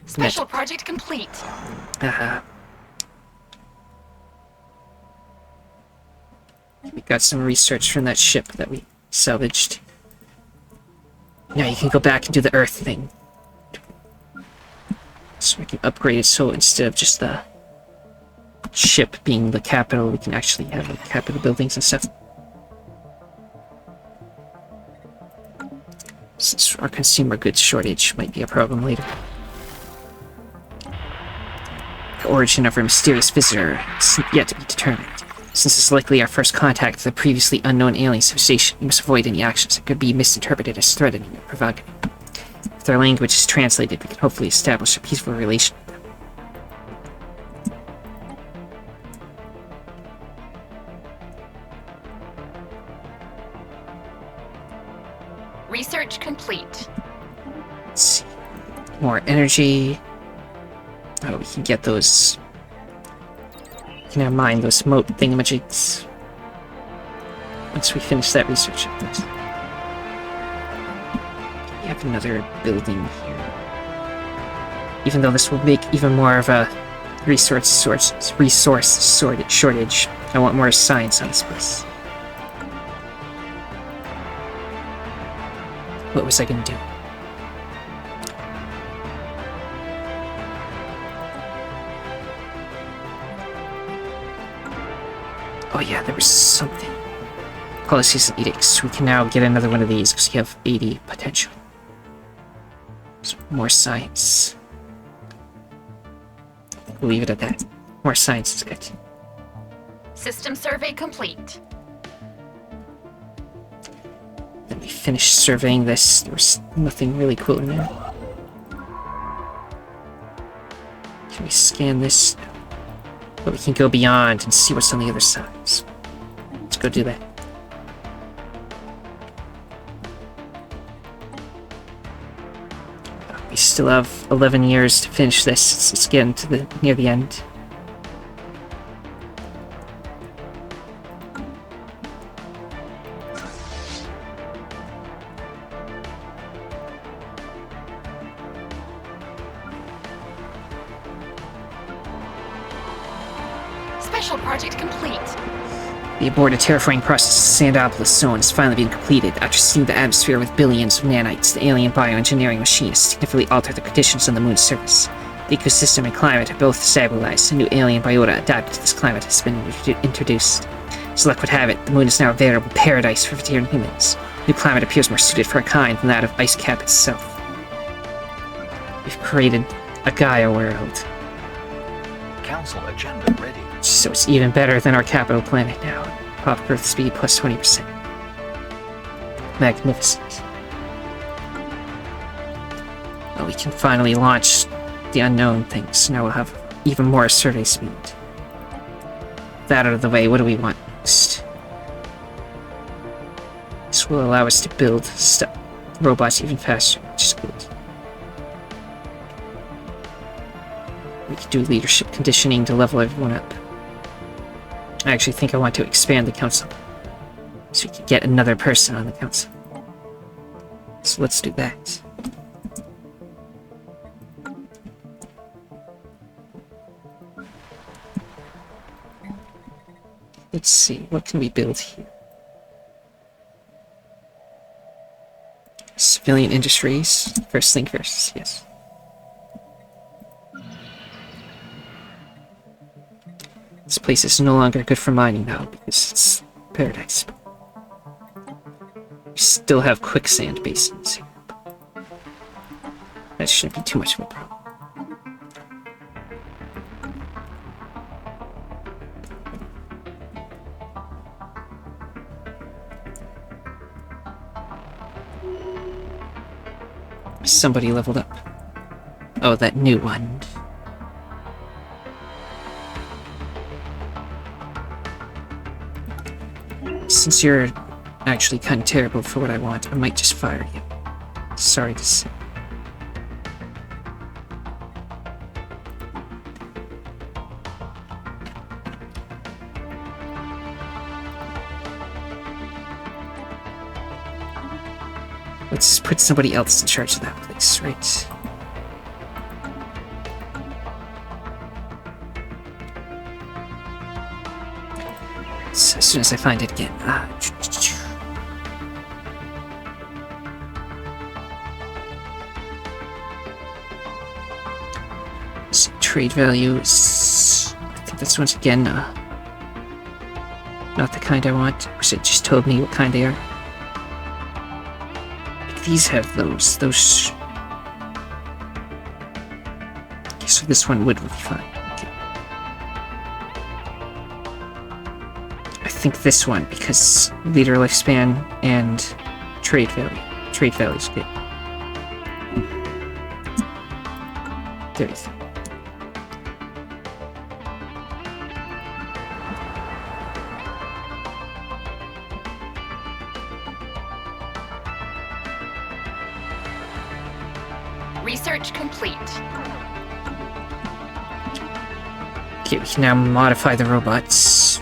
Special project complete. We got some research from that ship that we salvaged. Now you can go back and do the Earth thing. So we can upgrade it so instead of just the ship being the capital, we can actually have like capital buildings and stuff. Since our consumer goods shortage might be a problem later. The origin of our mysterious visitor is yet to be determined. Since it's likely our first contact with a previously unknown alien civilization, we must avoid any actions that could be misinterpreted as threatening or provocative. If their language is translated, we can hopefully establish a peaceful relation with them. Research complete. Let's see. More energy. Oh, we can get those. We can now mine those moat thingamajigs. Once we finish that research, of course. We have another building here. Even though this will make even more of a resource shortage, I want more science on this place. What was I gonna do? Oh yeah, there was something. Policies and edicts. We can now get another one of these because we have 80 potential. So more science. We'll leave it at that. More science is good. System survey complete. Then we finished surveying this. There was nothing really cool in there. Can we scan this? But we can go beyond and see what's on the other side. So let's go do that. We still have 11 years to finish this. It's getting to near the end. Special project complete. The aborted terraforming process of Sandopolis zone has finally been completed. After seeing the atmosphere with billions of nanites, the alien bioengineering machine has significantly altered the conditions on the moon's surface. The ecosystem and climate are both stabilized. A new alien biota adapted to this climate has been introduced. As luck would have it, the moon is now a veritable paradise for veteran humans. New climate appears more suited for a kind than that of Ice Cap itself. We've created a Gaia world. Council agenda ready. So it's even better than our capital planet now. Pop growth speed plus 20%. Magnificent. Well, we can finally launch the unknown things, so now we'll have even more survey speed. That out of the way, what do we want next? This will allow us to build robots even faster, which is good. We can do leadership conditioning to level everyone up. I actually think I want to expand the council, so we can get another person on the council. So let's do that. Let's see, what can we build here? Civilian industries, first thing first, yes. This place is no longer good for mining now because it's paradise. We still have quicksand basins here. That shouldn't be too much of a problem. Somebody leveled up. Oh, that new one. Since you're actually kind of terrible for what I want, I might just fire you. Sorry to say. Let's put somebody else in charge of that place, right? So as soon as I find it again. So trade values. I think this one's again not the kind I want. Wish it just told me what kind they are. These have those. Okay, so this one would be fine. Okay. I think this one, because leader lifespan and trade value. Trade value is good. 33. Research complete. Okay, we can now modify the robots.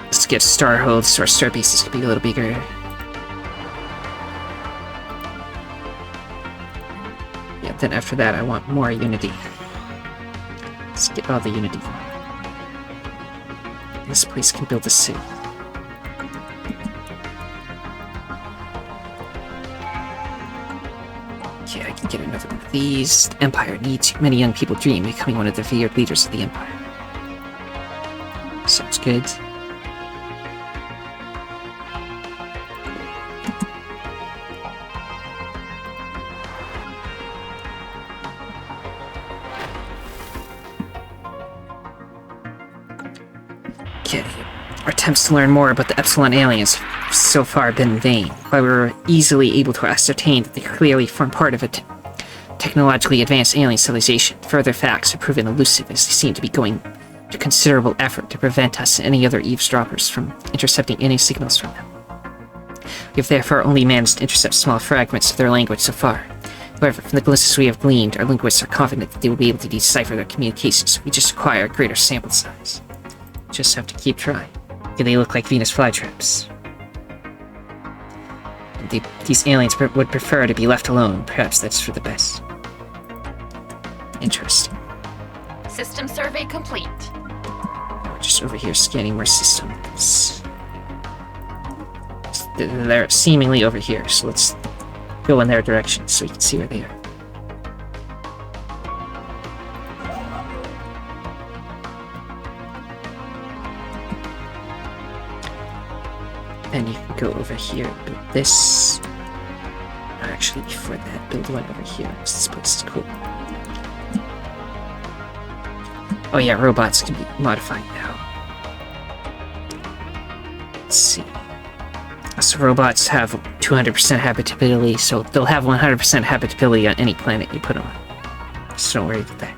Let's get star holds so our star bases can be a little bigger. Yeah, then after that I want more unity. Let's get all the unity. This place can build a city. Okay, I can get another one of these. The Empire needs many young people dream becoming one of the feared leaders of the Empire. Sounds good. Okay. Our attempts to learn more about the Epsilon aliens have so far been in vain. While we were easily able to ascertain that they clearly form part of a technologically advanced alien civilization, further facts have proven elusive as they seem to be going to considerable effort to prevent us and any other eavesdroppers from intercepting any signals from them. We have therefore only managed to intercept small fragments of their language so far. However, from the glimpses we have gleaned, our linguists are confident that they will be able to decipher their communications. We just require a greater sample size. Just have to keep trying. Do they look like Venus flytraps? These aliens would prefer to be left alone. Perhaps that's for the best. Interesting. System survey complete. We're just over here scanning more systems. They're seemingly over here, so let's go in their direction so we can see where they are. Then you can go over here and build this. Actually, before that, build one over here, because this place is cool. Oh yeah, robots can be modified now. Let's see. So robots have 200% habitability, so they'll have 100% habitability on any planet you put them on. So don't worry about that.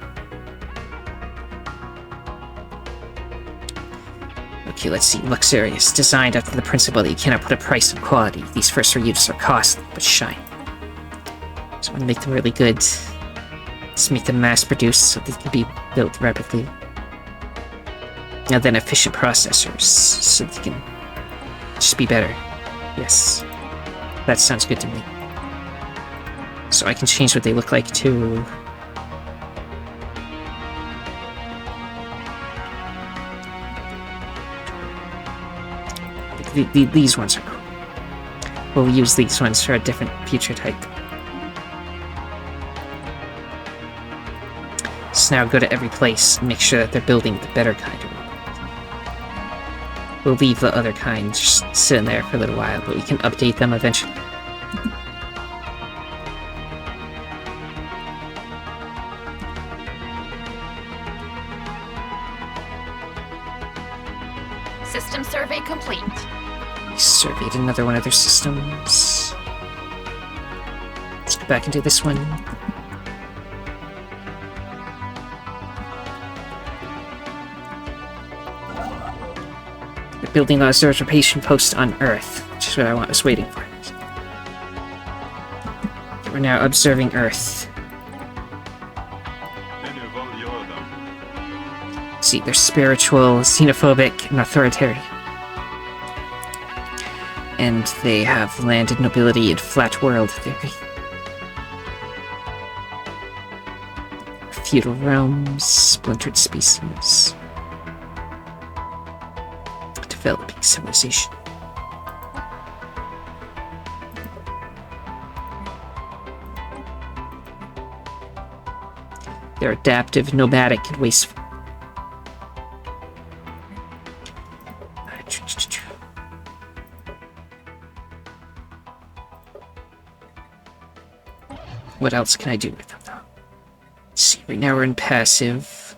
Okay, let's see. Luxurious. Designed after the principle that you cannot put a price on quality. These first units are costly, but shiny. So I want to make them really good. Let's make them mass-produced so they can be built rapidly. And then efficient processors, so they can just be better. Yes. That sounds good to me. So I can change what they look like to... These ones are cool. We'll use these ones for a different future type. So now go to every place and make sure that they're building the better kind of robot. We'll leave the other kind just sitting there for a little while, but we can update them eventually. System survey complete. We surveyed another one of their systems. Let's go back and do this one. They're building an observation post on Earth, which is what I was waiting for. We're now observing Earth. See, they're spiritual, xenophobic, and authoritarian. And they have landed nobility and flat world theory. Feudal realms, splintered species. Developing civilization. They're adaptive, nomadic, and wasteful. What else can I do with them, though? Let's see, right now we're in passive.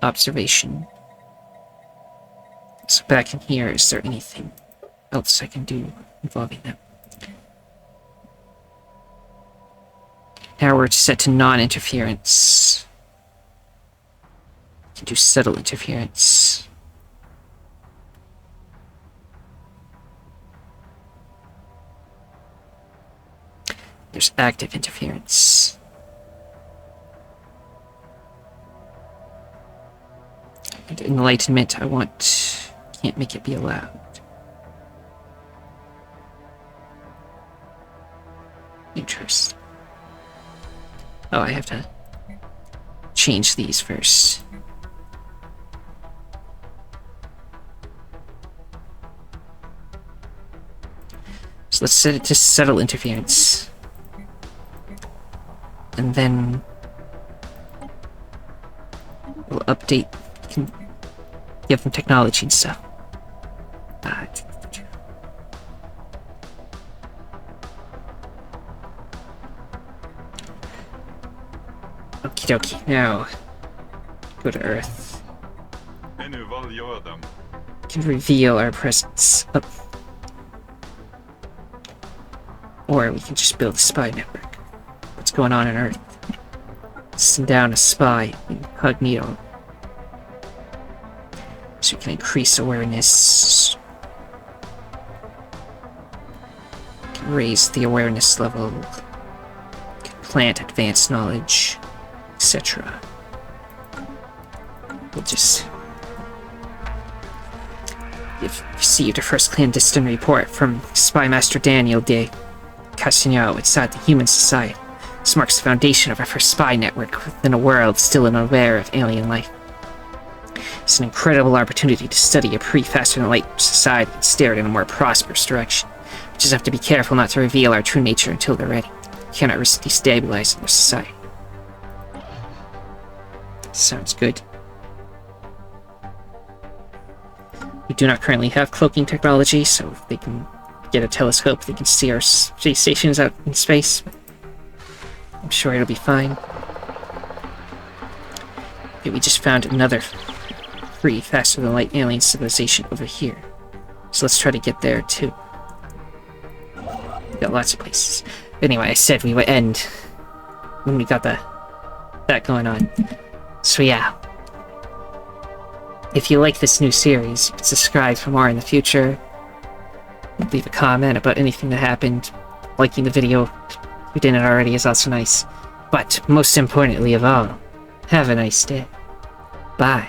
Observation. So back in here, is there anything else I can do involving them? Now we're set to non-interference. We can do subtle interference. There's active interference. And enlightenment, I want... can't make it be allowed. Interest. Oh, I have to change these first. So let's set it to subtle interference. And then we'll update, give them technology and stuff. Okie dokie, now go to Earth. Can reveal our presence. Oh. Or we can just build a spy network. What's going on Earth? Send down a spy incognito. So we can increase awareness. Can raise the awareness level. Can plant advanced knowledge, etc. We'll just... You've received a first clandestine report from Spy Master Daniel de Castagnaro inside the human society. This marks the foundation of our first spy network within a world still unaware of alien life. It's an incredible opportunity to study a pre-faster-than-light society and steer it in a more prosperous direction. We just have to be careful not to reveal our true nature until they're ready. We cannot risk destabilizing their society. Sounds good. We do not currently have cloaking technology, so if they can get a telescope, they can see our space stations out in space. I'm sure it'll be fine. Okay, we just found another free, faster-than-light alien civilization over here. So let's try to get there, too. We've got lots of places. Anyway, I said we would end when we got that going on. So yeah. If you like this new series, you can subscribe for more in the future. Leave a comment about anything that happened. Liking the video if you didn't already is also nice. But most importantly of all, have a nice day. Bye.